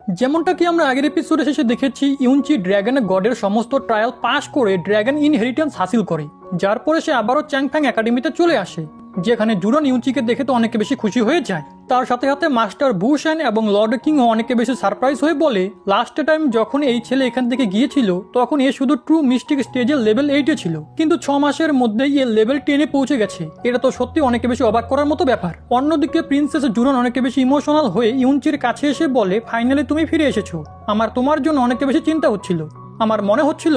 যেমনটা কি আমরা আগের এপিসোডে শেষে দেখেছি, ইউনচি ড্র্যাগনের গডের সমস্ত ট্রায়াল পাস করে ড্র্যাগন ইনহেরিটেন্স হাসিল করে, যার পরে সে আবারও চ্যাংফ্যাং একাডেমিতে চলে আসে, যেখানে জুরন ইউনচিকে দেখে তো অনেকে বেশি খুশি হয়ে যায়। তার সাথে সাথে মাস্টার বুশেন এবং লর্ড কিংও অনেকে বেশি সারপ্রাইজ হয়ে বলে, লাস্ট টাইম যখন এই ছেলে এখান থেকে গিয়েছিল তখন এ শুধু ট্রু মিস্টিক স্টেজের লেভেল 8-এ ছিল, কিন্তু 6 মাসের মধ্যেই এ লেভেল 10-এ পৌঁছে গেছে। এটা তো সত্যি অনেকে বেশি অবাক করার মতো ব্যাপার। অন্যদিকে প্রিন্সেস জুরন অনেকে বেশি ইমোশনাল হয়ে ইউনচির কাছে এসে বলে, ফাইনালি তুমি ফিরে এসেছো। আমার তোমার জন্য অনেকে বেশি চিন্তা হচ্ছিল। আমার মনে হচ্ছিল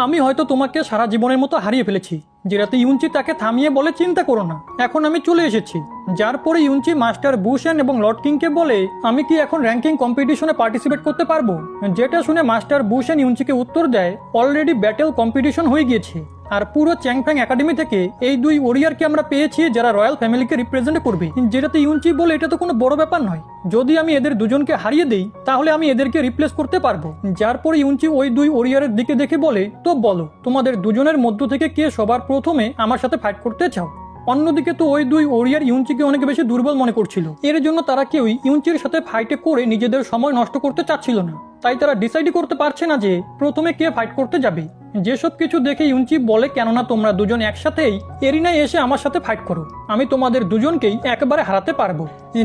আমি হয়তো তোমাকে সারা জীবনের মতো হারিয়ে ফেলেছি। যেটাতে ইউনচি তাকে থামিয়ে বলে, চিন্তা করো না, এখন আমি চলে এসেছি। যার পরে ইউনচি মাস্টার বুশেন এবং লর্ড কিংকে বলে, আমি কি এখন র্যাঙ্কিং কম্পিটিশনে পার্টিসিপেট করতে পারবো? যেটা শুনে মাস্টার বুশেন ইউনচিকে উত্তর দেয়, অলরেডি ব্যাটেল কম্পিটিশন হয়ে গিয়েছে, আর পুরো চ্যাংফ্যাং একাডেমি থেকে এই 2 ওরিয়ারকে আমরা পেয়েছি যারা রয়্যাল ফ্যামিলিকে রিপ্রেজেন্ট করবে। যেটাতে ইউনচি বলে, এটা তো কোনো বড় ব্যাপার নয়, যদি আমি এদের দুজনকে হারিয়ে দেই তাহলে আমি এদেরকে রিপ্লেস করতে পারবো। যার পরে ইউনচি ওই 2 ওরিয়ারের দিকে দেখে বলে, তো বলো তোমাদের দুজনের মধ্য থেকে কে সবার প্রথমে আমার সাথে ফাইট করতে চাও? অন্যদিকে তো ওই 2 ওরিয়ার ইউনচিকে অনেক বেশি দুর্বল মনে করছিল, এর জন্য তারা কেউই ইউনচির সাথে ফাইটে করে নিজেদের সময় নষ্ট করতে চাচ্ছিল না। তাই তারা ডিসাইড করতে পারছে না যে প্রথমে কে ফাইট করতে যাবে। যেসব কিছু দেখে ইউনচি বলে, কেননা তোমরা দুজন একসাথেই এরিনায় এসে আমার সাথে ফাইট করো, আমি তোমাদের দুজনকেই একবারে হারাতে পারবো।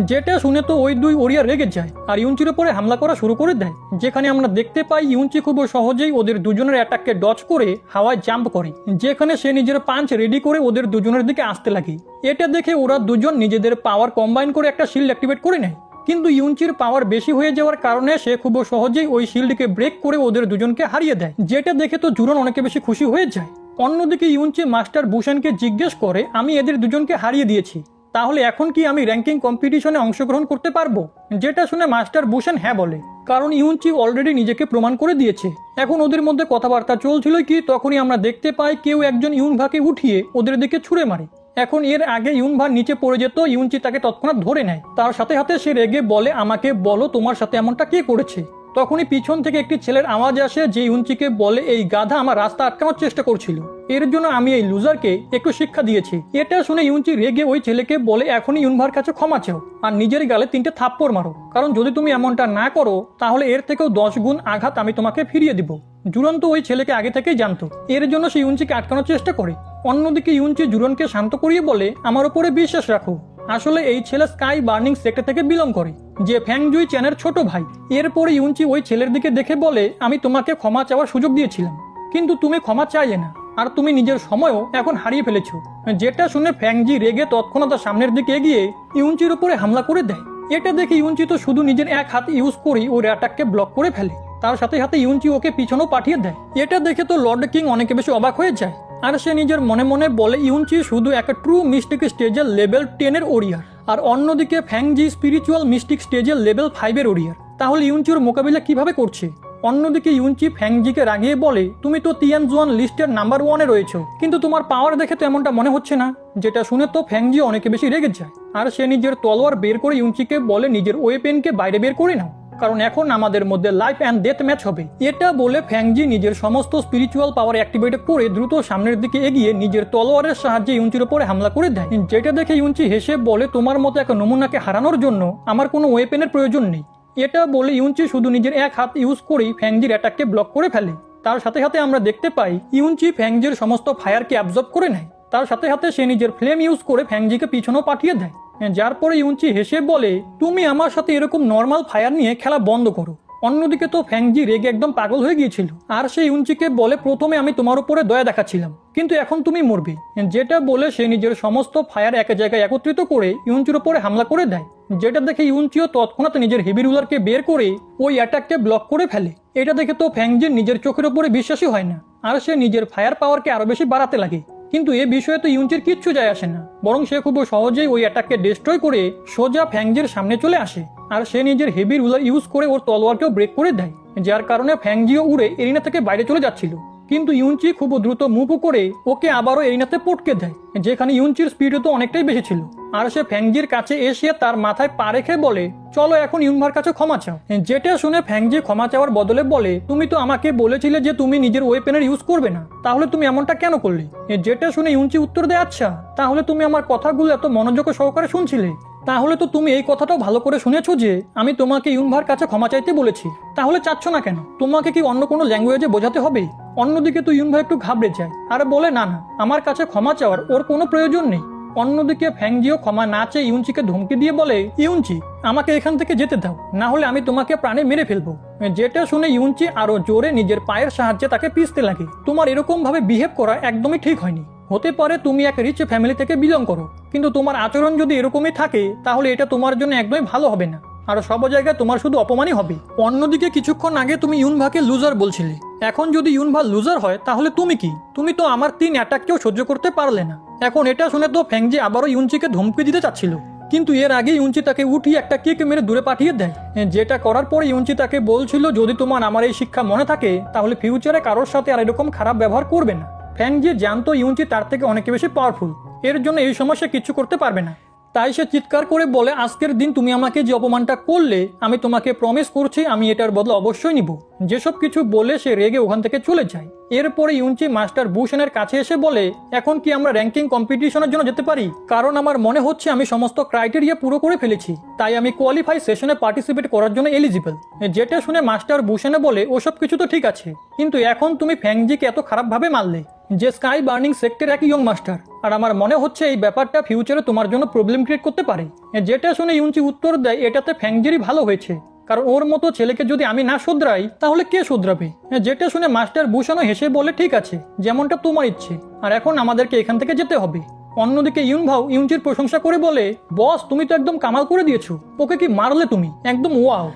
যেটা শুনে তো ওই 2 ওরিয়া রেগে যায় আর ইউনচির উপরে হামলা করা শুরু করে দেয়, যেখানে আমরা দেখতে পাই ইউনচি খুব সহজেই ওদের দুজনের অ্যাটাককে ডজ করে হাওয়ায় জাম্প করে, যেখানে সে নিজের পাঞ্চ রেডি করে ওদের দুজনের দিকে আসতে লাগে। এটা দেখে ওরা দুজন নিজেদের পাওয়ার কম্বাইন করে একটা শিল্ড অ্যাক্টিভেট করে নেয়, কিন্তু ইউনচির পাওয়ার বেশি হয়ে যাওয়ার কারণে সে খুব সহজেই ওই শিল্ডকে ব্রেক করে ওদের দুজনকে হারিয়ে দেয়। যেটা দেখে তো জুরন অনেকে বেশি খুশি হয়ে যায়। অন্যদিকে ইউনচি মাস্টার বুশেনকে জিজ্ঞেস করে, আমি এদের দুজনকে হারিয়ে দিয়েছি, তাহলে এখন কি আমি র্যাঙ্কিং কম্পিটিশনে অংশগ্রহণ করতে পারবো? যেটা শুনে মাস্টার বুশেন হ্যাঁ বলে, কারণ ইউনচি অলরেডি নিজেকে প্রমাণ করে দিয়েছে। এখন ওদের মধ্যে কথাবার্তা চলছিল কি তখনই আমরা দেখতে পাই কেউ একজন ইউনভাকে উঠিয়ে ওদের দিকে ছুঁড়ে মারে। এখন এর আগে ইউনভা নিচে পড়ে যেত, ইউনচি তাকে তৎক্ষণাৎ ধরে নেয়। তার সাথে সাথে সে রেগে বলে, আমাকে বলো তোমার সাথে এমনটা কে করেছে? তখনই পিছন থেকে একটি ছেলের আওয়াজ আসে, যে ইউনচিকে বলে, এই গাধা আমার রাস্তা আটকানোর চেষ্টা করছিল, এর জন্য আমি এই লুজারকে একটু শিক্ষা দিয়েছি। এটা শুনে ইউনচি রেগে ওই ছেলেকে বলে, এখনই ইউনভার কাছে ক্ষমা চাও আর নিজের গালে 3টে থাপ্পড় মারো, কারণ যদি তুমি এমনটা না করো তাহলে এর থেকেও 10 গুণ আঘাত আমি তোমাকে ফিরিয়ে দিব। জুরন তো ওই ছেলেকে আগে থেকেই জানতো, এর জন্য সে ইউনচিকে আটকানোর চেষ্টা করে। অন্যদিকে ইউনচি জুরনকে শান্ত করিয়ে বলে, আমার উপরে বিশ্বাস রাখো, আসলে এই ছেলে স্কাই বার্নিং সেক্টর থেকে বিলং করে, যে ফ্যাংজুই চ্যানের ছোট ভাই। এরপরে ইউনচি ওই ছেলের দিকে দেখে বলে, আমি তোমাকে ক্ষমা চাওয়ার সুযোগ দিয়েছিলাম, কিন্তু তুমি ক্ষমা চাইলে না, আর তুমি নিজের সময়ও এখন হারিয়ে ফেলেছো। যেটা শুনে ফ্যাংজি রেগে তৎক্ষণাৎ সামনের দিকে এগিয়ে ইউনচির উপরে হামলা করে দেয়। এটা দেখে ইউনচি তো শুধু নিজের এক হাত ইউজ করেই ওর অ্যাটাককে ব্লক করে ফেলে, তার সাথে সাথে ইউনচি ওকে পিছনেও পাঠিয়ে দেয়। এটা দেখে তো লর্ড কিং অনেকে বেশি অবাক হয়ে যায়, আর সে নিজের মনে মনে বলে, ইউনচি শুধু একটা ট্রু মিস্টিক স্টেজের লেভেল 10-এর ওরিয়ার, আর অন্যদিকে ফ্যাংজি স্পিরিচুয়াল মিস্টিক স্টেজের লেভেল 5-এর ওরিয়ার, তাহলে ইউনচির মোকাবিলা কিভাবে করছে? অন্যদিকে ইউনচি ফ্যাংজিকে রাগিয়ে বলে, তুমি তো তিয়ানজুয়ান লিস্টের নাম্বার 1-এ রয়েছো, কিন্তু তোমার পাওয়ার দেখে তো এমনটা মনে হচ্ছে না। যেটা শুনে তো ফ্যাংজি অনেকে বেশি রেগে যায়, আর সে নিজের তলোয়ার বের করে ইউনচিকে বলে, নিজের ওয়েপেনকে বাইরে বের করে নাও, কারণ এখন আমাদের মধ্যে লাইফ অ্যান্ড ডেথ ম্যাচ হবে। এটা বলে ফ্যাংজি নিজের সমস্ত স্পিরিচুয়াল পাওয়ার অ্যাক্টিভেট করে দ্রুত সামনের দিকে এগিয়ে নিজের তলোয়ারের সাহায্যে ইউনচির উপরে হামলা করে দেয়। যেটা দেখে ইউনচি হেসে বলে, তোমার মতো এক নমুনাকে হারানোর জন্য আমার কোনো ওয়েপেনের প্রয়োজন নেই। এটা বলে ইউনচি শুধু নিজের এক হাত ইউজ করেই ফ্যাংজির অ্যাটাককে ব্লক করে ফেলে। তার সাথে সাথে আমরা দেখতে পাই ইউনচি ফ্যাংজির সমস্ত ফায়ারকে অ্যাবজর্ব করে নেয়, তার সাথে সাথে সে নিজের ফ্লেম ইউজ করে ফ্যাংজিকে পিছনেও পাঠিয়ে দেয়। যার পরে ইউনচি হেসে বলে, তুমি আমার সাথে এরকম নর্মাল ফায়ার নিয়ে খেলা বন্ধ করো। অন্যদিকে তো ফ্যাংজি রেগে একদম পাগল হয়ে গিয়েছিল, আর সে ইউনচিকে বলে, প্রথমে আমি তোমার উপরে দয়া দেখাচ্ছিলাম, কিন্তু এখন তুমি মরবে। যেটা বলে সে নিজের সমস্ত ফায়ার এক জায়গায় একত্রিত করে ইউনচির উপরে হামলা করে দেয়। যেটা দেখে ইউনচিও তৎক্ষণাৎ নিজের হেভি রুলারকে বের করে ওই অ্যাটাককে ব্লক করে ফেলে। এটা দেখে তো ফ্যাংজির নিজের চোখের উপরে বিশ্বাসই হয় না, আর সে নিজের ফায়ার পাওয়ারকে আরো বেশি বাড়াতে লাগে। কিন্তু এ বিষয়ে তো ইউনচির কিচ্ছু যায় আসে না, বরং সে খুব সহজেই ওই অ্যাটাককে ডিস্ট্রয় করে সোজা ফ্যাংজির সামনে চলে আসে, আর সে নিজের হেভি রুলার ইউজ করে ওর তলোয়ারকেও ব্রেক করে দেয়, যার কারণে ফ্যাংজিও উড়ে এরিনা থেকে বাইরে চলে যাচ্ছিল। কিন্তু ইউনচি খুব দ্রুত মুভ করে ওকে আবারও এরিনাতে পটকে দেয়, যেখানে ইউনচির স্পিডও তো অনেকটাই বেশি ছিল। আর সে ফ্যাংজির কাছে এসে তার মাথায় পা রেখে বলে, চলো এখন ইউনভার কাছে ক্ষমা চাও। যেটা শুনে ফ্যাংজি ক্ষমা চাওয়ার বদলে বলে, তুমি তো আমাকে বলেছিলে যে তুমি নিজের ওয়েপেনের ইউজ করবে না, তাহলে তুমি এমনটা কেন করলে? যেটা শুনে ইউনচি উত্তর দেয়, আচ্ছা তাহলে তুমি আমার কথাগুলো এত মনোযোগ সহকারে শুনছিলে? তাহলে তো তুমি এই কথাটাও ভালো করে শুনেছো যে আমি তোমাকে ইউনভার কাছে ক্ষমা চাইতে বলেছি। তাহলে চাচ্ছ না কেন? তোমাকে কি অন্য কোনো ল্যাঙ্গুয়েজে বোঝাতে হবে? অন্যদিকে তো ইউনভা একটু ঘাবড়ে যায় আর বলে, না না, আমার কাছে ক্ষমা চাওয়ার ওর কোনো প্রয়োজন নেই। অন্যদিকে ফ্যাংজিও ক্ষমা না চেয়ে ইউনচিকে ধমকি দিয়ে বলে, ইউনচি, আমাকে এখান থেকে যেতে দাও, না হলে আমি তোমাকে প্রাণে মেরে ফেলবো। যেটা শুনে ইউনচি আরো জোরে নিজের পায়ের সাহায্যে তাকে পিষতে লাগে। তোমার এরকম ভাবে বিহেভ করা একদমই ঠিক হয়নি। হতে পারে তুমি এক রিচ ফ্যামিলি থেকে বিলং করো, কিন্তু তোমার আচরণ যদি এরকমই থাকে তাহলে এটা তোমার জন্য একদমই ভালো হবে না, আর সব জায়গায় তোমার শুধু অপমানই হবে। অন্যদিকে কিছুক্ষণ আগে তুমি ইউনভাকে লুজার বলছিলে, এখন যদি ইউনভা লুজার হয় তাহলে তুমি কি? তুমি তো আমার 3 অ্যাটাককেও সহ্য করতে পারলে না। এখন এটা শুনে তো ফ্যাংজি আবারও ইউনচিকে ধমকি দিতে চাচ্ছিল, কিন্তু এর আগে ইউনচি তাকে উঠিয়ে একটা কিক মেরে দূরে পাঠিয়ে দেয়। যেটা করার পরে ইউনচি তাকে বলছিল, যদি তোমার আমার এই শিক্ষা মনে থাকে তাহলে ফিউচারে কারোর সাথে আর এরকম খারাপ ব্যবহার করবে না। ফ্যাংজি জানতো ইউনচি তার থেকে অনেক বেশি পাওয়ারফুল, এর জন্য এই সমস্যা কিচ্ছু করতে পারবে না। তাই সে চিৎকার করে বলে, আজকের দিন তুমি আমাকে যে অপমানটা করলে আমি তোমাকে প্রমিস করছি আমি এটার বদলা অবশ্যই নিব। যেসব কিছু বলে সে রেগে ওখান থেকে চলে যায়। এরপরে ইউনচি মাস্টার বুশেনের কাছে এসে বলে, এখন কি আমরা র্যাঙ্কিং কম্পিটিশনের জন্য যেতে পারি? কারণ আমার মনে হচ্ছে আমি সমস্ত ক্রাইটেরিয়া পুরো করে ফেলেছি, তাই আমি কোয়ালিফাই সেশনে পার্টিসিপেট করার জন্য এলিজিবল। যেটা শুনে মাস্টার বুশেনে বলে, ওসব কিছু তো ঠিক আছে, কিন্তু এখন তুমি ফ্যাংজিকে এত খারাপভাবে মারলে, যে স্কাই বার্নিং সেক্টর এক ইয়ং মাস্টার, আর আমার মনে হচ্ছে এই ব্যাপারটা ফিউচারে তোমার জন্য প্রবলেম ক্রিয়েট করতে পারে। যেটা শুনে ইউনচি উত্তর দেয়, এটাতে ফ্যাংজিরই ভালো হয়েছে, কারণ ওর মতো ছেলেকে যদি আমি না শুধরাই তাহলে কে শুধরাবে? যেটা শুনে মাস্টার বুশানো হেসে বলে, ঠিক আছে, যেমনটা তোমার ইচ্ছে, আর এখন আমাদেরকে এখান থেকে যেতে হবে। অন্যদিকে ইউনভাও ইউনচির প্রশংসা করে বলে, বস তুমি তো একদম কামাল করে দিয়েছো, ওকে কি মারলে তুমি, একদম ওয়াও।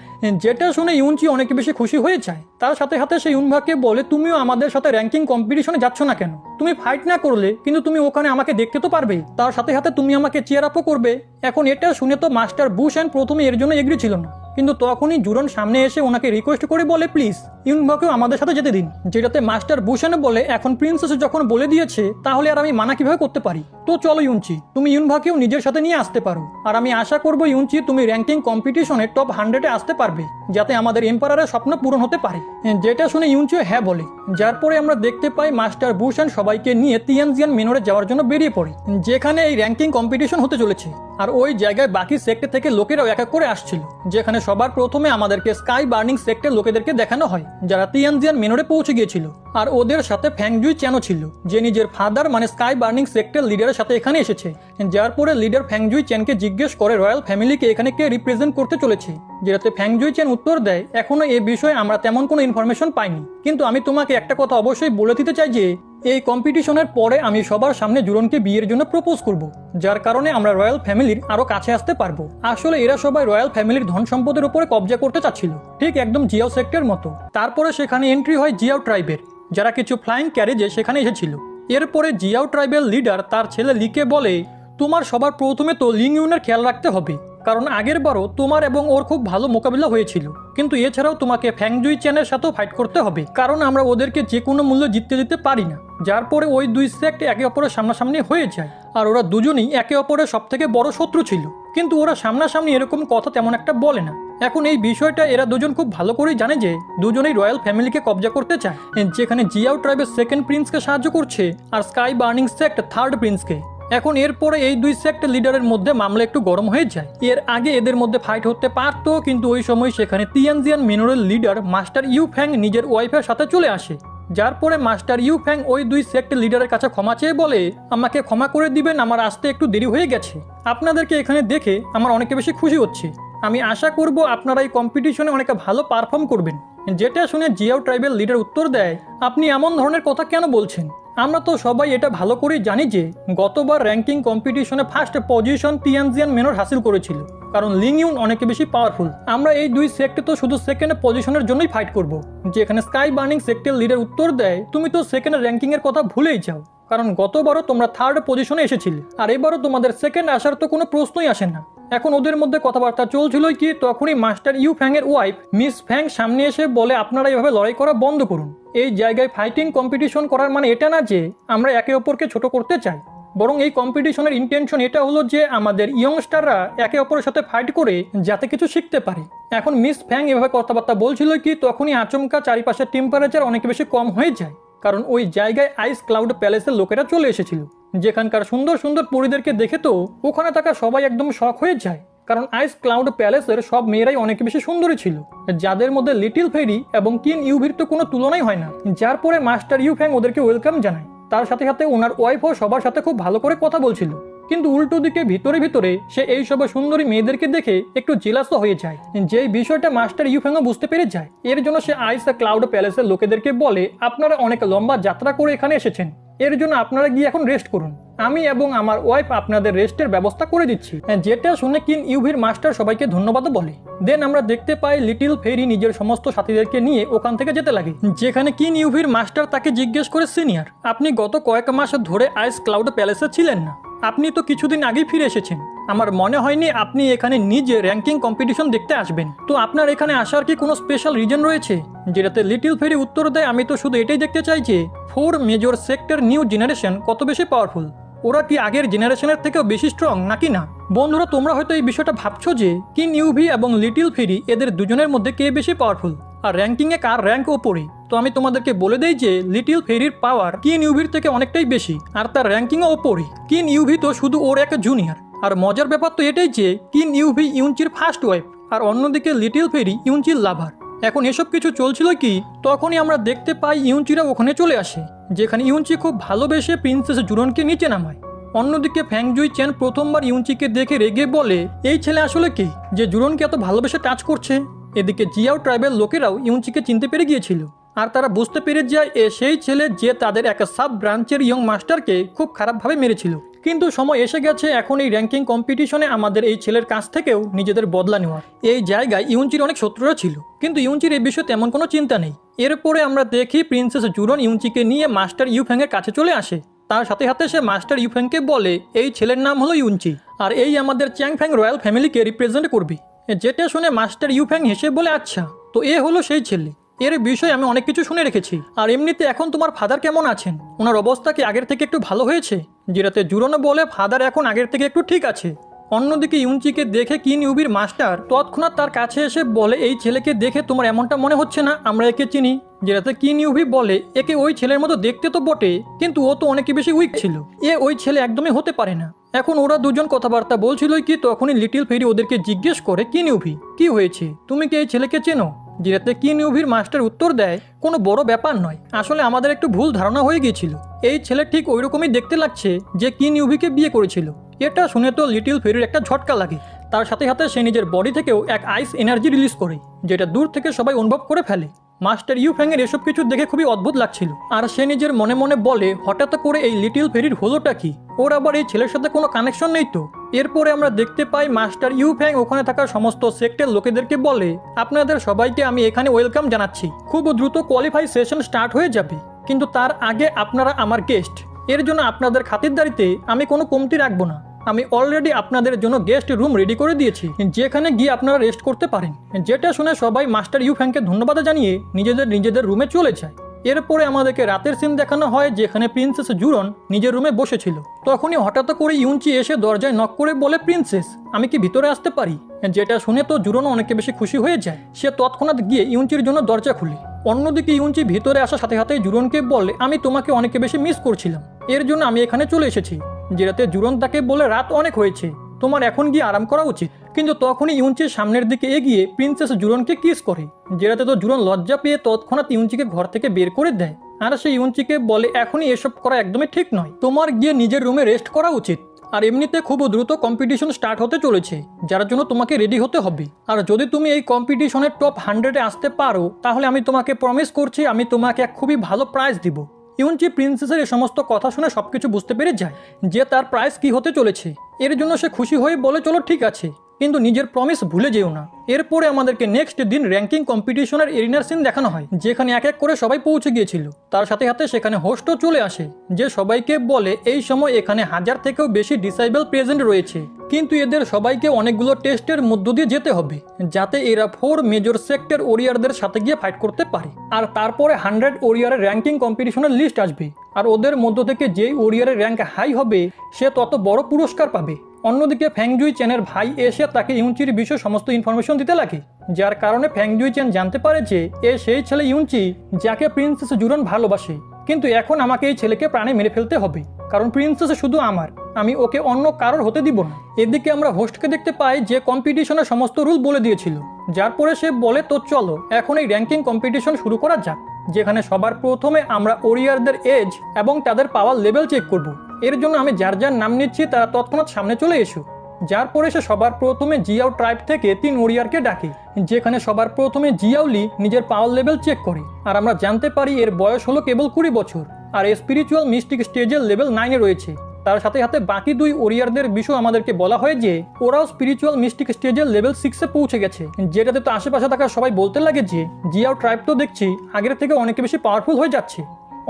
যেটা শুনে ইউনচি অনেক বেশি খুশি হয়ে যায়। তার সাথে সাথে সে ইউনভাকে বলে, তুমিও আমাদের সাথে র্যাঙ্কিং কম্পিটিশনে যাচ্ছ না কেন? তুমি ফাইট না করলে কিন্তু তুমি ওখানে আমাকে দেখতে তো পারবে, তার সাথে সাথে তুমি আমাকে চেয়ার আপও করবে। এখন এটা শুনে তো মাস্টার বুশেন প্রথমে এর জন্য এগ্রি ছিল না, কিন্তু তখনই জুরন সামনে এসে ওনাকে রিকোয়েস্ট করে বলে, প্লিজ ইউনভাকেও আমাদের সাথে যেতে দিন। যেটাতে মাস্টার বুশেনে বলে, এখন প্রিন্সেস যখন বলে দিয়েছে তাহলে আর আমি মানা কিভাবে করতে পারি? তো চলো ইউনচি, তুমি ইউনভাকেও নিজের সাথে নিয়ে আসতে পারো, আর আমি আশা করবো ইউনচি তুমি র্যাঙ্কিং কম্পিটিশনে টপ 100-এ আসতে পারবে, যাতে আমাদের এম্পারারের স্বপ্ন পূরণ হতে পারে। যেটা শুনে ইউনচিও হ্যাঁ বলে, যার পরে আমরা দেখতে পাই মাস্টার বুশেন সবাইকে নিয়ে তিয়ানজিয়ান মিনরে যাওয়ার জন্য বেরিয়ে পড়ে, যেখানে এই র্যাঙ্কিং কম্পিটিশন হতে চলেছে। আর ওই জায়গায় বাকি সেক্টর থেকে লোকেরাও এক এক করে আসছিল, যেখানে সবার প্রথমে আমাদেরকে স্কাই বার্নিং সেক্টর লোকেদেরকে দেখানো হয়, যারা তিয়ানজিয়ান মিনরে পৌঁছে গিয়েছিল। আর ওদের সাথে ফ্যাংজুই চ্যানও ছিল, যে নিজের ফাদার মানে স্কাই বার্নিং সেক্টর লিডারের সাথে এখানে এসেছে। যার পরে লিডার ফ্যাংজুই চ্যানকে জিজ্ঞেস করে রয়্যাল ফ্যামিলিকে এখানে কে রিপ্রেজেন্ট করতে চলেছে, যেটাতে ফ্যাংজুই চ্যান উত্তর দেয়, এখনো এ বিষয়ে আমরা তেমন কোনো ইনফরমেশন পাইনি, কিন্তু আমি তোমাকে একটা কথা অবশ্যই বলে দিতে চাই যে এই কম্পিটিশনের পরে আমি সবার সামনে জুরনকে বিয়ের জন্য প্রপোজ করব, যার কারণে আমরা রয়্যাল ফ্যামিলির আরো কাছে আসতে পারবো। আসলে এরা সবাই রয়্যাল ফ্যামিলির ধন সম্পদের উপরে কবজা করতে চাচ্ছিল, ঠিক একদম জিয়াও সেক্টর মতো। তারপরে সেখানে এন্ট্রি হয় জিয়াও ট্রাইবের, যারা কিছু ফ্লাইং ক্যারেজে সেখানে এসেছিল। এরপরে জিয়াও ট্রাইবের লিডার তার ছেলে লিকে বলে, তোমার সবার প্রথমে তো লিং ইউনের খেয়াল রাখতে হবে, কারণ আগের বারও তোমার এবং ওর খুব ভালো মোকাবিলা হয়েছিল, কিন্তু এছাড়াও তোমাকে ফ্যাংজুই চ্যানের সাথেও ফাইট করতে হবে, কারণ আমরা ওদেরকে যে কোনো মূল্যে জিততে দিতে পারি না। যার পরে ওই দুই সেক্ট একে অপরের সামনাসামনি হয়ে যায়, আর ওরা দুজনেই একে অপরের সব থেকে বড় শত্রু ছিল, কিন্তু ওরা সামনাসামনি এরকম কথা তেমন একটা বলে না। এখন এই বিষয়টা এরা দুজন খুব ভালো করেই জানে যে দুজনেই রয়্যাল ফ্যামিলিকে কবজা করতে চায়, যেখানে জিয়াও ট্রাইবের সেকেন্ড প্রিন্সকে সাহায্য করছে আর স্কাই বার্নিং সেক্ট থার্ড প্রিন্সকে। এখন এরপরে এই দুই সেক্ট লিডারের মধ্যে মামলা একটু গরম হয়ে যায়। এর আগে এদের মধ্যে ফাইট হতে পারতো, কিন্তু ওই সময় সেখানে তিয়ানজিয়ান মিনরের লিডার মাস্টার ইউ ফ্যাং নিজের ওয়াইফের সাথে চলে আসে, যার পরে মাস্টার ইউ ফ্যাং ওই দুই সেক্ট লিডারের কাছে ক্ষমা চেয়ে বলে, আমাকে ক্ষমা করে দিবেন, আমার আসতে একটু দেরি হয়ে গেছে। আপনাদেরকে এখানে দেখে আমার অনেক বেশি খুশি হচ্ছে, আমি আশা করব আপনারা এই কম্পিটিশনে অনেক ভালো পারফর্ম করবেন। যেটা শুনে জিয়াও ট্রাইবেল লিডার উত্তর দেয়, আপনি এমন ধরনের কথা কেন বলছেন? আমরা তো সবাই এটা ভালো করেই জানি যে গতবার র্যাঙ্কিং কম্পিটিশনে ফার্স্ট পজিশন তিয়ানজিয়ান মিনর হাসিল করেছিল, কারণ লিং ইউন অনেক বেশি পাওয়ারফুল। আমরা এই দুই সেক্টে তো শুধু সেকেন্ড পজিশনের জন্যই ফাইট করব। যেখানে স্কাই বার্নিং সেক্টর লিডার উত্তর দেয়, তুমি তো সেকেন্ড র্যাঙ্কিং এর কথা ভুলেই যাও, কারণ গতবারও তোমরা থার্ড পজিশনে এসেছিলে, আর এবারও তোমাদের সেকেন্ড আসার তো কোনো প্রশ্নই আসে না। এখন ওদের মধ্যে কথাবার্তা চলছিল কি তখনই মাস্টার ইউ ফ্যাং এর ওয়াইফ মিস ফ্যাং সামনে এসে বলে, আপনারা এভাবে লড়াই করা বন্ধ করুন। এই জায়গায় ফাইটিং কম্পিটিশন করার মানে এটা না যে আমরা একে অপরকে ছোট করতে চাই, বরং এই কম্পিটিশনের ইন্টেনশন এটা হলো যে আমাদের ইয়ংস্টাররা একে অপরের সাথে ফাইট করে যাতে কিছু শিখতে পারে। এখন মিস ফ্যাং এভাবে কথাবার্তা বলছিল কি তখনই আচমকা চারিপাশের টেম্পারেচার অনেক বেশি কম হয়ে যায়, কারণ ওই জায়গায় আইস ক্লাউড প্যালেসের লোকেরা চলে এসেছিল, যেখানকার সুন্দর সুন্দর পরীদেরকে দেখে তো ওখানে থাকা সবাই একদম শক হয়ে যায়। কারণ আইস ক্লাউড প্যালেসের সব মেয়েরাই অনেক বেশি সুন্দরী ছিল, যাদের মধ্যে লিটিল ফেরি এবং কিন ইউভির তো কোনো তুলনাই হয় না। যার পরে মাস্টার ইউফ্যাং ওদেরকে ওয়েলকাম জানায়, তার সাথে সাথে ওনার ওয়াইফও সবার সাথে খুব ভালো করে কথা বলছিল। কিন্তু উল্টো দিকে ভিতরে ভিতরে সে এই সব সুন্দরী মেয়েদেরকে দেখে একটু জেলাসও হয়ে যায়, যেই বিষয়টা মাস্টার ইউফ্যাংও বুঝতে পেরে যায়। এর জন্য সে আইস ক্লাউড প্যালেসের লোকেদেরকে বলে, আপনারা অনেক লম্বা যাত্রা করে এখানে এসেছেন, এর জন্য আপনারা গিয়ে এখন রেস্ট করুন, আমি এবং আমার ওয়াইফ আপনাদের রেস্টের ব্যবস্থা করে দিচ্ছি। যেটা শুনে কিন ইউভির মাস্টার সবাইকে ধন্যবাদ বলে। দেন আমরা দেখতে পাই লিটিল ফেরি নিজের সমস্ত সাথীদেরকে নিয়ে ওখান থেকে যেতে লাগে, যেখানে কিন ইউভির মাস্টার তাকে জিজ্ঞেস করে, সিনিয়র, আপনি গত কয়েক মাস ধরে আইস ক্লাউড প্যালেসে ছিলেন না, আপনি তো কিছুদিন আগেই ফিরে এসেছেন, আমার মনে হয়নি আপনি এখানে নিজে র্যাঙ্কিং কম্পিটিশন দেখতে আসবেন, তো আপনার এখানে আসার কি কোনো স্পেশাল রিজন রয়েছে? যেটাতে লিটিল ফেরি উত্তর দেয়, আমি তো শুধু এটাই দেখতে চাই যে 4 মেজর সেক্টর নিউ জেনারেশন কত বেশি পাওয়ারফুল, ওরা কি আগের জেনারেশনের থেকেও বেশি স্ট্রং নাকি না। বন্ধুরা, তোমরা হয়তো এই বিষয়টা ভাবছো যে কিন ইউভি এবং লিটিল ফেরি এদের দুজনের মধ্যে কে বেশি পাওয়ারফুল আর র্যাঙ্কিংয়ে কার র্যাঙ্ক ওপরে। তো আমি তোমাদেরকে বলে দেই যে লিটিল ফেরির পাওয়ার কিন ইউভির থেকে অনেকটাই বেশি আর তার র্যাঙ্কিংও ওপরে। কিন ইউভি তো শুধু ওর এক জুনিয়র, আর মজার ব্যাপার তো এটাই যে কিন ইউভি ইউনচির ফার্স্ট ওয়াইফ, আর অন্যদিকে লিটিল ফেরি ইউনচির লাভার। এখন এসব কিছু চলছিল কি, তখনই আমরা দেখতে পাই ইউনচিরা ওখানে চলে আসে, যেখানে ইউনচি খুব ভালোবেসে প্রিন্সেস জুরনকে নিচে নামায়। অন্যদিকে ফ্যাংজুই চ্যান প্রথমবার ইউনচিকে দেখে রেগে বলে, এই ছেলে আসলে কি যে জুরনকে এত ভালোবেসে টাচ করছে। এদিকে জিয়াও ট্রাইবেল লোকেরাও ইউনচিকে চিনতে পেরে গিয়েছিল, আর তারা বুঝতে পেরে যায় এ সেই ছেলে যে তাদের এক সাব ব্রাঞ্চের ইয়ং মাস্টারকে খুব খারাপভাবে মেরেছিল। কিন্তু সময় এসে গেছে এখন এই র্যাঙ্কিং কম্পিটিশনে আমাদের এই ছেলের কাছ থেকেও নিজেদের বদলা নেওয়ার। এই জায়গায় ইউনচির অনেক শত্রুরা ছিল, কিন্তু ইউনচির এই বিষয়ে তেমন কোনো চিন্তা নেই। এরপরে আমরা দেখি প্রিন্সেস জুরন ইউনচিকে নিয়ে মাস্টার ইউফ্যাংয়ের কাছে চলে আসে। তার সাথে সাথে সে মাস্টার ইউফ্যাংকে বলে, এই ছেলের নাম হলো ইউনচি, আর এই আমাদের চ্যাংফ্যাং রয়্যাল ফ্যামিলিকে রিপ্রেজেন্ট করবে। যেটা শুনে মাস্টার ইউফ্যাং হেসে বলে, আচ্ছা, তো এ হলো সেই ছেলে, এর বিষয়ে আমি অনেক কিছু শুনে রেখেছি। আর এমনিতে এখন তোমার ফাদার কেমন আছেন? ওনার অবস্থা কি আগের থেকে একটু ভালো হয়েছে? যেটাতে জুরনও বলে, ফাদার এখন আগের থেকে একটু ঠিক আছে। অন্যদিকে ইউনচিকে দেখে কিন ইউভির মাস্টার তৎক্ষণাৎ তার কাছে এসে বলে, এই ছেলেকে দেখে তোমার এমনটা মনে হচ্ছে না আমরা একে চিনি? যেটাতে কিন ইউভি বলে, একে ওই ছেলের মতো দেখতে তো বটে, কিন্তু ও তো অনেক বেশি উইক ছিল, এ ওই ছেলে একদমই হতে পারে না। এখন ওরা দুজন কথাবার্তা বলছিলই কি তখনই লিটিল ফেরি ওদেরকে জিজ্ঞেস করে, কিন ইউভি কি হয়েছে, তুমি কি এই ছেলেকে চেনো? যেটাতে কিন ইউভির মাস্টার উত্তর দেয়, কোনো বড় ব্যাপার নয়, আসলে আমাদের একটু ভুল ধারণা হয়ে গিয়েছিল, এই ছেলে ঠিক ওই রকমই দেখতে লাগছে যে কিন ইউভিকে বিয়ে করেছিল। এটা শুনে তো লিটিল ফেরির একটা ঝটকা লাগে, তার সাথে সাথে সে নিজের বডি থেকেও এক আইস এনার্জি রিলিজ করে, যেটা দূর থেকে সবাই অনুভব করে ফেলে। মাস্টার ইউফ্যাংয়ের এসব কিছু দেখে খুবই অদ্ভুত লাগছিল, আর সে নিজের মনে মনে বলে, হঠাৎ করে এই লিটিল ফেরির হলোটা কি, ওর আবার এই ছেলের সাথে কোনো কানেকশন নেই তো। এরপরে আমরা দেখতে পাই মাস্টার ইউফ্যাং ওখানে থাকা সমস্ত সেক্টর লোকেদেরকে বলে, আপনাদের সবাইকে আমি এখানে ওয়েলকাম জানাচ্ছি, খুব দ্রুত কোয়ালিফাই সেশন স্টার্ট হয়ে যাবে, কিন্তু তার আগে আপনারা আমার গেস্ট, এর জন্য আপনাদের খাতিরদারিতে আমি কোনো কমতি রাখবো না। আমি অলরেডি আপনাদের জন্য গেস্ট রুম রেডি করে দিয়েছি, যেখানে গিয়ে আপনারা রেস্ট করতে পারেন। যেটা শুনে সবাই মাস্টার ইউফ্যাংকে ধন্যবাদ জানিয়ে নিজেদের রুমে চলে যায়। এরপরে আমাদেরকে রাতের সিন দেখানো হয়, যেখানে প্রিন্সেস জুরন নিজের রুমে বসেছিল। তখনই হঠাৎ করে ইউনচি এসে দরজায় নক করে বলে, প্রিন্সেস, আমি কি ভিতরে আসতে পারি? যেটা শুনে তো জুরন অনেক বেশি খুশি হয়ে যায়, সে তৎক্ষণাৎ গিয়ে ইউনচির জন্য দরজা খুলে। অন্যদিকে ইউনচি ভিতরে আসার সাথে সাথে জুরনকে বলে, আমি তোমাকে অনেক বেশি মিস করছিলাম, এর জন্য আমি এখানে চলে এসেছি। যেটাতে জুরন তাকে বলে, রাত অনেক হয়েছে, তোমার এখন গিয়ে আরাম করা উচিত। কিন্তু তখনই ইউনচির সামনের দিকে এগিয়ে প্রিন্সেস জুরনকে কিস করে, যেটাতে তো জুরন লজ্জা পেয়ে তৎক্ষণাৎ ইউনচিকে ঘর থেকে বের করে দেয়। আর সে ইউনচিকে বলে, এখনই এসব করা একদমই ঠিক নয়, তোমার গিয়ে নিজের রুমে রেস্ট করা উচিত। আর এমনিতে খুব দ্রুত কম্পিটিশন স্টার্ট হতে চলেছে, যার জন্য তোমাকে রেডি হতে হবে। আর যদি তুমি এই কম্পিটিশনের টপ 100-এ আসতে পারো, তাহলে আমি তোমাকে প্রমিস করছি আমি তোমাকে এক খুবই ভালো প্রাইজ দিব। ইউনচি প্রিন্সেসের এই সমস্ত কথা শুনে সবকিছু বুঝতে পেরে যায় যে তার প্রাইজ কি হতে চলেছে। এর জন্য সে খুশি হয়ে বলে, চলো ঠিক আছে, কিন্তু নিজের প্রমিস ভুলে যেও না। এরপরে আমাদেরকে নেক্সট দিন র্যাঙ্কিং কম্পিটিশনের এরিনার সিন দেখানো হয়, যেখানে এক এক করে সবাই পৌঁছে গিয়েছিল। তার সাথে সাথে সেখানে হোস্টও চলে আসে, যে সবাইকে বলে, এই সময় এখানে 1000 থেকেও বেশি ডিসেবল প্রেজেন্ট রয়েছে, কিন্তু এদের সবাইকে অনেকগুলো টেস্টের মধ্য দিয়ে যেতে হবে, যাতে এরা 4 মেজর সেক্টর ওরিয়ারদের সাথে গিয়ে ফাইট করতে পারে। আর তারপরে 100 ওরিয়ারের র্যাঙ্কিং কম্পিটিশনের লিস্ট আসবে, আর ওদের মধ্য থেকে যেই ওরিয়ারের র্যাঙ্ক হাই হবে সে তত বড় পুরস্কার পাবে। অন্যদিকে ফ্যাংজুই চ্যানের ভাই এসে তাকে ইউনচির বিষয়ে সমস্ত ইনফরমেশন দিতে লাগে, যার কারণে ফ্যাংজুই চ্যান জানতে পারে যে এ সেই ছেলে ইউনচি যাকে প্রিন্সেস জুরন ভালোবাসে। কিন্তু এখন আমাকে এই ছেলেকে প্রাণে মেরে ফেলতে হবে, কারণ প্রিন্সেস শুধু আমার, আমি ওকে অন্য কারোর হতে দিব না। এদিকে আমরা হোস্টকে দেখতে পাই যে কম্পিটিশনের সমস্ত রুল বলে দিয়েছিল, যার পরে সে বলে তো চলো এখন এই র্যাঙ্কিং কম্পিটিশন শুরু করা যাক, যেখানে সবার প্রথমে আমরা ওরিয়ারদের এজ এবং তাদের পাওয়ার লেভেল চেক করব। এর জন্য আমি যার যার নাম নিচ্ছি তারা তৎক্ষণাৎ সামনে চলে এসো। যার পরে সে সবার প্রথমে জিয়াও ট্রাইব থেকে 3 ওরিয়ারকে ডাকে, যেখানে সবার প্রথমে জিয়াওলি নিজের পাওয়ার লেভেল চেক করে, আর আমরা জানতে পারি এর বয়স হলো কেবল 20 বছর, আর স্পিরিচুয়াল মিস্টিক স্টেজের লেভেল 9-এ রয়েছে। তার সাথে সাথে বাকি 2 ওরিয়ারদের বিষয় আমাদেরকে বলা হয় যে ওরাও স্পিরিচুয়াল মিস্টিক স্টেজের লেভেল 6-এ পৌঁছে গেছে, যেটাতে তো আশেপাশে থাকা সবাই বলতে লাগে যে জিয়াও ট্রাইব তো দেখছি আগের থেকে অনেক বেশি পাওয়ারফুল হয়ে যাচ্ছে।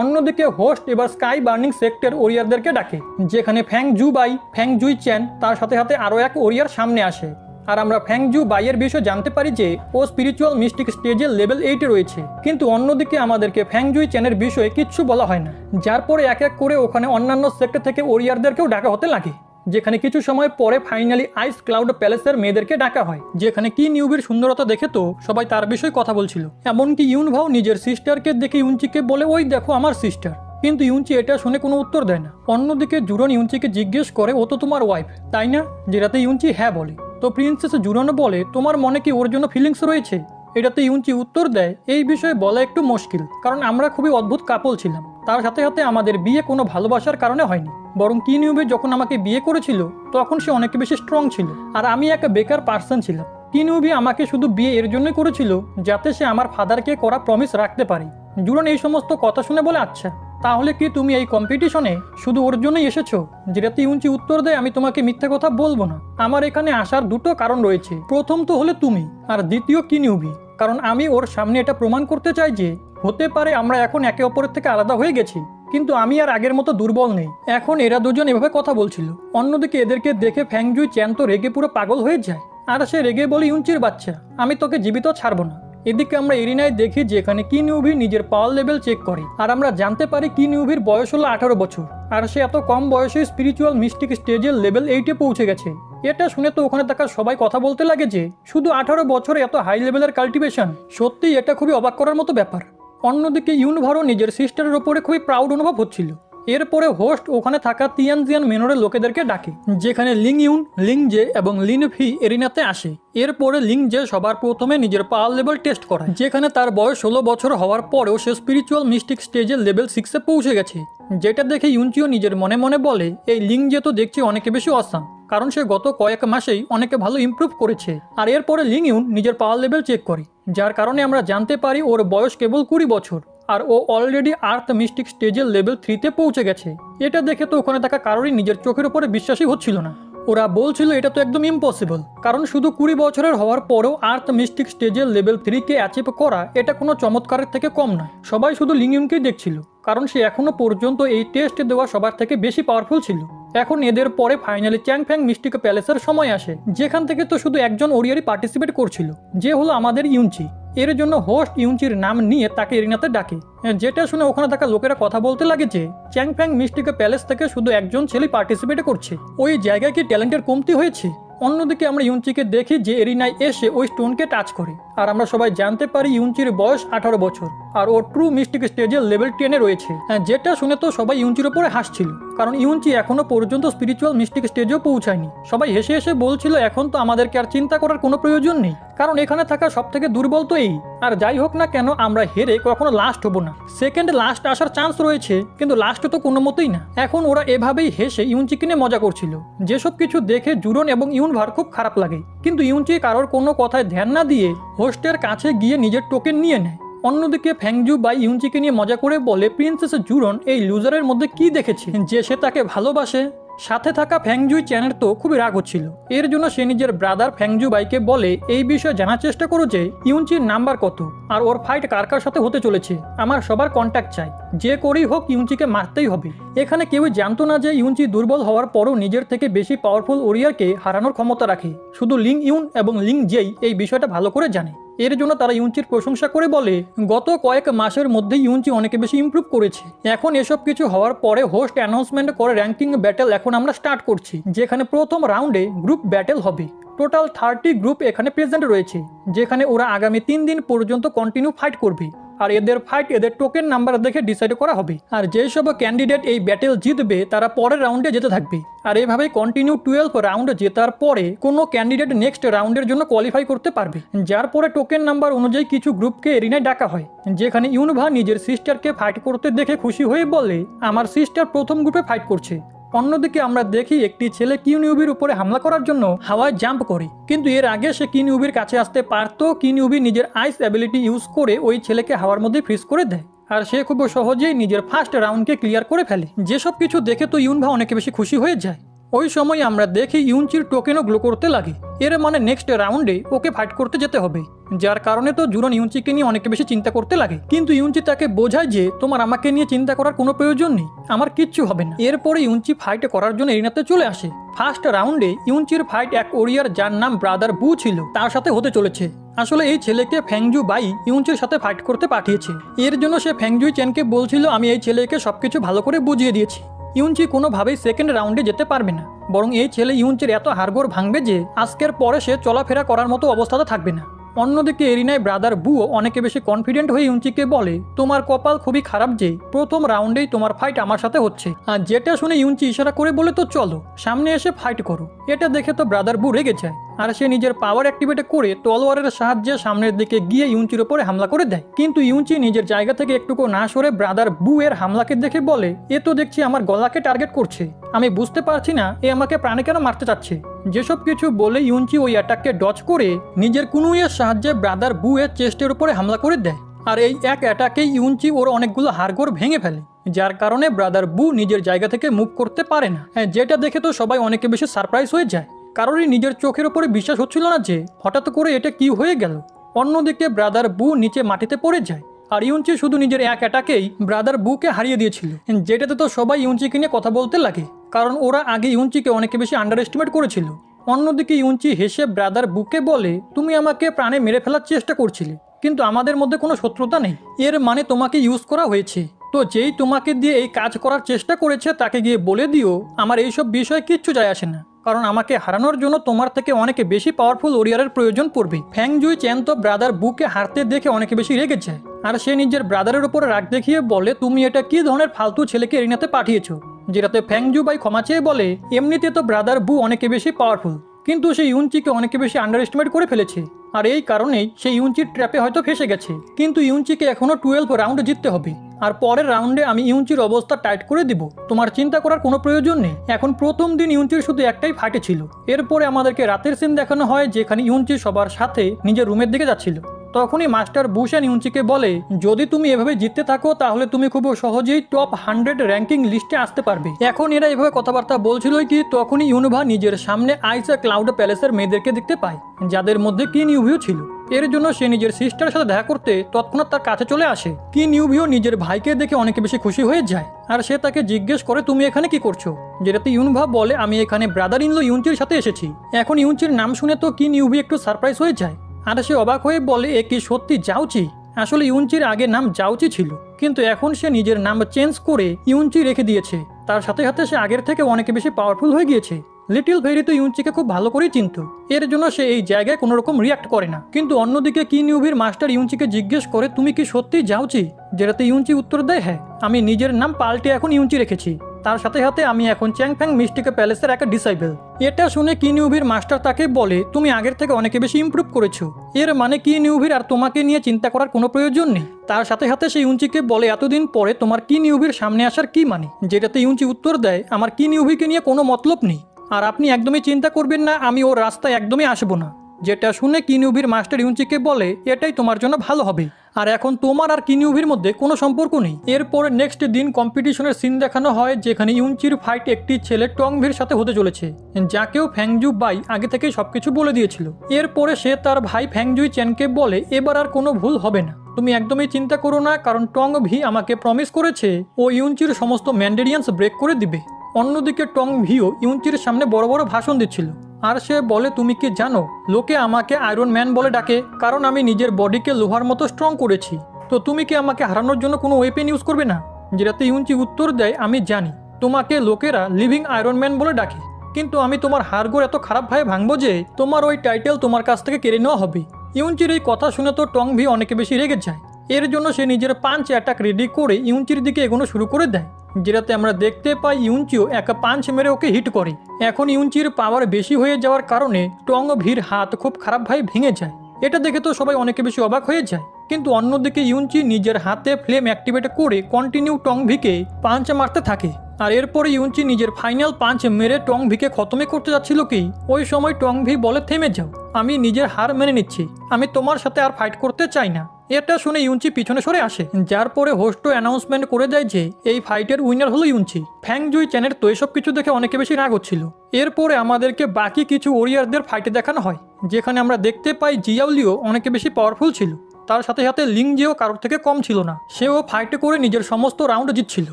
অন্যদিকে হোস্ট এবার স্কাই বার্নিং সেক্টর ওরিয়ারদেরকে ডাকে, যেখানে ফ্যাং জু বাই, ফ্যাং জুই চ্যান, তার সাথে সাথে আরও এক ওরিয়ার সামনে আসে। আর আমরা ফ্যাং জু বাইয়ের বিষয়ে জানতে পারি যে ও স্পিরিচুয়াল মিস্টিক স্টেজের লেভেল 8-এ রয়েছে, কিন্তু অন্যদিকে আমাদেরকে ফ্যাং জুই চ্যানের বিষয়ে কিচ্ছু বলা হয় না। যার পরে এক এক করে ওখানে অন্যান্য সেক্টর থেকে ওরিয়ারদেরকেও ডাকা হতে লাগে, যেখানে কিছু সময় পরে ফাইনালি আইস ক্লাউড প্যালেসের মেয়েদেরকে ডাকা হয়, যেখানে কি নিউবির সুন্দরতা দেখে তো সবাই তার বিষয়ে কথা বলছিল। এমনকি ইউনভাও নিজের সিস্টারকে দেখে ইউনচিকে বলে ওই দেখো আমার সিস্টার, কিন্তু ইউনচি এটা শুনে কোনো উত্তর দেয় না। অন্যদিকে জুরন ইউনচিকে জিজ্ঞেস করে ও তো তোমার ওয়াইফ তাই না, যেটাতে ইউনচি হ্যাঁ বলে। তো প্রিন্সেস জুরনও বলে তোমার মনে কি ওর জন্য ফিলিংস রয়েছে, এটাতে ইউনচি উত্তর দেয় এই বিষয়ে বলা একটু মুশকিল, কারণ আমরা খুবই অদ্ভুত কাপল ছিলাম। তার সাথে সাথে আমাদের বিয়ে কোনো ভালোবাসার কারণে হয়নি, বরং কি নিউবে যখন আমাকে বিয়ে করেছিল তখন সে অনেক বেশি স্ট্রং ছিল, আর আমি একটা বেকার পার্সন ছিলাম। কি নিউবি আমাকে শুধু বিয়ে এর জন্যই করেছিল যাতে সে আমার ফাদারকে করা প্রমিস রাখতে পারে। জুরন এই সমস্ত কথা শুনে বলে আচ্ছা তাহলে কি তুমি এই কম্পিটিশনে শুধু ওর জন্যই এসেছো, যেটাতে ইউনচি উত্তর দেয় আমি তোমাকে মিথ্যা কথা বলবো না, আমার এখানে আসার 2টো কারণ রয়েছে। প্রথম তো হলে তুমি, আর দ্বিতীয় কি নিউবি, কারণ আমি ওর সামনে এটা প্রমাণ করতে চাই যে হতে পারে আমরা এখন একে অপরের থেকে আলাদা হয়ে গেছি, কিন্তু আমি আর আগের মতো দুর্বল নেই। এখন এরা দুজন এভাবে কথা বলছিল। অন্যদিকে এদেরকে দেখে ফ্যাংজুই চ্যান তো রেগে পুরো পাগল হয়ে যায়, আর সে রেগে বলে ইউনচির বাচ্চা আমি তোকে জীবিত ছাড়বো না। এদিকে আমরা এরিনায় দেখি যে এখানে কি নিউভি নিজের পাওয়ার লেভেল চেক করে, আর আমরা জানতে পারি কি নিউভির বয়স হলো 18 বছর, আর সে এত কম বয়সে স্পিরিচুয়াল মিস্টিক স্টেজের লেভেল 8-এ পৌঁছে গেছে। এটা শুনে তো ওখানে থাকা সবাই কথা বলতে লাগে যে শুধু 18 বছরে এত হাই লেভেলের কাল্টিভেশন, সত্যি এটা খুবই অবাক করার মতো ব্যাপার। অন্যদিকে ইউনভারও নিজের সিস্টারের ওপরে খুবই প্রাউড অনুভব হচ্ছিল। এরপরে হোস্ট ওখানে থাকা তিয়ানজিয়ান মেনরের লোকেদেরকে ডাকে, যেখানে লিং ইউন, লিং জে এবং লিন ফি এরিনাতে আসে। এরপরে লিং জে সবার প্রথমে নিজের পাওয়ার লেভেল টেস্ট করায়, যেখানে তার বয়স 16 বছর হওয়ার পরেও সে স্পিরিচুয়াল মিস্টিক স্টেজের লেভেল 6-এ পৌঁছে গেছে, যেটা দেখে ইউনচিও নিজের মনে মনে বলে এই লিং জে তো দেখছি অনেকে বেশি অসাম, কারণ সে গত কয়েক মাসেই অনেকে ভালো ইমপ্রুভ করেছে। আর এরপরে লিং ইউন নিজের পাওয়ার লেভেল চেক করে, যার কারণে আমরা জানতে পারি ওর বয়স কেবল 20 বছর, আর ও অলরেডি আর্থ মিস্টিক স্টেজের লেভেল 3-তে পৌঁছে গেছে। এটা দেখে তো ওখানে থাকা কারোরই নিজের চোখের উপরে বিশ্বাসই হচ্ছিল না। ওরা বলছিল এটা তো একদম ইম্পসিবল, কারণ শুধু 20 বছরের হওয়ার পরেও আর্থ মিস্টিক স্টেজের লেভেল 3-কে অ্যাচিভ করা এটা কোনো চমৎকারের থেকে কম নয়। সবাই শুধু লিংইউনকেই দেখছিল, কারণ সে এখনো পর্যন্ত এই টেস্ট দেওয়া সবার থেকে বেশি পাওয়ারফুল ছিল। এখন এদের পরে ফাইনালি চ্যাংফ্যাং মিস্টিক প্যালেসের সময় আসে, যেখান থেকে তো শুধু একজন ওরিয়ারই পার্টিসিপেট করছিল, যে হলো আমাদের ইউনচি। এর জন্য হোস্ট ইউনচির নাম নিয়ে তাকে এরিনাতে ডাকে, যেটা শুনে ওখানে থাকা লোকেরা কথা বলতে লাগে যে চ্যাংফ্যাং মিস্টিক প্যালেস থেকে শুধু একজন ছেলে পার্টিসিপেট করছে, ওই জায়গায় কি ট্যালেন্টের কমতি হয়েছে। অন্যদিকে আমরা ইউনচিকে দেখি যে এরিনায় এসে ওই স্টোনকে টাচ করে, আর আমরা সবাই জানতে পারি ইউনচির বয়স 18 বছর, আর ও ট্রু মিস্টিক স্টেজের লেভেল 10-এ রয়েছে। যেটা শুনে তো সবাই ইউনচির ওপরে হাসছিল, কারণ ইউনচি এখনো পর্যন্ত স্পিরিচুয়াল মিস্টিক স্টেজেও পৌঁছায়নি। সবাই হেসে হেসে বলছিল এখন তো আমাদেরকে আর চিন্তা করার কোনো প্রয়োজন নেই, কারণ এখানে থাকা সব থেকে দুর্বল তো এই। আর যাই হোক না কেন আমরা হেরে কখনো লাস্ট হব না, সেকেন্ড লাস্ট আসার চান্স রয়েছে, কিন্তু লাস্ট তো কোনো মতেই না। এখন ওরা এভাবেই হেসে ইউনচিকে নিয়ে মজা করছিল, যেসব কিছু দেখে জুরন এবং ইউনভার খুব খারাপ লাগে। কিন্তু ইউনচি কারোর কোনো কথায় ধ্যান না দিয়ে হোস্টের কাছে গিয়ে নিজের টোকেন নিয়ে নেয়। অন্যদিকে ফ্যাংজু বাই ইউনচিকে নিয়ে মজা করে বলে প্রিন্সেস জুরন এই লুজারের মধ্যে কি দেখেছে যে সে তাকে ভালোবাসে। সাথে থাকা ফ্যাংজুই চ্যানের তো খুবই রাগ হচ্ছিল, এর জন্য সে নিজের ব্রাদার ফ্যাংজু বাইকে বলে এই বিষয়ে জানার চেষ্টা করো যে ইউনচির নাম্বার কত, আর ওর ফাইট কার কার সাথে হতে চলেছে, আমার সবার কন্ট্যাক্ট চাই, যে করেই হোক ইউনচিকে মারতেই হবে। এখানে কেউই জানতো না যে ইউনচি দুর্বল হওয়ার পরও নিজের থেকে বেশি পাওয়ারফুল ওরিয়ারকে হারানোর ক্ষমতা রাখে, শুধু লিং ইউন এবং লিং জেই এই বিষয়টা ভালো করে জানে। এর জন্য তারা ইউনচির প্রশংসা করে বলে গত কয়েক মাসের মধ্যে ইউনচি অনেক বেশি ইমপ্রুভ করেছে। এখন এসব কিছু হওয়ার পরে হোস্ট অ্যানাউন্সমেন্ট করে র্যাঙ্কিং ব্যাটেল এখন আমরা স্টার্ট করছি, যেখানে প্রথম রাউন্ডে গ্রুপ ব্যাটেল হবে। টোটাল 30 গ্রুপ এখানে প্রেজেন্ট রয়েছে, যেখানে ওরা আগামী 3 দিন পর্যন্ত কন্টিনিউ ফাইট করবে। আর এদের ফাইট এদের টোকেন নাম্বার দেখে ডিসাইড করা হবে। আর যেসব ক্যান্ডিডেট এই ব্যাটেল জিতবে তারা পরের রাউন্ডে যেতে থাকবে। আর এভাবে কন্টিনিউ 12 রাউন্ড জেতার পরে কোনো ক্যান্ডিডেট নেক্সট রাউন্ডের জন্য কোয়ালিফাই করতে পারবে। যার পরে টোকেন নাম্বার অনুযায়ী কিছু গ্রুপকে এরিনায় ডাকা হয়, যেখানে ইউনভা নিজের সিস্টারকে ফাইট করতে দেখে খুশি হয়ে বলে আমার সিস্টার প্রথম গ্রুপে ফাইট করছে। অন্যদিকে আমরা দেখি একটি ছেলে কিউনিউবির উপরে হামলা করার জন্য হাওয়ায় জাম্প করে, কিন্তু এর আগে সে কিউনিউবির কাছে আসতে পারত। কিউনিউবি নিজের আইস অ্যাবিলিটি ইউজ করে ওই ছেলেকে হাওয়ার মধ্যে ফ্রিজ করে দেয়, আর সে খুব সহজেই নিজের ফার্স্ট রাউন্ডকে ক্লিয়ার করে ফেলে। যেসব কিছু দেখে তো ইউনভা অনেক বেশি খুশি হয়ে যায়। ওই সময় আমরা দেখি ইউনচির টোকেনও গ্লো করতে লাগে, এর মানে নেক্সট রাউন্ডে ওকে ফাইট করতে যেতে হবে। যার কারণে তো জুরন ইউনচিকে নিয়ে অনেক বেশি চিন্তা করতে লাগে, কিন্তু ইউনচি তাকে বোঝায় যে তোমার আমাকে নিয়ে চিন্তা করার কোনো প্রয়োজন নেই, আমার কিচ্ছু হবে না। এরপরে ইউনচি ফাইট করার জন্য এরিনাতে চলে আসে। ফার্স্ট রাউন্ডে ইউনচির ফাইট এক ওরিয়ার যার নাম ব্রাদার বু ছিল তার সাথে হতে চলেছে। আসলে এই ছেলেকে ফ্যাংজু বাই ইউনচির সাথে ফাইট করতে পাঠিয়েছে। এর জন্য সে ফ্যাংজুই চেনকে বলছিল আমি এই ছেলেকে সবকিছু ভালো করে বুঝিয়ে দিয়েছি, ইউনচি কোনোভাবেই সেকেন্ড রাউন্ডে যেতে পারবে না, বরং এই ছেলে ইউনচির এত হাড়গোড় ভাঙবে যে আজকের পরে সে চলাফেরা করার মতো অবস্থাতে থাকবে না। অন্যদিকে এরিনায় ব্রাদার বুও অনেকে বেশি কনফিডেন্ট হয়ে ইউনচিকে বলে তোমার কপাল খুবই খারাপ যে প্রথম রাউন্ডেই তোমার ফাইট আমার সাথে হচ্ছে। আর যেটা শুনে ইউনচি ইশারা করে বলে তো চলো সামনে এসে ফাইট করো। এটা দেখে তো ব্রাদার বু রেগে যায়, আর সে নিজের পাওয়ার অ্যাক্টিভেট করে তলোয়ারের সাহায্যে সামনের দিকে গিয়ে ইউনচির উপরে হামলা করে দেয়। কিন্তু ইউনচি নিজের জায়গা থেকে একটুকু না সরে ব্রাদার বু এর হামলাকে দেখে বলে এ তো দেখছি আমার গলাকে টার্গেট করছে, আমি বুঝতে পারছি না এ আমাকে প্রাণে কেন মারতে চাচ্ছে। যেসব কিছু বলে ইউনচি ওই অ্যাটাককে ডজ করে নিজের কুনুইয়ের সাহায্যে ব্রাদার বু এর চেস্টের উপরে হামলা করে দেয়। আর এই এক অ্যাটাকেই ইউনচি ওর অনেকগুলো হাড়গোড় ভেঙে ফেলে, যার কারণে ব্রাদার বু নিজের জায়গা থেকে মুভ করতে পারে না। যেটা দেখে তো সবাই অনেকে বেশি সারপ্রাইজ হয়ে যায়, কারোরই নিজের চোখের উপরে বিশ্বাস হচ্ছিল না যে হঠাৎ করে এটা কি হয়ে গেল। অন্যদিকে ব্রাদার বু নিচে মাটিতে পড়ে যায়, আর ইউনচি শুধু নিজের এক অ্যাটাকেই ব্রাদার বুকে হারিয়ে দিয়েছিল। যেটাতে তো সবাই ইউনচিকে নিয়ে কথা বলতে লাগে, কারণ ওরা আগে ইউনচিকে অনেকে বেশি আন্ডার এস্টিমেট করেছিল। অন্যদিকে ইউনচি হেসে ব্রাদার বুকে বলে তুমি আমাকে প্রাণে মেরে ফেলার চেষ্টা করছিলে, কিন্তু আমাদের মধ্যে কোনো শত্রুতা নেই, এর মানে তোমাকে ইউজ করা হয়েছে। তো যেই তোমাকে দিয়ে এই কাজ করার চেষ্টা করেছে তাকে গিয়ে বলে দিও আমার এইসব বিষয়ে কিচ্ছু যায় আসে না, কারণ আমাকে হারানোর জন্য তোমার থেকে অনেকে বেশি পাওয়ারফুল ওরিয়ারের প্রয়োজন পড়বে। ফ্যাংজুই চেন তো ব্রাদার বুকে হারতে দেখে অনেকে বেশি রেগে যায়, আর সে নিজের ব্রাদারের উপরে রাগ দেখিয়ে বলে তুমি এটা কি ধরনের ফালতু ছেলেকে এরিনাতে পাঠিয়েছো, যেটাতে ফ্যাংজু বাই ক্ষমা চেয়ে বলে এমনিতে তো ব্রাদার বু অনেকে বেশি পাওয়ারফুল, কিন্তু সে ইউনচিকে অনেকে বেশি আন্ডার এস্টিমেট করে ফেলেছে, আর এই কারণেই সে ইউনচির ট্র্যাপে হয়তো ফেসে গেছে। কিন্তু ইউনচিকে এখনো 12 রাউন্ড জিততে হবে, আর পরের রাউন্ডে আমি ইউনচির অবস্থা টাইট করে দিব, তোমার চিন্তা করার কোনো প্রয়োজন নেই। এখন প্রথম দিন ইউনচির শুধু একটাই ফাইটে ছিল। এরপরে আমাদেরকে রাতের সিন দেখানো হয় যেখানে ইউনচি সবার সাথে নিজের রুমের দিকে যাচ্ছিল। তখনই মাস্টার বুশান ইউনচিকে বলে যদি তুমি এভাবে জিততে থাকো তাহলে তুমি খুব সহজেই টপ 100 র্যাঙ্কিং লিস্টে আসতে পারবে। এখন এরা এভাবে কথাবার্তা বলছিলই কি তখনই ইউনভা নিজের সামনে আইসা ক্লাউড প্যালেসের মেয়েদেরকে দেখতে পায়, যাদের মধ্যে কিন ইউভিও ছিল। এর জন্য সে নিজের সিস্টারের সাথে দেখা করতে তৎক্ষণাৎ তার কাছে চলে আসে। কিন ইউভিও নিজের ভাইকে দেখে অনেক বেশি খুশি হয়ে যায়, আর সে তাকে জিজ্ঞেস করে তুমি এখানে কি করছো, যেটাতে ইউনভা বলে আমি এখানে ব্রাদার ইনলো ইউনচির সাথে এসেছি। এখন ইউনচির নাম শুনে তো কিন ইউভি একটু সারপ্রাইজ হয়ে যায়, আর সে অবাক হয়ে বলে এ কি সত্যি জাউচি? আসলে ইউনচির আগে নাম জাউচি ছিল, কিন্তু এখন সে নিজের নাম চেঞ্জ করে ইউনচি রেখে দিয়েছে। তার সাথে সাথে সে আগের থেকে অনেক বেশি পাওয়ারফুল হয়ে গিয়েছে। লিটল ভেরি তো ইউনচিকে খুব ভালো করেই চিনত, এর জন্য সে এই জায়গায় কোনো রকম রিয়াক্ট করে না। কিন্তু অন্যদিকে কিন ইউভির মাস্টার ইউনচিকে জিজ্ঞেস করে তুমি কি সত্যি জাউচি, যেটাতে ইউনচি উত্তর দেয় হ্যাঁ, আমি নিজের নাম পাল্টে এখন ইউনচি রেখেছি, তার সাথে সাথে আমি এখন চ্যাংফ্যাং মিস্টিক প্যালেসের একটা ডিসাইবল। এটা শুনে কিন ইউভির মাস্টার তাকে বলে তুমি আগের থেকে অনেকে বেশি ইমপ্রুভ করেছো, এর মানে কিন ইউভির আর তোমাকে নিয়ে চিন্তা করার কোনো প্রয়োজন নেই। তার সাথে সাথে সে ইউনচিকে বলে এতদিন পরে তোমার কিন ইউভির সামনে আসার কি মানে, যেটাতে ইউনচি উত্তর দেয় আমার কিন ইউভিকে নিয়ে কোনো মতলব নেই, আর আপনি একদমই চিন্তা করবেন না, আমি ওর রাস্তায় একদমই আসবো না। যেটা শুনে কিন ইউভির মাস্টার ইউনচিকে বলে এটাই তোমার জন্য ভালো হবে, আর এখন তোমার আর কিন ইউভির মধ্যে কোনো সম্পর্ক নেই। এরপরে নেক্সট দিন কম্পিটিশনের সিন দেখানো হয়, যেখানে ইউনচির ফাইট একটি ছেলে টংভির সাথে হতে চলেছে, যাকেও ফ্যাংজু বাই আগে থেকেই সবকিছু বলে দিয়েছিল। এরপরে সে তার ভাই ফ্যাংজুই চেনকে বলে এবার আর কোনো ভুল হবে না, তুমি একদমই চিন্তা করো না, কারণ টং ভি আমাকে প্রমিস করেছে ও ইউনচির সমস্ত ম্যান্ডেরিয়ান্স ব্রেক করে দিবে। অন্যদিকে টং ভিও ইউনচির সামনে বড় বড় ভাষণ দিচ্ছিল, আর সে বলে তুমি কি জানো লোকে আমাকে আয়রন ম্যান বলে ডাকে, কারণ আমি নিজের বডিকে লোহার মতো স্ট্রং করেছি, তো তুমি কি আমাকে হারানোর জন্য কোনো ওয়েপেন ইউজ করবে না? যেটাতে ইউনচি উত্তর দেয় আমি জানি তোমাকে লোকেরা লিভিং আয়রন ম্যান বলে ডাকে, কিন্তু আমি তোমার হাড়গোড় এত খারাপভাবে ভাঙবো যে তোমার ওই টাইটেল তোমার কাছ থেকে কেড়ে নেওয়া হবে। ইউনচির এই কথা শুনে তো টং ভি অনেকে বেশি রেগে যায়। এর জন্য সে নিজের পাঞ্চ অ্যাটাক রেডি করে ইউনচির দিকে এগোনো শুরু করে দেয়, যেটাতে আমরা দেখতে পাই ইউনচিও একা পাঞ্চ মেরে ওকে হিট করে। এখন ইউনচির পাওয়ার বেশি হয়ে যাওয়ার কারণে টং ভির হাত খুব খারাপভাবে ভেঙে যায়। এটা দেখে তো সবাই অনেকে বেশি অবাক হয়ে যায়, কিন্তু অন্যদিকে ইউনচি নিজের হাতে ফ্লেম অ্যাক্টিভেট করে কন্টিনিউ টং ভিকে পাঞ্চ মারতে থাকে। আর এরপরে ইউনচি নিজের ফাইনাল পাঞ্চ মেরে টং ভিকে খতমে করতে যাচ্ছিল কি ওই সময় টং ভি বলে, থেমে যাও, আমি নিজের হার মেনে নিচ্ছি, আমি তোমার সাথে আর ফাইট করতে চাই না। এটা শুনে ইউনচি পিছনে সরে আসে, যার পরে হোস্টও অ্যানাউন্সমেন্ট করে দেয় যে এই ফাইটের উইনার হলো ইউনচি। ফ্যাং জুই চ্যানের তো এসব কিছু দেখে অনেকে বেশি রাগ হচ্ছিল। এরপরে আমাদেরকে বাকি কিছু ওরিয়ারদের ফাইটে দেখানো হয়, যেখানে আমরা দেখতে পাই জিয়াওলিও অনেকে বেশি পাওয়ারফুল ছিল, তার সাথে সাথে লিংজিও কারোর থেকে কম ছিল না, সেও ফাইটে করে নিজের সমস্ত রাউন্ড জিতছিল।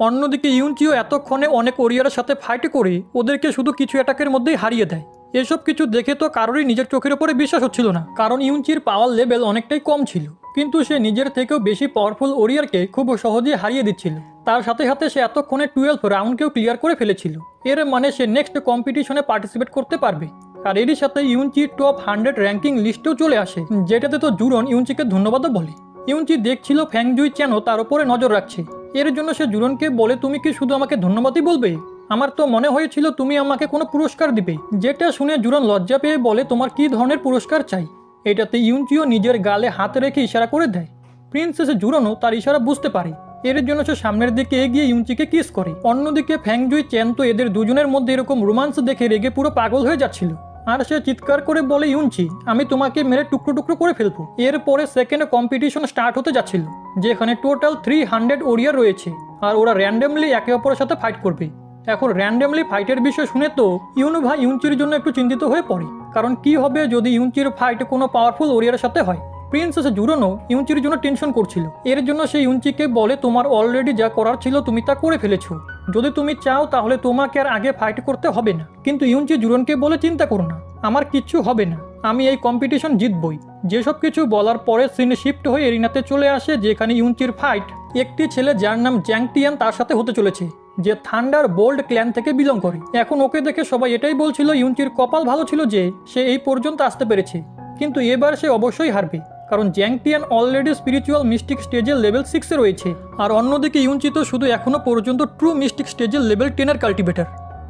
অন্যদিকে ইউনচিও এতক্ষণে অনেক ওরিয়ারের সাথে ফাইটে করে ওদেরকে শুধু কিছু অ্যাটাকের মধ্যেই হারিয়ে দেয়। এসব কিছু দেখে তো কারোরই নিজের চোখের উপরে বিশ্বাস হচ্ছিল না, কারণ ইউনচির পাওয়ার লেভেল অনেকটাই কম ছিল, কিন্তু সে নিজের থেকেও বেশি পাওয়ারফুল ওরিয়ারকে খুব সহজে হারিয়ে দিচ্ছিল। তার সাথে সাথে সে এতক্ষণে 12 রাউন্ডকেও ক্লিয়ার করে ফেলেছিল। এর মানে সে নেক্সট কম্পিটিশনে পার্টিসিপেট করতে পারবে। আর এরই সাথে ইউনচি টপ 100 র্যাঙ্কিং লিস্টেও চলে আসে, যেটাতে তো জুরন ইউনচিকে ধন্যবাদও বলে। ইউনচি দেখছিল ফ্যাং জুই চ্যানও তার উপরে নজর রাখছে, এর জন্য সে জুরনকে বলে, তুমি কি শুধু আমাকে ধন্যবাদই বলবে? আমার তো মনে হয়েছিল তুমি আমাকে কোনো পুরস্কার দিবে। যেটা শুনে জুরন লজ্জা পেয়ে বলে, তোমার কি ধরনের পুরস্কার চাই? এটাতে ইউনচিও নিজের গালে হাত রেখে ইশারা করে দেয়। প্রিন্সেস জুরনও তার ইশারা বুঝতে পারে, এর জন্য সে সামনের দিকে এগিয়ে ইউনচিকে কিস করে। অন্যদিকে ফ্যাং জুই চ্যান তো এদের দুজনের মধ্যে এরকম রোমান্স দেখে রেগে পুরো পাগল হয়ে যাচ্ছিল, আর সে চিৎকার করে বলে, ইউনচি, আমি তোমাকে মেরে টুকরো টুকরো করে ফেলবো। এরপরে সেকেন্ড কম্পিটিশন স্টার্ট হতে যাচ্ছিল, যেখানে টোটাল 300 ওরিয়ার রয়েছে, আর ওরা র্যান্ডমলি একে অপরের সাথে ফাইট করবে। এখন র্যান্ডমলি ফাইটের বিষয় শুনে তো ইউনুভা ইউনচির জন্য একটু চিন্তিত হয়ে পড়ে, কারণ কি হবে যদি ইউনচির ফাইট কোনো পাওয়ারফুল ওরিয়ারের সাথে হয়। প্রিন্সেস জুরনও ইউনচির জন্য টেনশন করছিল, এর জন্য সে ইউনচিকে বলে, তোমার অলরেডি যা করার ছিল তুমি তা করে ফেলেছো, যদি তুমি চাও তাহলে তোমাকে আর আগে ফাইট করতে হবে না। কিন্তু ইউনচি জুরনকে বলে, চিন্তা করো না, আমার কিচ্ছু হবে না, আমি এই কম্পিটিশন জিতবই। যেসব কিছু বলার পরে সিন শিফট হয়ে এরিনাতে চলে আসে, যেখানে ইউনচির ফাইট একটি ছেলে যার নাম জ্যাং টিয়ান তার সাথে হতে চলেছে, যে থান্ডার বোল্ড ক্ল্যান থেকে বিলং করে। এখন ওকে দেখে সবাই এটাই বলছিল ইউনচির কপাল ভালো ছিল যে সে এই পর্যন্ত আসতে পেরেছে, কিন্তু এবার সে অবশ্যই হারবে, কারণ জ্যাং টিয়ান অলরেডি স্পিরিচুয়াল মিস্টিক স্টেজের লেভেল 6-এ রয়েছে। আর অন্যদিকে ইউনচি তো শুধু এখনো পর্যন্ত ট্রু মিস্টিক স্টেজের লেভেল 10-এর কাল্টিভেটর।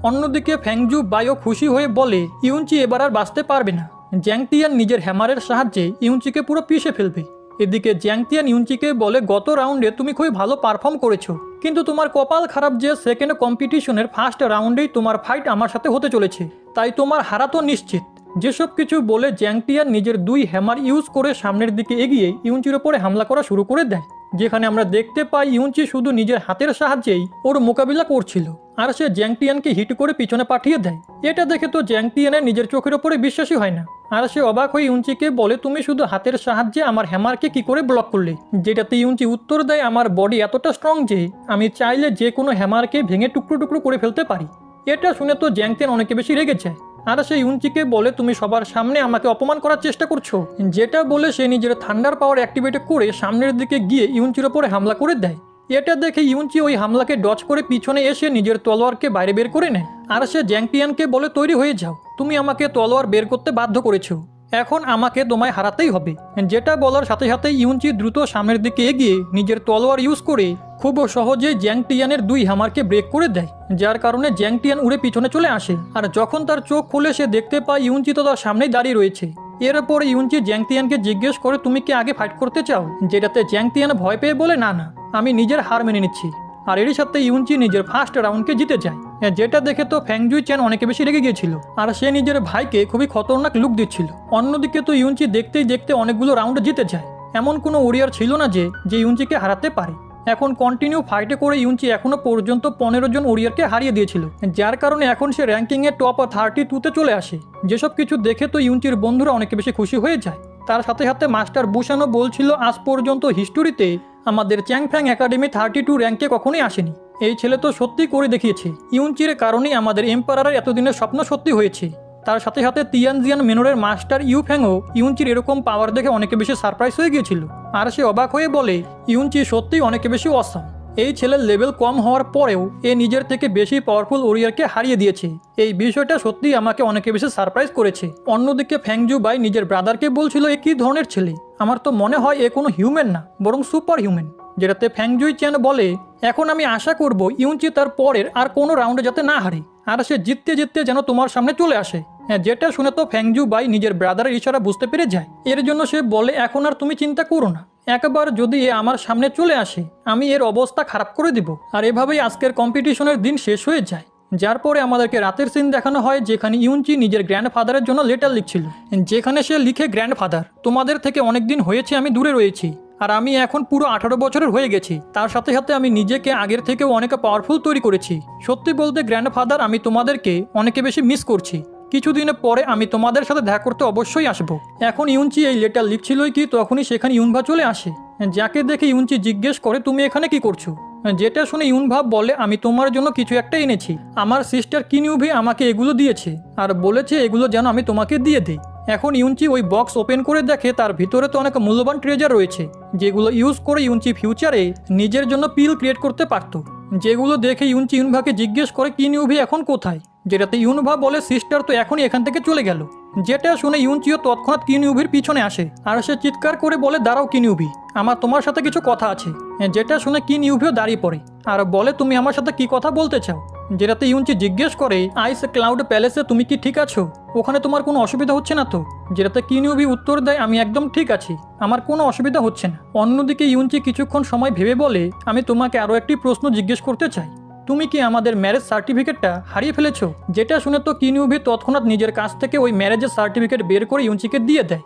অন্যদিকে ফ্যাংজু বায়ো খুশি হয়ে বলে, ইউনচি এবার আর বাঁচতে পারবে না, জ্যাং টিয়ান নিজের হ্যামারের সাহায্যে ইউনচিকে পুরো পিষে ফেলবে। এদিকে জ্যাং টিয়ান ইউনচিকে বলে, গত রাউন্ডে তুমি খুবই ভালো পারফর্ম করেছো, কিন্তু তোমার কপাল খারাপ যে সেকেন্ড কম্পিটিশনের ফার্স্ট রাউন্ডেই তোমার ফাইট আমার সাথে হতে চলেছে, তাই তোমার হারা তো নিশ্চিত। যেসব কিছু বলে জ্যাং টিয়ান নিজের 2 হ্যামার ইউজ করে সামনের দিকে এগিয়ে ইউনচির ওপরে হামলা করা শুরু করে দেয়, যেখানে আমরা দেখতে পাই ইউনচি শুধু নিজের হাতের সাহায্যেই ওর মোকাবিলা করছিল, আর সে জ্যাং টিয়ানকে হিট করে পিছনে পাঠিয়ে দেয়। এটা দেখে তো জ্যাং টিয়ানের নিজের চোখের ওপরে বিশ্বাসই হয় না, আর সে অবাক হয়ে ইউনচিকে বলে, তুমি শুধু হাতের সাহায্যে আমার হ্যামারকে কি করে ব্লক করলে? যেটাতে ইউনচি উত্তর দেয়, আমার বডি এতটা স্ট্রং যে আমি চাইলে যে কোনো হ্যামারকে ভেঙে টুকরো টুকরো করে ফেলতে পারি। এটা শুনে তো জ্যাং টিয়ান অনেকে বেশি রেগে যায়, আর সে ইউনচিকে বলে, তুমি সবার সামনে আমাকে অপমান করার চেষ্টা করছো। যেটা বলে সে নিজের থান্ডার পাওয়ার অ্যাক্টিভেট করে সামনের দিকে গিয়ে ইউনচির ওপরে হামলা করে দেয়। এটা দেখে ইউনচি ওই হামলাকে ডজ করে পিছনে এসে নিজের তলোয়ারকে বাইরে বের করে নেয়, আর সে জ্যাং টিয়ানকে বলে, তৈরি হয়ে যাও, তুমি আমাকে তলোয়ার বের করতে বাধ্য করেছো, এখন আমাকে তোমায় হারাতেই হবে। যেটা বলার সাথে সাথে ইউনচি দ্রুত সামনের দিকে এগিয়ে নিজের তলোয়ার ইউজ করে খুব সহজে জ্যাং টিয়ানের 2 হ্যামারকে ব্রেক করে দেয়, যার কারণে জ্যাং টিয়ান উড়ে পিছনে চলে আসে। আর যখন তার চোখ খুলে সে দেখতে পায় ইউনচি তো তার সামনেই দাঁড়িয়ে রয়েছে। এরপরে ইউনচি জ্যাং টিয়ানকে জিজ্ঞেস করে, তুমি কি আগে ফাইট করতে চাও? যেটাতে জ্যাং টিয়ান ভয় পেয়ে বলে, না না, আমি নিজের হার মেনে নিচ্ছি। আর এরই সাথে ইউনচি নিজের ফার্স্ট রাউন্ডকে জিতে যায়। যেটা দেখে তো ফ্যাংজুই চ্যান অনেকে বেশি রেগে গিয়েছিল, আর সে নিজের ভাইকে খুবই খতরনাক লুক দিচ্ছিল। অন্যদিকে তো ইউনচি দেখতেই দেখতে অনেকগুলো রাউন্ড জিতে যায়, এমন কোনো ওরিয়ার ছিল না যে ইউনচিকে হারাতে পারে। এখন কন্টিনিউ ফাইটে করে ইউনচি এখনো পর্যন্ত 15 জন ওরিয়ারকে হারিয়ে দিয়েছিল, যার কারণে এখন সে র্যাঙ্কিংয়ে টপ 32-তে চলে আসে। যেসব কিছু দেখে তো ইউনচির বন্ধুরা অনেকে বেশি খুশি হয়ে যায়। তার সাথে সাথে মাস্টার বুশানো বলছিল, আজ পর্যন্ত হিস্টোরিতে আমাদের চ্যাংফ্যাং একাডেমি 32 র্যাঙ্কে কখনোই আসেনি, এই ছেলে তো সত্যি করে দেখিয়েছে। ইউনচির কারণেই আমাদের এম্পারারের এতদিনের স্বপ্ন সত্যি হয়েছে। তার সাথে সাথে তিয়ানজিয়ান মেনরের মাস্টার ইউফ্যাংও ইউনচির এরকম পাওয়ার দেখে অনেকে বেশি সারপ্রাইজ হয়ে গিয়েছিল, আর সে অবাক হয়ে বলে, ইউনচি সত্যিই অনেকে বেশি অসাম। এই ছেলের লেভেল কম হওয়ার পরেও এ নিজের থেকে বেশি পাওয়ারফুল ওরিয়ারকে হারিয়ে দিয়েছে। এই বিষয়টা সত্যিই আমাকে অনেক বেশি সারপ্রাইজ করেছে। অন্যদিকে ফ্যাংজু বাই নিজের ব্রাদারকে বলছিল এ কী ধরনের ছেলে, আমার তো মনে হয় এ কোনো হিউম্যান না বরং সুপার হিউম্যান। যেটাতে ফ্যাংজুই চ্যান বলে এখন আমি আশা করব ইউনচি তার পরের আর কোনো রাউন্ডে যাতে না হারে, আর সে জিততে জিততে যেন তোমার সামনে চলে আসে। যেটা শুনে তো ফ্যাংজু বাই নিজের ব্রাদারের ইশারা বুঝতে পেরে যায়। এর জন্য সে বলে এখন আর তুমি চিন্তা করো না, একবার যদি এ আমার সামনে চলে আসে আমি এর অবস্থা খারাপ করে দিব। আর এভাবেই আজকের কম্পিটিশনের দিন শেষ হয়ে যায়। যার পরে আমাদেরকে রাতের সিন দেখানো হয় যেখানে ইউনচি নিজের গ্র্যান্ডফাদারের জন্য লেটার লিখছিল, যেখানে সে লিখে গ্র্যান্ডফাদার তোমাদের থেকে অনেক দিন হয়েছে আমি দূরে রয়েছি, আর আমি এখন পুরো 18 বছরের হয়ে গেছি। তার সাথে সাথে আমি নিজেকে আগের থেকেও অনেক পাওয়ারফুল তৈরি করেছি। সত্যি বলতে গ্র্যান্ডফাদার আমি তোমাদেরকে অনেক বেশি মিস করছি। কিছুদিনের পরে আমি তোমাদের সাথে দেখা করতে অবশ্যই আসবো। এখন ইউনচি এই লেটার লিখছিলই কি তখনই সেখানে ইউনভা চলে আসে, যাকে দেখে ইউনচি জিজ্ঞেস করে তুমি এখানে কি করছো। যেটা শুনে ইউনভা বলে আমি তোমার জন্য কিছু একটা এনেছি, আমার সিস্টার কিনিউভি আমাকে এগুলো দিয়েছে আর বলেছে এগুলো যেন আমি তোমাকে দিয়ে দিই। এখন ইউনচি ওই বক্স ওপেন করে দেখে তার ভিতরে তো অনেক মূল্যবান ট্রেজার রয়েছে, যেগুলো ইউজ করে ইউনচি ফিউচারে নিজের জন্য পিল ক্রিয়েট করতে পারতো। যেগুলো দেখে ইউনচি ইউনভাকে জিজ্ঞেস করে কিনিউভি এখন কোথায়, যেটাতে ইউনভা বলে সিস্টার তো এখনই এখান থেকে চলে গেল। যেটা শুনে ইউনচিও তৎক্ষণাৎ কিনিউভির পিছনে আসে আর সে চিৎকার করে বলে দাঁড়াও কিনিউভি, আমার তোমার সাথে কিছু কথা আছে। যেটা শুনে কিনিউভিও দাঁড়িয়ে পড়ে আর বলে তুমি আমার সাথে কি কথা বলতে চাও। যেটাতে ইউনচি জিজ্ঞেস করে আইস ক্লাউড প্যালেসে তুমি কি ঠিক আছো, ওখানে তোমার কোনো অসুবিধা হচ্ছে না তো। যেটাতে কিনিউভি উত্তর দেয় আমি একদম ঠিক আছি, আমার কোনো অসুবিধা হচ্ছে না। অন্যদিকে ইউনচি কিছুক্ষণ সময় ভেবে বলে আমি তোমাকে আরও একটি প্রশ্ন জিজ্ঞেস করতে চাই, তুমি কি আমাদের ম্যারেজ সার্টিফিকেটটা হারিয়ে ফেলেছো। যেটা শুনে তো কিনিউভি তৎক্ষণাৎ নিজের কাছ থেকে ওই ম্যারেজের সার্টিফিকেট বের করে ইউনচিকে দিয়ে দেয়।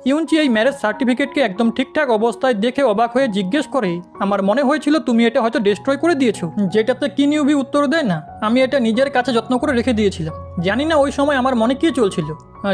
ইউনচি এই ম্যারেজ সার্টিফিকেটকে একদম ঠিকঠাক অবস্থায় দেখে অবাক হয়ে জিজ্ঞেস করে আমার মনে হয়েছিল তুমি এটা হয়তো ডিস্ট্রয় করে দিয়েছো। যেটাতে কিনিউভি উত্তর দেয় না, আমি এটা নিজের কাছে যত্ন করে রেখে দিয়েছিলাম, জানি না ওই সময় আমার মনে কী চলছিল।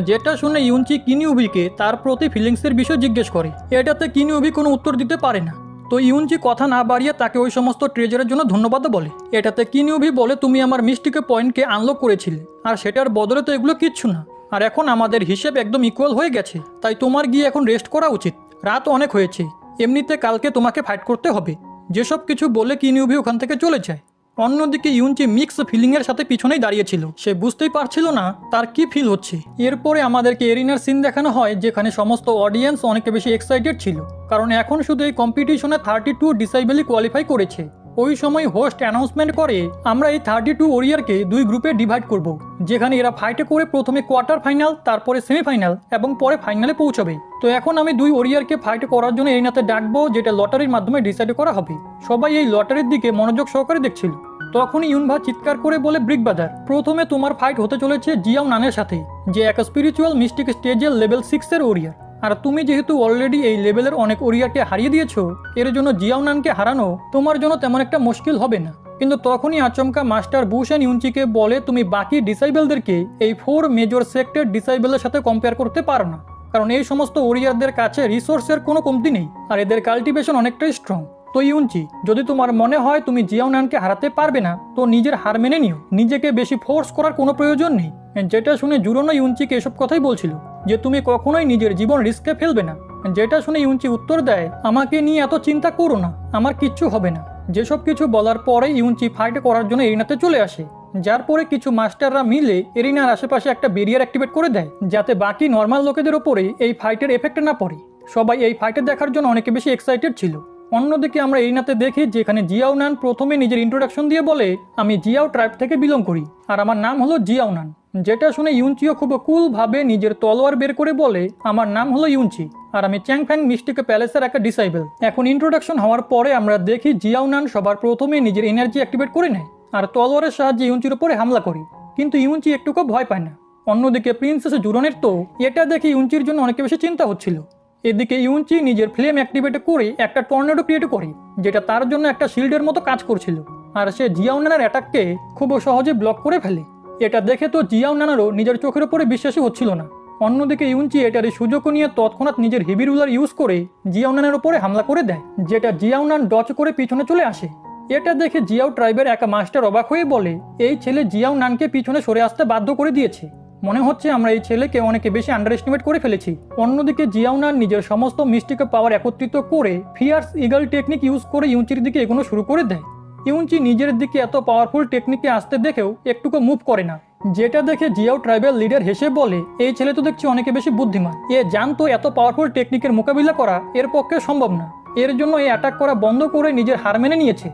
যেটা শুনে ইউনচি কিনিউভিকে তার প্রতি ফিলিংসের বিষয় জিজ্ঞেস করে, এটাতে কিনিউভি কোনো উত্তর দিতে পারে না। তো ইউনচি কথা না বাড়িয়ে তাকে ওই সমস্ত ট্রেজারের জন্য ধন্যবাদও বলে। এটাতে কিনিউভি বলে তুমি আমার মিস্টিকে পয়েন্টকে আনলক করেছিলে আর সেটার বদলে তো এগুলো কিচ্ছু না, আর এখন আমাদের হিসেব একদম ইকুয়াল হয়ে গেছে, তাই তোমার গিয়ে এখন রেস্ট করা উচিত, রাত অনেক হয়েছে, এমনিতে কালকে তোমাকে ফাইট করতে হবে। যেসব কিছু বলে কিনিউভি ওখান থেকে চলে যায়। অন্যদিকে ইউনচি মিক্স ফিলিংয়ের সাথে পিছনেই দাঁড়িয়েছিল, সে বুঝতেই পারছিল না তার কি ফিল হচ্ছে। এরপরে আমাদেরকে এরিনার সিন দেখানো হয় যেখানে সমস্ত অডিয়েন্স অনেক বেশি এক্সাইটেড ছিল, কারণ এখন শুধু এই কম্পিটিশনে 32 ডিসাইবেলই কোয়ালিফাই করেছে। ওই সময় হোস্ট অ্যানাউন্সমেন্ট করে আমরা এই 32 ওরিয়ারকে দুই গ্রুপে ডিভাইড করব, যেখানে এরা ফাইটে করে প্রথমে কোয়ার্টার ফাইনাল, তারপরে সেমিফাইনাল এবং পরে ফাইনালে পৌঁছবে। তো এখন আমি দুই ওরিয়ারকে ফাইট করার জন্য এরিনাতে ডাকবো, যেটা লটারির মাধ্যমে ডিসাইড করা হবে। সবাই এই লটারির দিকে মনোযোগ সহকারে দেখছিল। তখনই ইউনভা চিৎকার করে বলে ব্রিক ব্রাদার, প্রথমে তোমার ফাইট হতে চলেছে জিয়াও নানের সাথে, যে এক স্পিরিচুয়াল মিস্টিক স্টেজের লেভেল 6-এর ওরিয়ার। আর তুমি যেহেতু অলরেডি এই লেভেলের অনেক ওরিয়ারকে হারিয়ে দিয়েছো, এর জন্য জিয়াও নানকে হারানো তোমার জন্য তেমন একটা মুশকিল হবে না। কিন্তু তখনই আচমকা মাস্টার বুশেন ইউনচিকে বলে তুমি বাকি ডিসাইবেলদেরকে এই 4 মেজর সেক্টর ডিসাইবেলের সাথে কম্পেয়ার করতে পারো না, কারণ এই সমস্ত ওরিয়ারদের কাছে রিসোর্সের কোনো কমতি নেই আর এদের কাল্টিভেশন অনেকটাই স্ট্রং। তো ইউনচি, যদি তোমার মনে হয় তুমি জিয়াও নানকে হারাতে পারবে না তো নিজের হার মেনে নিও, নিজেকে বেশি ফোর্স করার কোনো প্রয়োজন নেই। যেটা শুনে জুরোনো ইউনচিকে এসব কথাই বলছিল যে তুমি কখনোই নিজের জীবন রিস্কে ফেলবে না। যেটা শুনে ইউনচি উত্তর দেয় আমাকে নিয়ে এত চিন্তা করো না, আমার কিচ্ছু হবে না। যেসব কিছু বলার পরে ইউনচি ফাইট করার জন্য এরিনাতে চলে আসে, যার পরে কিছু মাস্টাররা মিলে এরিনার আশেপাশে একটা ব্যারিয়ার অ্যাক্টিভেট করে দেয়, যাতে বাকি নর্মাল লোকেদের ওপরে এই ফাইটের এফেক্ট না পড়ে। সবাই এই ফাইটে দেখার জন্য অনেকে বেশি এক্সাইটেড ছিল। অন্যদিকে আমরা এরিনাতে দেখি যেখানে জিয়াও নান প্রথমে নিজের ইন্ট্রোডাকশন দিয়ে বলে আমি জিয়াও ট্রাইব থেকে বিলং করি আর আমার নাম হলো জিয়াও নান। যেটা শুনে ইউনচিও খুব কুল ভাবে নিজের তলোয়ার বের করে বলে আমার নাম হলো ইউনচি আর আমি চ্যাংফ্যাং মিস্টিক প্যালেসের একটা ডিসাইবেল। এখন ইন্ট্রোডাকশন হওয়ার পরে আমরা দেখি জিয়াও নান সবার প্রথমে নিজের এনার্জি অ্যাক্টিভেট করে নেয় আর তলোয়ারের সাহায্যে ইউনচির উপরে হামলা করে, কিন্তু ইউনচি একটুকু ভয় পায় না। অন্যদিকে প্রিন্সেস জুরনের তো এটা দেখে ইউনচির জন্য অনেক বেশি চিন্তা হচ্ছিল। এদিকে ইউনচি নিজের ফ্লেম অ্যাক্টিভেট করে একটা টর্নেডো ক্রিয়েট করে, যেটা তার জন্য একটা শিল্ডের মতো কাজ করছিল আর সে জিয়াও নানার অ্যাটাককে খুব সহজে ব্লক করে ফেলে। এটা দেখে তো জিয়াও নানারও নিজের চোখের উপরে বিশ্বাসই হচ্ছিল না। অন্যদিকে ইউনচি এটার এই সুযোগ নিয়ে তৎক্ষণাৎ নিজের হেভি রুলার ইউজ করে জিয়াও নানের উপরে হামলা করে দেয়, যেটা জিয়াও নান ডচ করে পিছনে চলে আসে। এটা দেখে জিয়াও ট্রাইবের এক মাস্টার অবাক হয়ে বলে এই ছেলে জিয়াও নানকে পিছনে সরে আসতে বাধ্য করে দিয়েছে। মনে হচ্ছে আমরা এই ছেলেকে অনেকে বেশি আন্ডার এস্টিমেট করে ফেলেছি। অন্যদিকে জিয়াওনান নিজের সমস্ত মিস্টিক পাওয়ার একত্রিত করে ফিয়ার্স ইগল টেকনিক ইউজ করে ইউনচির দিকে এগোনো শুরু করে দেয়। ইউনচি নিজের দিকে এত পাওয়ারফুল টেকনিকে আসতে দেখেও একটুকু মুভ করে না, যেটা দেখে জিয়াও ট্রাইবাল লিডার হেসে বলে, এই ছেলে তো দেখছি অনেকে বেশি বুদ্ধিমান, এ জানতো এত পাওয়ারফুল টেকনিকের মোকাবিলা করা এর পক্ষে সম্ভব না, এর জন্য এই অ্যাটাক করা বন্ধ করে নিজের হার মেনে নিয়েছে।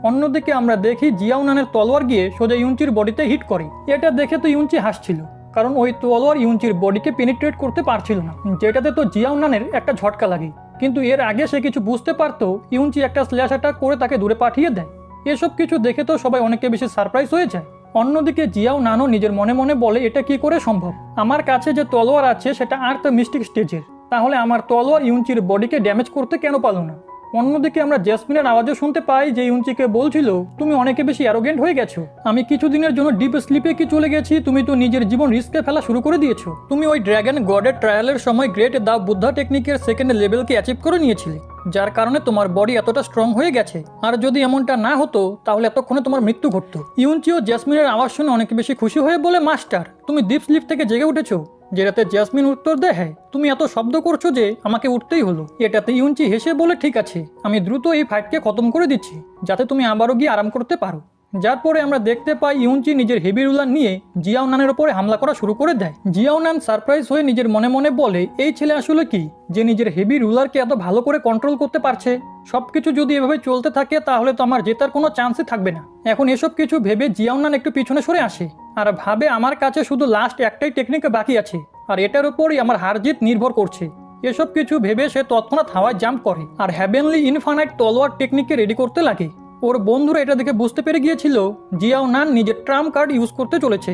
অন্যদিকে আমরা দেখি জিয়াওনানের তলোয়ার গিয়ে সোজা ইউনচির বডিতে হিট করে। এটা দেখে তো ইউনচি হাসছিল, কারণ ওই তলোয়ার ইউনচির বডিকে পেনিট্রেট করতে পারছিল না, যেটাতে তো জিয়াওনানের একটা ঝটকা লাগে। কিন্তু এর আগে সে কিছু বুঝতে পারতো, ইউনচি একটা স্ল্যাশ অ্যাটাক করে তাকে দূরে পাঠিয়ে দেয়। এসব কিছু দেখে তো সবাই অনেকে বেশি সারপ্রাইজ হয়ে যায়। অন্যদিকে জিয়াওনানও নিজের মনে মনে বলে, এটা কি করে সম্ভব, আমার কাছে যে তলোয়ার আছে সেটা আর্থ মিস্টিক স্টেজের, তাহলে আমার তলোয়ার ইউনচির বডিকে ড্যামেজ করতে কেন পারলো না। অন্যদিকে আমরা জেসমিনের আওয়াজও শুনতে পাই যে ইউনচিকে বলছিল, তুমি অনেকে বেশি অ্যারোগেন্ট হয়ে গেছো, আমি কিছুদিনের জন্য ডিপ স্লিপে কি চলে গেছি, তুমি তো নিজের জীবন রিস্কে ফেলা শুরু করে দিয়েছো। তুমি ওই ড্র্যাগন গডের ট্রায়ালের সময় গ্রেট দা বুদ্ধা টেকনিকের সেকেন্ড লেভেলকে অ্যাচিভ করে নিয়েছিলে, যার কারণে তোমার বডি এতটা স্ট্রং হয়ে গেছে, আর যদি এমনটা না হতো তাহলে এতক্ষণে তোমার মৃত্যু ঘটতো। ইউনচিও জেসমিনের আওয়াজ শুনে অনেক বেশি খুশি হয়ে বলে, মাস্টার তুমি ডিপ স্লিপ থেকে জেগে উঠেছো। যেটাতে জেসমিন উত্তর দেয়, হ্যাঁ তুমি এত শব্দ করছো যে আমাকে উঠতেই হলো। এটাতে ইউনচি হেসে বলে, ঠিক আছে আমি দ্রুত এই ফাইটকে খতম করে দিচ্ছি যাতে তুমি আবারও গিয়ে আরাম করতে পারো। যার পরে আমরা দেখতে পাই ইউনচি নিজের হেভি রুলার নিয়ে জিয়াওনানের ওপরে হামলা করা শুরু করে দেয়। জিয়াওনান সারপ্রাইজ হয়ে নিজের মনে মনে বলে, এই ছেলে আসলে কি যে নিজের হেভি রুলারকে এত ভালো করে কন্ট্রোল করতে পারছে। সবকিছু যদি এভাবে চলতে থাকে তাহলে তো আমার জেতার কোনো চান্সই থাকবে না। এখন এসব কিছু ভেবে জিয়াওনান একটু পিছনে সরে আসে আর ভাবে, আমার কাছে শুধু লাস্ট একটাই টেকনিক বাকি আছে আর এটার উপরই আমার হার জিত নির্ভর করছে। এসব কিছু ভেবে সে তৎক্ষণাৎ হাওয়ায় জাম্প করে আর হ্যাভেনলি ইনফানাইট তলোয়ার টেকনিককে রেডি করতে লাগে। ওর বন্ধুরা এটা দেখে বুঝতে পেরে গিয়েছিল জিয়াওনান নিজের ট্রাম্প কার্ড ইউজ করতে চলেছে।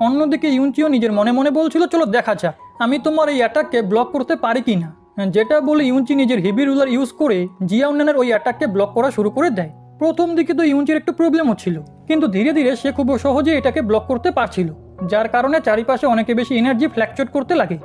অন্যদিকে ইউনচিও নিজের মনে মনে বলছিল, চলো দেখা যাক আমি তোমার এই অ্যাটাককে ব্লক করতে পারি কিনা। যেটা বলে ইউনচি নিজের হেভি রুলার ইউজ করে জিয়াওনানের ওই অ্যাটাককে ব্লক করা শুরু করে দেয়। প্রথম দিকে তো ইউনচির একটু প্রবলেম হচ্ছিল, কিন্তু ধীরে ধীরে সে খুব সহজে এটাকে ব্লক করতে পারছিল, যার কারণে চারিপাশে অনেকে বেশি এনার্জি ফ্ল্যাকচুয়েট করতে লাগে।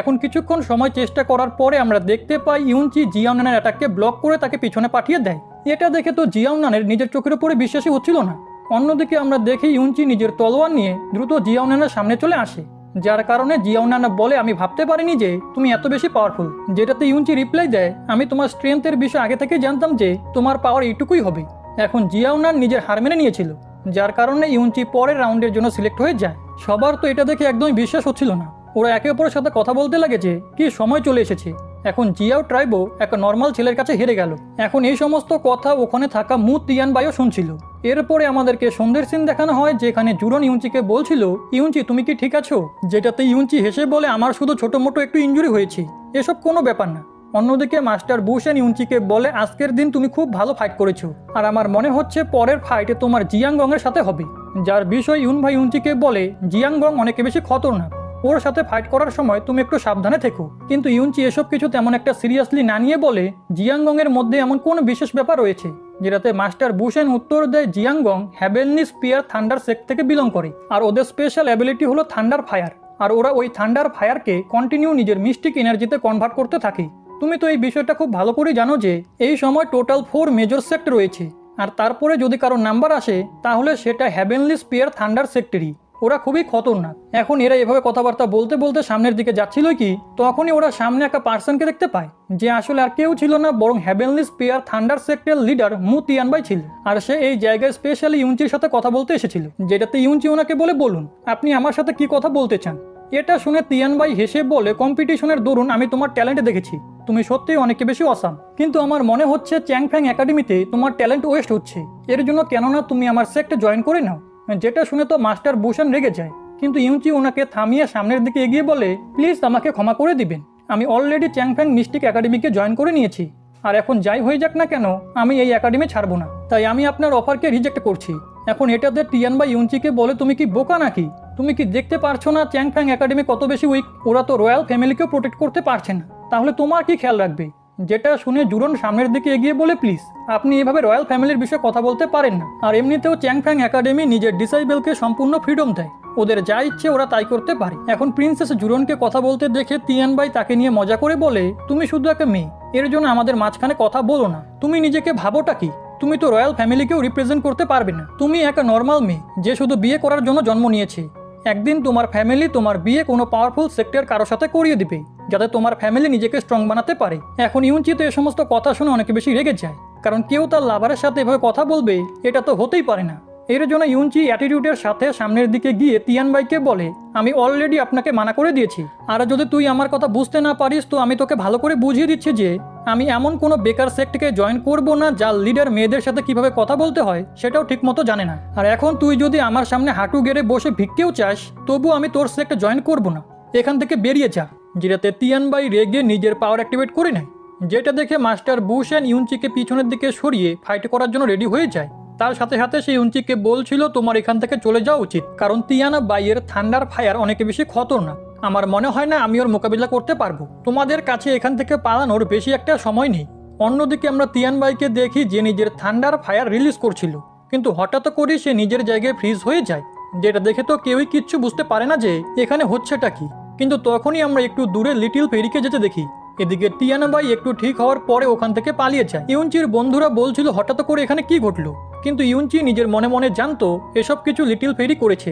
এখন কিছুক্ষণ সময় চেষ্টা করার পরে আমরা দেখতে পাই ইউনচি জিয়াওনানের অ্যাটাককে ব্লক করে তাকে পিছনে পাঠিয়ে দেয়। এটা দেখে তো জিয়াওনানের নিজের চোখের উপরে বিশ্বাসই হচ্ছিল না। অন্যদিকে আমরা দেখি ইউনচি নিজের তলোয়ার নিয়ে দ্রুত জিয়াওনানের সামনে চলে আসে, যার কারণে জিয়াওনান বলে, আমি ভাবতে পারিনি যে তুমি এত বেশি পাওয়ারফুল। যেটাতে ইউনচি রিপ্লাই দেয়, আমি তোমার স্ট্রেংথের বিষয় আগে থেকে জানতাম যে তোমার পাওয়ার এইটুকুই হবে। এখন জিয়াওনান নিজের হার মেনে নিয়েছিল, যার কারণে ইউনচি পরের রাউন্ডের জন্য সিলেক্ট হয়ে যায়। সবার তো এটা দেখে একদমই বিশ্বাস হচ্ছিল না। ওরা একে অপরের সাথে কথা বলতে লাগে যে কি সময় চলে এসেছে, এখন জিয়াও ট্রাইবো একটা নর্মাল ছেলের কাছে হেরে গেল। এখন এই সমস্ত কথা ওখানে থাকা মু তিয়ানবাইও শুনছিল। এরপরে আমাদেরকে সন্ধ্যের সিন দেখানো হয়, যেখানে জুরন ইউনচিকে বলছিল, ইউনচি তুমি কি ঠিক আছো? যেটাতে ইউনচি হেসে বলে, আমার শুধু ছোট মোটো একটু ইনজুরি হয়েছে, এসব কোনো ব্যাপার না। অন্যদিকে মাস্টার বুশেন ইউনচিকে বলে, আজকের দিন তুমি খুব ভালো ফাইট করেছো, আর আমার মনে হচ্ছে পরের ফাইটে তোমার জিয়াংগং এর সাথে হবে। যার বিষয় ইউনভাই ইউনচিকে বলে, জিয়াংগং অনেক বেশি খতরনাক, ওর সাথে ফাইট করার সময় তুমি একটু সাবধানে থেকো। কিন্তু ইউনচি এসব কিছু তেমন একটা সিরিয়াসলি না নিয়ে বলে, জিয়াংগং এর মধ্যে এমন কোন বিশেষ ব্যাপার রয়েছে? যেটাতে মাস্টার বুশেন উত্তর দেয়, জিয়াংগং হ্যাভেনলি স্পিয়ার থান্ডার সেক্ট থেকে বিলং করে, আর ওদের স্পেশাল অ্যাবিলিটি হলো থান্ডার ফায়ার, আর ওরা ওই থান্ডার ফায়ারকে কন্টিনিউ নিজের মিস্টিক এনার্জিতে কনভার্ট করতে থাকে। তুমি তো এই বিষয়টা খুব ভালো করে জানো যে এই সময় টোটাল 4 মেজর সেক্ট রয়েছে, আর তারপরে যদি কারো নাম্বার আসে তাহলে সেটা হ্যাভেনলি স্পিয়ার থান্ডার সেক্টরই। ওরা খুবই খতরনাক। এখন এরা এভাবে কথাবার্তা বলতে বলতে সামনের দিকে যাচ্ছিল কি, তখনই ওরা সামনে একটা পার্সনকে দেখতে পায়, যে আসলে আর কেউ ছিল না বরং হ্যাভেনলি স্পিয়ার থান্ডার সেক্টরের লিডার মু তিয়ানবাই ছিল। আর সে এই জায়গায় স্পেশালি ইউনচির সাথে কথা বলতে এসেছিল, যেটাতে ইউনচি ওনাকে বলে, বলুন আপনি আমার সাথে কি কথা বলতে চান। এটা শুনে তিয়ানবাই হেসে বলে, কম্পিটিশনের দরুন আমি তোমার ট্যালেন্ট দেখেছি, তুমি সত্যিই অনেক বেশি অসাম, কিন্তু আমার মনে হচ্ছে চ্যাংফ্যাং একাডেমিতে তোমার ট্যালেন্ট ওয়েস্ট হচ্ছে। এর জন্য কেননা তুমি আমার সেক্টে জয়েন করে নাও। যেটা শুনে তো মাস্টার বুশেন রেগে যায়, কিন্তু ইউনচি ওনাকে থামিয়ে সামনের দিকে এগিয়ে বলে, প্লিজ আমাকে ক্ষমা করে দিবেন, আমি অলরেডি চ্যাংফ্যাং মিস্টিক একাডেমিকে জয়েন করে নিয়েছি, আর এখন যাই হয়ে যাক না কেন আমি এই একাডেমি ছাড়বো না, তাই আমি আপনার অফারকে রিজেক্ট করছি। এখন এটাতে তিয়ানবাই ইউনচিকে বলে, তুমি কি বোকা নাকি? তুমি কি দেখতে পারছো না চ্যাংফ্যাং একাডেমি কত বেশি উইক? ওরা তো রয়্যাল ফ্যামিলিকেও প্রোটেক্ট করতে পারছে না, তাহলে তোমার কি খেয়াল রাখবে? যেটা শুনে জুরন সামনের দিকে এগিয়ে বলে, প্লিজ আপনি এভাবে রয়্যাল ফ্যামিলির বিষয়ে কথা বলতে পারেন না। আর এমনিতেও চ্যাংফ্যাং একাডেমি নিজের ডিসাইবেলকে সম্পূর্ণ ফ্রিডম দেয়, ওদের যা ইচ্ছে ওরা তাই করতে পারে। এখন প্রিন্সেস জুরনকে কথা বলতে দেখে তিয়ানবাই তাকে নিয়ে মজা করে বলে, তুমি শুধু একটা মেয়ে, এর জন্য আমাদের মাঝখানে কথা বলো না। তুমি নিজেকে ভাবোটা কি? তুমি তো রয়্যাল ফ্যামিলিকেও রিপ্রেজেন্ট করতে পারবে না, তুমি একটা নর্মাল মেয়ে যে শুধু বিয়ে করার জন্য জন্ম নিয়েছে। একদিন তোমার ফ্যামিলি তোমার বিয়ে কোনো পাওয়ারফুল সেক্টর কারোর সাথে করিয়ে দিবে, যাতে তোমার ফ্যামিলি নিজেকে স্ট্রং বানাতে পারে। এখন ইউনচি তো এ সমস্ত কথা শুনে অনেক বেশি রেগে যায়, কারণ কেউ তার লাভারের সাথে এভাবে কথা বলবে এটা তো হতেই পারে না। এর জন্য ইউনচি অ্যাটিটিউডের সাথে সামনের দিকে গিয়ে তিয়ান ভাইকে বলে, আমি অলরেডি আপনাকে মানা করে দিয়েছি, আর যদি তুই আমার কথা বুঝতে না পারিস তো আমি তোকে ভালো করে বুঝিয়ে দিচ্ছি যে আমি এমন কোনো বেকার সেক্টকে জয়েন করব না যার লিডার মেয়েদের সাথে কিভাবে কথা বলতে হয় সেটাও ঠিকমতো জানে না। আর এখন তুই যদি আমার সামনে হাঁটু গেড়ে বসে ভিক্ষেও চাস তবু আমি তোর সেক্ট জয়েন করব না, এখান থেকে বেরিয়ে যা। যেটাতে তিয়ান ভাই রেগে নিজের পাওয়ার অ্যাক্টিভেট করে নেয়, যেটা দেখে মাস্টার বুশ অ্যান্ড ইউনচিকে পিছনের দিকে সরিয়ে ফাইট করার জন্য রেডি হয়ে যায়। তার সাথে সাথে সে ইউনচিকে বলছিল তোমার এখান থেকে চলে যাওয়া উচিত, কারণ তিয়ানা বাইয়ের থান্ডার ফায়ার অনেক বেশি খতরনাক। আমার মনে হয় না আমি ওর মোকাবিলা করতে পারবো, তোমাদের কাছে এখান থেকে পালানোর বেশি একটা সময় নেই। অন্যদিকে আমরা তিয়ান বাইকে দেখি যে নিজের থান্ডার ফায়ার রিলিজ করছিল, কিন্তু হঠাৎ করে সে নিজের জায়গায় ফ্রিজ হয়ে যায়, যেটা দেখে তো কেউই কিচ্ছু বুঝতে পারে না যে এখানে হচ্ছেটা কি। কিন্তু তখনই আমরা একটু দূরে লিটিল ফেরিকে যেতে দেখি। এদিকে টিয়ানা বাই একটু ঠিক হওয়ার পরে ওখান থেকে পালিয়ে যায়। ইউনচির বন্ধুরা বলছিল হঠাৎ করে এখানে কি ঘটলো, কিন্তু ইউনচি নিজের মনে মনে জানতো এসব কিছু লিটিল ফেরি করেছে।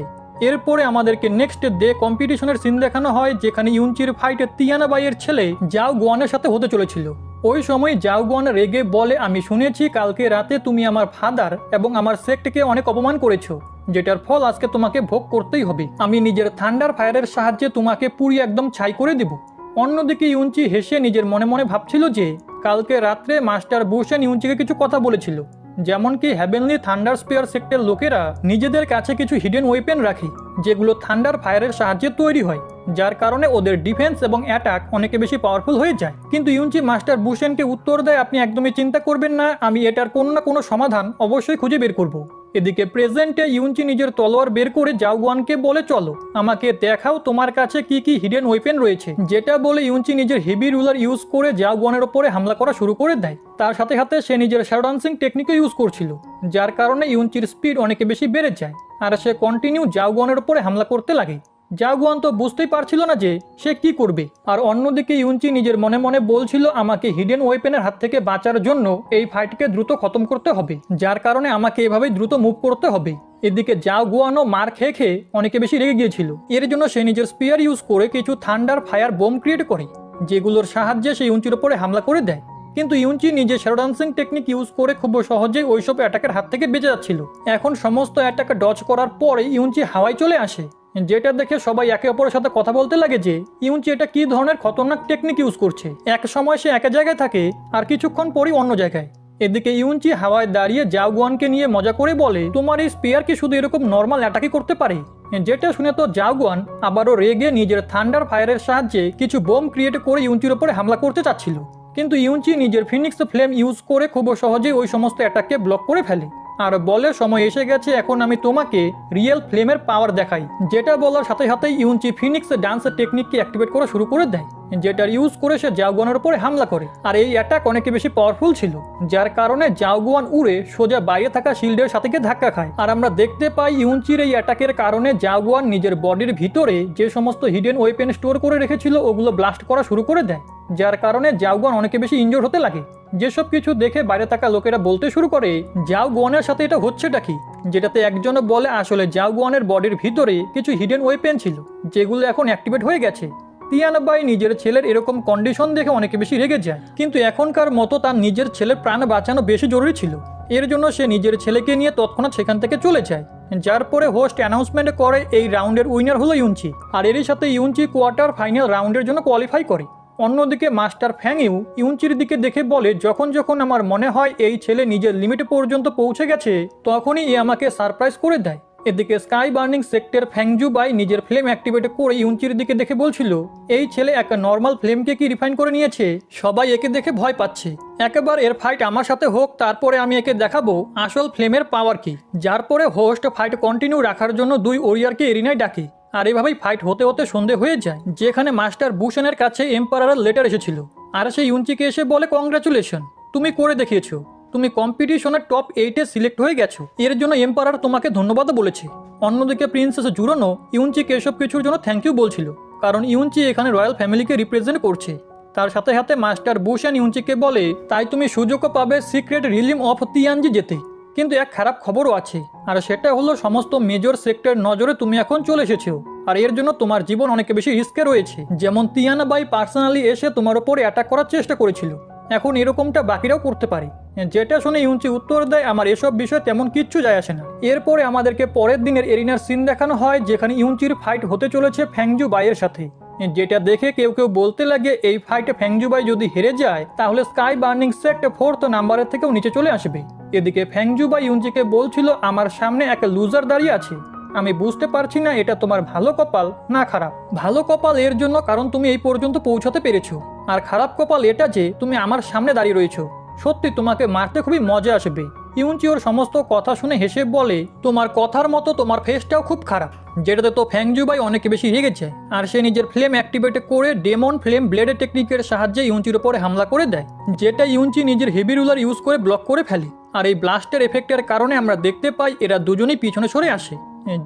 এরপরে আমাদেরকে নেক্সট ডে কম্পিটিশনের সিন দেখানো হয়, যেখানে ইউনচির ফাইটে তিয়ানা বাইয়ের ছেলে জাও গুয়ানের সাথে হতে চলেছিল। ওই সময় জাও গুয়ান রেগে বলে, আমি শুনেছি কালকে রাতে তুমি আমার ফাদার এবং আমার সেক্টকে অনেক অপমান করেছো, যেটার ফল আজকে তোমাকে ভোগ করতেই হবে। আমি নিজের থান্ডার ফায়ারের সাহায্যে তোমাকে পুড়িয়ে একদম ছাই করে দেব। অন্যদিকে ইউনচি হেসে নিজের মনে মনে ভাবছিল যে কালকে রাত্রে মাস্টার বুশেন ইউনচিকে কিছু কথা বলেছিল, যেমন কি হেভেনলি থান্ডার স্পেয়ার সেক্টর লোকেরা নিজেদের কাছে কিছু হিডেন ওয়েপেন রাখে যেগুলো থান্ডার ফায়ারের সাহায্যে তৈরি হয়, যার কারণে ওদের ডিফেন্স এবং অ্যাটাক অনেক বেশি পাওয়ারফুল হয়ে যায়। কিন্তু ইউনচি মাস্টার বুশেনকে উত্তর দেয়, আপনি একদমই চিন্তা করবেন না, আমি এটার কোনো না কোনো সমাধান অবশ্যই খুঁজে বের করব। এদিকে প্রেজেন্টে ইউনচি নিজের তলোয়ার বের করে জাওগুয়ানকে বলে, চলো আমাকে দেখাও তোমার কাছে কি কি হিডেন ওয়েপেন রয়েছে। যেটা বলে ইউনচি নিজের হেভি রুলার ইউজ করে জাওগুয়ানের ওপরে হামলা করা শুরু করে দেয়। তার সাথে সাথে সে নিজের শ্যাডো ডান্সিং টেকনিকও ইউজ করছিল, যার কারণে ইউনচির স্পিড অনেক বেশি বেড়ে যায়, আর সে কন্টিনিউ জাওগুয়ানের ওপরে হামলা করতে লাগে। জাওগুয়ান তো বুঝতেই পারছিল না যে সে কি করবে। আর অন্যদিকে ইউনচি নিজের মনে মনে বলছিল, আমাকে হিডেন ওয়েপেনের হাত থেকে বাঁচার জন্য এই ফাইটকে দ্রুত খতম করতে হবে, যার কারণে আমাকে এভাবেই দ্রুত মুভ করতে হবে। এদিকে জাওগুয়ানও মার খেয়ে খেয়ে অনেকে বেশি রেগে গিয়েছিল। এর জন্য সে নিজের স্পিয়ার ইউজ করে কিছু থান্ডার ফায়ার বোম ক্রিয়েট করে, যেগুলোর সাহায্যে সে ইউনচির ওপরে হামলা করে দেয়। কিন্তু ইউনচি নিজের শ্যাডো ডান্সিং টেকনিক ইউজ করে খুব সহজেই ওইসব অ্যাটাকের হাত থেকে বেঁচে যাচ্ছিল। এখন সমস্ত অ্যাটাক ডজ করার পরে ইউনচি হাওয়ায় চলে আসে, যেটা দেখে সবাই একে অপরের সাথে কথা বলতে লাগে যে ইউনচি এটা কি ধরনের খতরনাক টেকনিক ইউজ করছে। এক সময় সে এক জায়গায় থাকে আর কিছুক্ষণ পরই অন্য জায়গায়। এদিকে ইউনচি হাওয়ায় দাঁড়িয়ে জাওগুয়ানকে নিয়ে মজা করে বলে, তোমার এই স্পেয়ার কি শুধু এরকম নর্মাল অ্যাটাকই করতে পারে? যেটা শুনে তো জাওগুয়ান আবারও রেগে নিজের থান্ডার ফায়ারের সাহায্যে কিছু বোম ক্রিয়েট করে ইউনচির উপরে হামলা করতে চাচ্ছিল, কিন্তু ইউনচি নিজের ফিনিক্স ফ্লেম ইউজ করে খুব সহজেই ওই সমস্ত অ্যাটাককে ব্লক করে ফেলে আর বলে, সময় এসে গেছে, এখন আমি তোমাকে রিয়েল ফ্লেমের পাওয়ার দেখাই। যেটা বলার সাথে সাথেই ইউনচি ফিনিক্স ডান্স টেকনিককে অ্যাক্টিভেট করা শুরু করে দেয়, যেটার ইউজ করে সে জাওগুয়ানের উপরে হামলা করে। আর এই অ্যাটাক অনেক বেশি পাওয়ারফুল ছিল, যার কারণে জাওগুয়ান উড়ে সোজা বাইরে থাকা শিল্ডের সাথে গিয়ে ধাক্কা খায়। আর আমরা দেখতে পাই ইউনচির এই অ্যাটাকের কারণে জাওগুয়ান নিজের বডির ভিতরে যে সমস্ত হিডেন ওয়েপেন স্টোর করে রেখেছিল ওগুলো ব্লাস্ট করা শুরু করে দেয়, যার কারণে জাওগুয়ান অনেক বেশি ইনজোর্ড হতে লাগে। যেসব কিছু দেখে বাইরে থাকা লোকেরা বলতে শুরু করে, জাওগুয়ানের সাথে এটা হচ্ছেটা কি? যেটাতে একজন বলে, আসলে জাওগুয়ানের বডির ভিতরে কিছু হিডেন ওয়েপেন ছিল যেগুলো এখন অ্যাক্টিভেট হয়ে গেছে। তিয়ানা বাই নিজের ছেলের এরকম কন্ডিশন দেখে অনেক বেশি রেগে যায়, কিন্তু এখনকার মতো তার নিজের ছেলের প্রাণ বাঁচানো বেশি জরুরি ছিল। এর জন্য সে নিজের ছেলেকে নিয়ে তৎক্ষণাৎ সেখান থেকে চলে যায়, যার পরে হোস্ট অ্যানাউন্সমেন্ট করে এই রাউন্ডের উইনার হলো ইউনচি। আর এরই সাথে ইউনচি কোয়ার্টার ফাইনাল রাউন্ডের জন্য কোয়ালিফাই করে। অন্যদিকে মাস্টার ফ্যাংইউ ইউনচির দিকে দেখে বলে, যখন যখন আমার মনে হয় এই ছেলে নিজের লিমিট পর্যন্ত পৌঁছে গেছে তখনই এ আমাকে সারপ্রাইজ করে দেয়। এদিকে স্কাই বার্নিং সেক্টর ফ্যাংজু বাই নিজের ফ্লেম অ্যাক্টিভেট করে ইউনচির দিকে দেখে বলছিল, এই ছেলে একটা নর্মাল ফ্লেমকে কি রিফাইন করে নিয়েছে, সবাই একে দেখে ভয় পাচ্ছে। একবার এর ফাইট আমার সাথে হোক, তারপরে আমি একে দেখাবো আসল ফ্লেমের পাওয়ার কি। যার পরে হোস্ট ফাইট কন্টিনিউ রাখার জন্য দুই ওরিয়ারকে এরিনায় ডাকে। আর এভাবেই ফাইট হতে হতে সন্ধে হয়ে যায়, যেখানে মাস্টার বুশেনের কাছে এম্পারারের লেটার এসেছিল। আর সে ইউনচিকে এসে বলে, কংগ্রাচুলেশন, তুমি করে দেখিয়েছো, তুমি কম্পিটিশনের টপ 8-এ সিলেক্ট হয়ে গেছো, এর জন্য এম্পারার তোমাকে ধন্যবাদ বলেছে। অন্যদিকে প্রিন্সেস জুরোনো ইউনচিকে এসব কিছুর জন্য থ্যাংক ইউ বলছিল, কারণ ইউনচি এখানে রয়্যাল ফ্যামিলিকে রিপ্রেজেন্ট করছে। তার সাথে সাথে মাস্টার বুশেন ইউনচিকে বলে, তাই তুমি সুযোগও পাবে সিক্রেট রিলিম অফ তিয়ানজি যেতে। কিন্তু এক খারাপ খবরও আছে, আর সেটা হলো সমস্ত মেজর সেক্টর নজরে তুমি এখন চলে এসেছো, আর এর জন্য তোমার জীবন অনেক বেশি রিস্কে রয়েছে। যেমন তিয়ানা বাই পার্সোনালি এসে তোমার উপরে অ্যাটাক করার চেষ্টা করেছিল, এখন এরকমটা বাকিরাও করতে পারে। যেটা শুনে ইউনচি উত্তর দেয়, আমার এসব বিষয় তেমন কিচ্ছু যায় আসে না। এরপরে আমাদেরকে পরের দিনের এরিনার সিন দেখানো হয়, যেখানে ইউনচির ফাইট হতে চলেছে ফ্যাংজু বাইয়ের সাথে। যেটা দেখে কেউ কেউ বলতে লাগে এই ফাইটে ফ্যাংজু বাই যদি হেরে যায় তাহলে স্কাই বার্নিং সেক্ট 4th নাম্বারের থেকেও নিচে চলে আসবে। এদিকে ফ্যাংজু বাই ইউনচিকে বলছিল, আমার সামনে এক লুজার দাঁড়িয়ে আছে, আমি বুঝতে পারছি না এটা তোমার ভালো কপাল না খারাপ। ভালো কপাল এর জন্য কারণ তুমি এই পর্যন্ত পৌঁছাতে পেরেছো, আর খারাপ কপাল এটা যে তুমি আমার সামনে দাঁড়িয়ে রয়েছো। সত্যি তোমাকে মারতে খুবই মজা আসবে। ইউনচি ওর সমস্ত কথা শুনে হেসে বলে, তোমার কথার মতো তোমার ফেসটাও খুব খারাপ। যেটাতে তো ফ্যাংজু বাই অনেক বেশি রেগে যায়, আর সে নিজের ফ্লেম অ্যাক্টিভেট করে ডেমন ফ্লেম ব্লেডের টেকনিকের সাহায্যে ইউনচির উপরে হামলা করে দেয়, যেটা ইউনচি নিজের হেভি রুলার ইউজ করে ব্লক করে ফেলে। আর এই ব্লাস্টের এফেক্টের কারণে আমরা দেখতে পাই এরা দুজনেই পিছনে সরে আসে।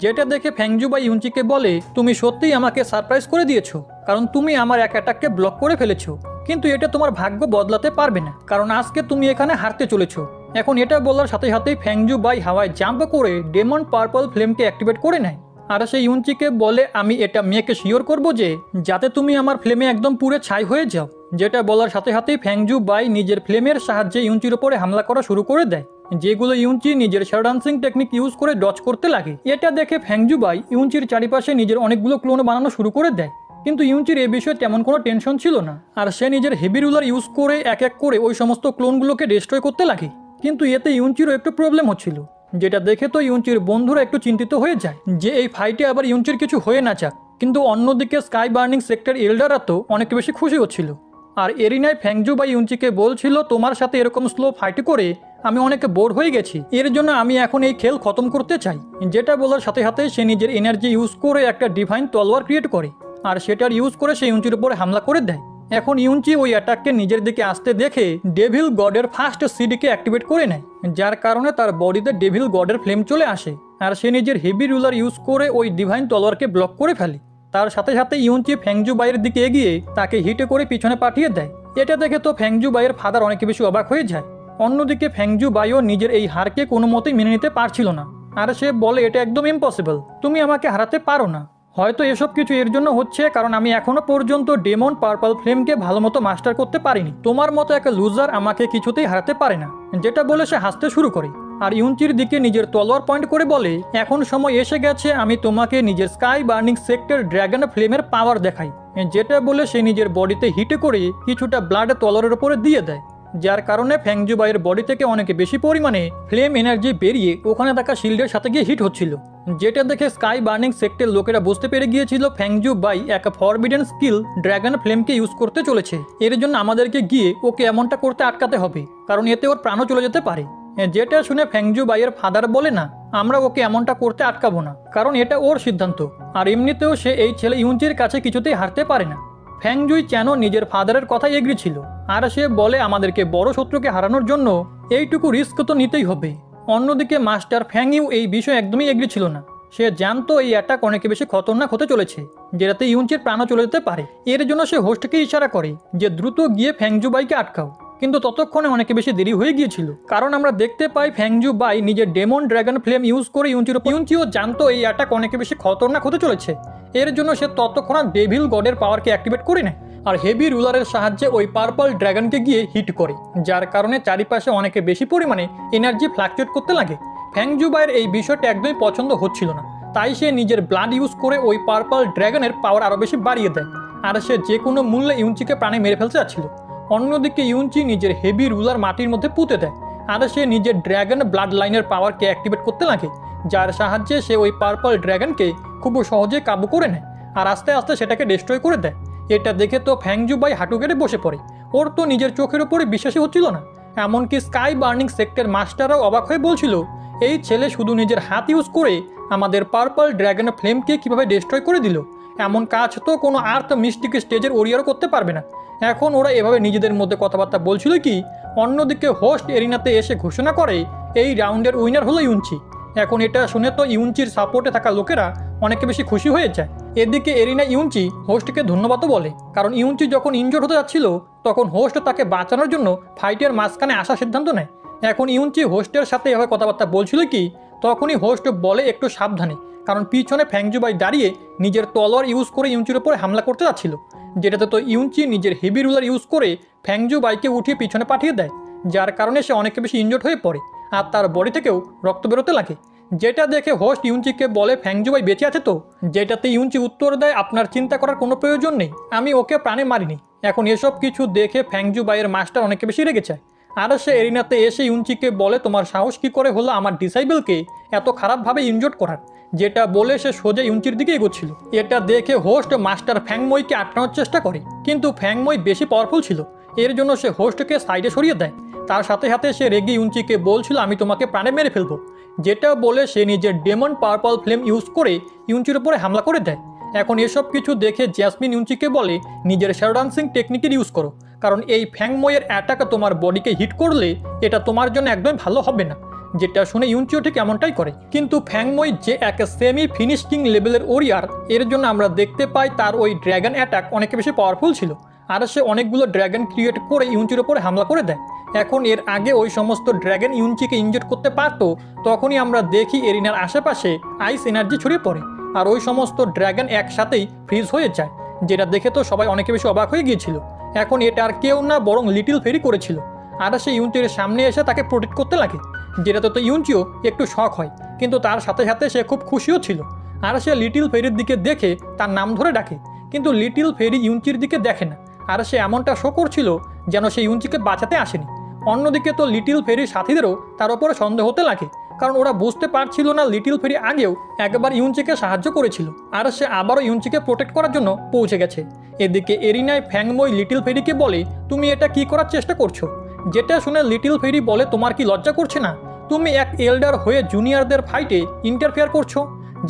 যেটা দেখে ফ্যাংজু বাই ইউনচিকে বলে, তুমি সত্যিই আমাকে সারপ্রাইজ করে দিয়েছো, কারণ তুমি আমার এক অ্যাটাককে ব্লক করে ফেলেছো। কিন্তু এটা তোমার ভাগ্য বদলাতে পারবে না, কারণ আজকে তুমি এখানে হারতে চলেছো। এখন এটা বলার সাথে সাথেই ফ্যাংজু বাই হাওয়ায় জাম্প করে ডেমন পার্পল ফ্লেমকে অ্যাক্টিভেট করে নেয়। আর সে ইউনচিকে বলে, আমি এটা মেয়েকে শিওর করবো যে যাতে তুমি আমার ফ্লেমে একদম পুরো ছাই হয়ে যাও। যেটা বলার সাথে সাথেই ফ্যাংজু বাই নিজের ফ্লেমের সাহায্যে ইউনচির উপরে হামলা করা শুরু করে দেয়, যেগুলো ইউনচি নিজের শ্যাডান্সিং টেকনিক ইউজ করে ডজ করতে লাগে। এটা দেখে ফ্যাংজু বাই ইউনচির চারিপাশে নিজের অনেকগুলো ক্লোন বানানো শুরু করে দেয়, কিন্তু ইউনচির এ বিষয়ে তেমন কোনো টেনশন ছিল না, আর সে নিজের হেভি রুলার ইউজ করে এক এক করে ওই সমস্ত ক্লোনগুলোকে ডিস্ট্রয় করতে লাগে। কিন্তু এতে ইউনচিরও একটু প্রবলেম হচ্ছিল, যেটা দেখে তো ইউনচির বন্ধুরা একটু চিন্তিত হয়ে যায় যে এই ফাইটে আবার ইউনচির কিছু হয়ে না যাক। কিন্তু অন্যদিকে স্কাই বার্নিং সেক্টর এল্ডাররা তো অনেক বেশি খুশি হচ্ছিল, আর এরিনায় ফ্যাংজু বা ইউনচিকে বলছিল, তোমার সাথে এরকম স্লো ফাইট করে আমি অনেক বোর হয়ে গেছি, এর জন্য আমি এখন এই খেল খতম করতে চাই। যেটা বলার সাথে সাথে সে নিজের এনার্জি ইউজ করে একটা ডিভাইন তলোয়ার ক্রিয়েট করে, আর সেটার ইউজ করে সে ইউনচির উপরে হামলা করে দেয়। এখন ইউনচি ওই অ্যাটাককে নিজের দিকে আসতে দেখে ডেভিল গডের ফার্স্ট সিডিকে অ্যাক্টিভেট করে নেয়, যার কারণে তার বডিতে ডেভিল গডের ফ্লেম চলে আসে, আর সে নিজের হেভি রুলার ইউজ করে ওই ডিভাইন তলোয়ারকে ব্লক করে ফেলে। তার সাথে সাথে ইউনচি ফ্যাংজু বাইয়ের দিকে এগিয়ে তাকে হিটে করে পিছনে পাঠিয়ে দেয়। এটা দেখে তো ফ্যাংজু বাইয়ের ফাদার অনেক বেশি অবাক হয়ে যায়। অন্যদিকে ফ্যাংজু বাইও নিজের এই হারকে কোনো মতেই মেনে নিতে পারছিল না, আর সে বলে, এটা একদম ইম্পসিবল, তুমি আমাকে হারাতে পারো না। হয়তো এসব কিছু এর জন্য হচ্ছে কারণ আমি এখনো পর্যন্ত ডেমন পার্পল ফ্লেমকে ভালো মতো মাস্টার করতে পারিনি, তোমার মতো একটা লুজার আমাকে কিছুতেই হারাতে পারে না। যেটা বলে সে হাসতে শুরু করে, আর ইউনচির দিকে নিজের তলোয়ার পয়েন্ট করে বলে, এখন সময় এসে গেছে আমি তোমাকে নিজের স্কাই বার্নিং সেক্টর ড্র্যাগন ফ্লেমের পাওয়ার দেখাই। যেটা বলে সে নিজের বডিতে হিটে করে কিছুটা ব্লাড তলোয়ারের উপরে দিয়ে দেয়, যার কারণে ফ্যাংজু বাইয়ের বডি থেকে অনেক বেশি পরিমাণে ফ্লেম এনার্জি বেরিয়ে ওখানে থাকা শিল্ডের সাথে গিয়ে হিট হচ্ছিল। যেটা দেখে স্কাই বার্নিং সেক্টর লোকেরা বুঝতে পেরে গিয়েছিল ফ্যাংজু বাই এক ফরবিডেন স্কিল ড্র্যাগন ফ্লেমকে ইউজ করতে চলেছে, এর জন্য আমাদেরকে গিয়ে ওকে এমনটা করতে আটকাতে হবে, কারণ এতে ওর প্রাণও চলে যেতে পারে। যেটা শুনে ফ্যাংজু বাইয়ের ফাদার বলে, না, আমরা ওকে এমনটা করতে আটকাবো না, কারণ এটা ওর সিদ্ধান্ত, আর এমনিতেও সে এই ছেলে ইউনচির কাছে কিছুতেই হারতে পারে না। ফ্যাংজুই চ্যানো নিজের ফাদারের কথাই এগ্রি ছিল, আর সে বলে, আমাদেরকে বড় শত্রুকে হারানোর জন্য এইটুকু রিস্ক তো নিতেই হবে। অন্যদিকে মাস্টার ফ্যাংইউ এই বিষয়ে একদমই এগ্রি ছিল না, সে জানতো এই অ্যাটাক অনেক বেশি খতরনাক হতে চলেছে, যেটাতে ইউনচির প্রাণও চলে যেতে পারে। এর জন্য সে হোস্টকে ইশারা করে যে দ্রুত গিয়ে ফ্যাংজু বাইকে আটকাও, কিন্তু ততক্ষণে অনেক বেশি দেরি হয়ে গিয়েছিল, কারণ আমরা দেখতে পাই ফ্যাংজু বাই নিজের ডেমন ড্র্যাগন ফ্লেম ইউজ করে ইউনচিও জানতো এই অ্যাটাক অনেক বেশি খতরনাক হতে চলেছে, এর জন্য সে ততক্ষণ ডেভিল গডের পাওয়ারকে অ্যাক্টিভেট করে নেয়, আর হেভি রুলারের সাহায্যে ওই পার্পল ড্র্যাগনকে গিয়ে হিট করে, যার কারণে চারিপাশে অনেক বেশি পরিমাণে এনার্জি ফ্লাকচুয়েট করতে লাগে। ফ্যাংজু বাইয়ের এই বিষয়টা একদমই পছন্দ হচ্ছিল না, তাই সে নিজের ব্লাড ইউজ করে ওই পার্পল ড্র্যাগনের পাওয়ার আরও বেশি বাড়িয়ে দেয়, আর সে যে কোনো মূল্যে ইউনচিকে প্রাণে মেরে ফেলতে চাচ্ছিল। অন্যদিকে ইউনচি নিজের হেভি রুলার মাটির মধ্যে পুঁতে দেয়, আর সে নিজের ড্র্যাগন ব্লাড লাইনের পাওয়ারকে অ্যাক্টিভেট করতে লাগে, যার সাহায্যে সে ওই পার্পল ড্র্যাগনকে খুব সহজে কাবু করে নেয়, আর আস্তে আস্তে সেটাকে ডিস্ট্রয় করে দেয়। এটা দেখে তো ফ্যাংজু বাই হাঁটু কেটে বসে পড়ে, ওর তো নিজের চোখের উপরে বিশ্বাসই হচ্ছিল না। এমনকি স্কাই বার্নিং সেক্টর মাস্টাররাও অবাক হয়ে বলছিল, এই ছেলে শুধু নিজের হাত ইউজ করে আমাদের পার্পল ড্র্যাগন ফ্লেমকে কিভাবে ডিস্ট্রয় করে দিল, এমন কাজ তো কোনো আর্থ মিস্টিক স্টেজের ওরিয়ারও করতে পারবে না। এখন ওরা এভাবে নিজেদের মধ্যে কথাবার্তা বলছিল কি, অন্যদিকে হোস্ট এরিনাতে এসে ঘোষণা করে এই রাউন্ডের উইনার হলো ইউনচি। এখন এটা শুনে তো ইউনচির সাপোর্টে থাকা লোকেরা অনেক বেশি খুশি হয়ে যায়। এদিকে এরিনা ইউনচি হোস্টকে ধন্যবাদও বলে, কারণ ইউনচি যখন ইনজোর্ড হতে যাচ্ছিল তখন হোস্ট তাকে বাঁচানোর জন্য ফাইটের মাঝখানে আসার সিদ্ধান্ত নেয়, এখন ইউনচি হোস্টের সাথে এভাবে কথাবার্তা বলছিল কি তখনই হোস্ট বলে একটু সাবধানে, কারণ পিছনে ফ্যাংজুবাই দাঁড়িয়ে নিজের তলোয়ার ইউজ করে ইউনচির উপরে হামলা করতে যাচ্ছিল, যেটাতে তো ইউনচি নিজের হেভি রুলার ইউজ করে ফ্যাংজুবাইকে উঠিয়ে পিছনে পাঠিয়ে দেয়, যার কারণে সে অনেক বেশি ইনজোর্ড হয়ে পড়ে আর তার বডি থেকেও রক্ত বেরোতে লাগে। যেটা দেখে হোস্ট ইউনচিকে বলে ফ্যাংজুবাই বেঁচে আছে তো, যেটাতে ইউনচি উত্তর দেয় আপনার চিন্তা করার কোনো প্রয়োজন নেই, আমি ওকে প্রাণে মারিনি। এখন এসব কিছু দেখে ফ্যাংজুবাইয়ের মাস্টার অনেক বেশি রেগে যায় আর সে এরিনাতে এসে ইউনচিকে বলে তোমার সাহস কী করে হলো আমার ডিসাইবেলকে এত খারাপভাবে ইনজোর্ড করার, যেটা বলে সে সোজা ইউনচির দিকে এগোচ্ছিল। এটা দেখে হোস্ট মাস্টার ফ্যাংমইকে আটকানোর চেষ্টা করে, কিন্তু ফ্যাংমই বেশি পাওয়ারফুল ছিল, এর জন্য সে হোস্টকে সাইডে সরিয়ে দেয়। তার সাথে সাথে সে রেগে ইউনচিকে বলছিল আমি তোমাকে প্রাণে মেরে ফেলবো, যেটা বলে সে নিজের ডেমন পার্পল ফ্লেম ইউজ করে ইউনচির উপরে হামলা করে দেয়। এখন এসব কিছু দেখে জ্যাসমিন ইউনচিকে বলে নিজের শ্যাডো ডান্সিং টেকনিকের ইউজ করো, কারণ এই ফ্যাংময়ের অ্যাটাক তোমার বডিকে হিট করলে এটা তোমার জন্য একদম ভালো হবে না, যেটা শুনে ইউনচিও ঠিক এমনটাই করে। কিন্তু ফ্যাংমই যে এক সেমি ফিনিশিং লেভেলের ওরিয়ার, এর জন্য আমরা দেখতে পাই তার ওই ড্র্যাগন অ্যাটাক অনেক বেশি পাওয়ারফুল ছিল আর সে অনেকগুলো ড্র্যাগন ক্রিয়েট করে ইউনচির ওপরে হামলা করে দেয়। এখন এর আগে ওই সমস্ত ড্র্যাগন ইউনচিকে ইনজোর্ড করতে পারতো, তখনই আমরা দেখি এরিনার আশেপাশে আইস এনার্জি ছড়িয়ে পড়ে আর ওই সমস্ত ড্র্যাগন একসাথেই ফ্রিজ হয়ে যায়, যেটা দেখে তো সবাই অনেক বেশি অবাক হয়ে গিয়েছিল। এখন এটা আর কেউ না বরং লিটিল ফেরি করেছিল আর সে ইউনচির সামনে এসে তাকে প্রোটেক্ট করতে লাগে, যেটাতে তো ইউনচিও একটু শক হয়, কিন্তু তার সাথে সাথে সে খুব খুশিও ছিল আর সে লিটিল ফেরির দিকে দেখে তার নাম ধরে ডাকে, কিন্তু লিটিল ফেরি ইউনচির দিকে দেখে না আর সে এমনটা শো করছিল যেন সে ইউনচিকে বাঁচাতে আসেনি। অন্যদিকে তো লিটিল ফেরির সাথীদেরও তার উপরে সন্দেহ হতে লাগে, কারণ ওরা বুঝতে পারছিল না লিটিল ফেরি আগেও একবার ইউনচিকে সাহায্য করেছিল আর সে আবারও ইউনচিকে প্রোটেক্ট করার জন্য পৌঁছে গেছে। এদিকে এরিনায় ফ্যাংমই লিটিল ফেরিকে বলে তুমি এটা কি করার চেষ্টা করছো, যেটা শুনে লিটিল ফেরি বলে তোমার কি লজ্জা করছে না, তুমি এক এল্ডার হয়ে জুনিয়রদের ফাইটে ইন্টারফেয়ার করছো।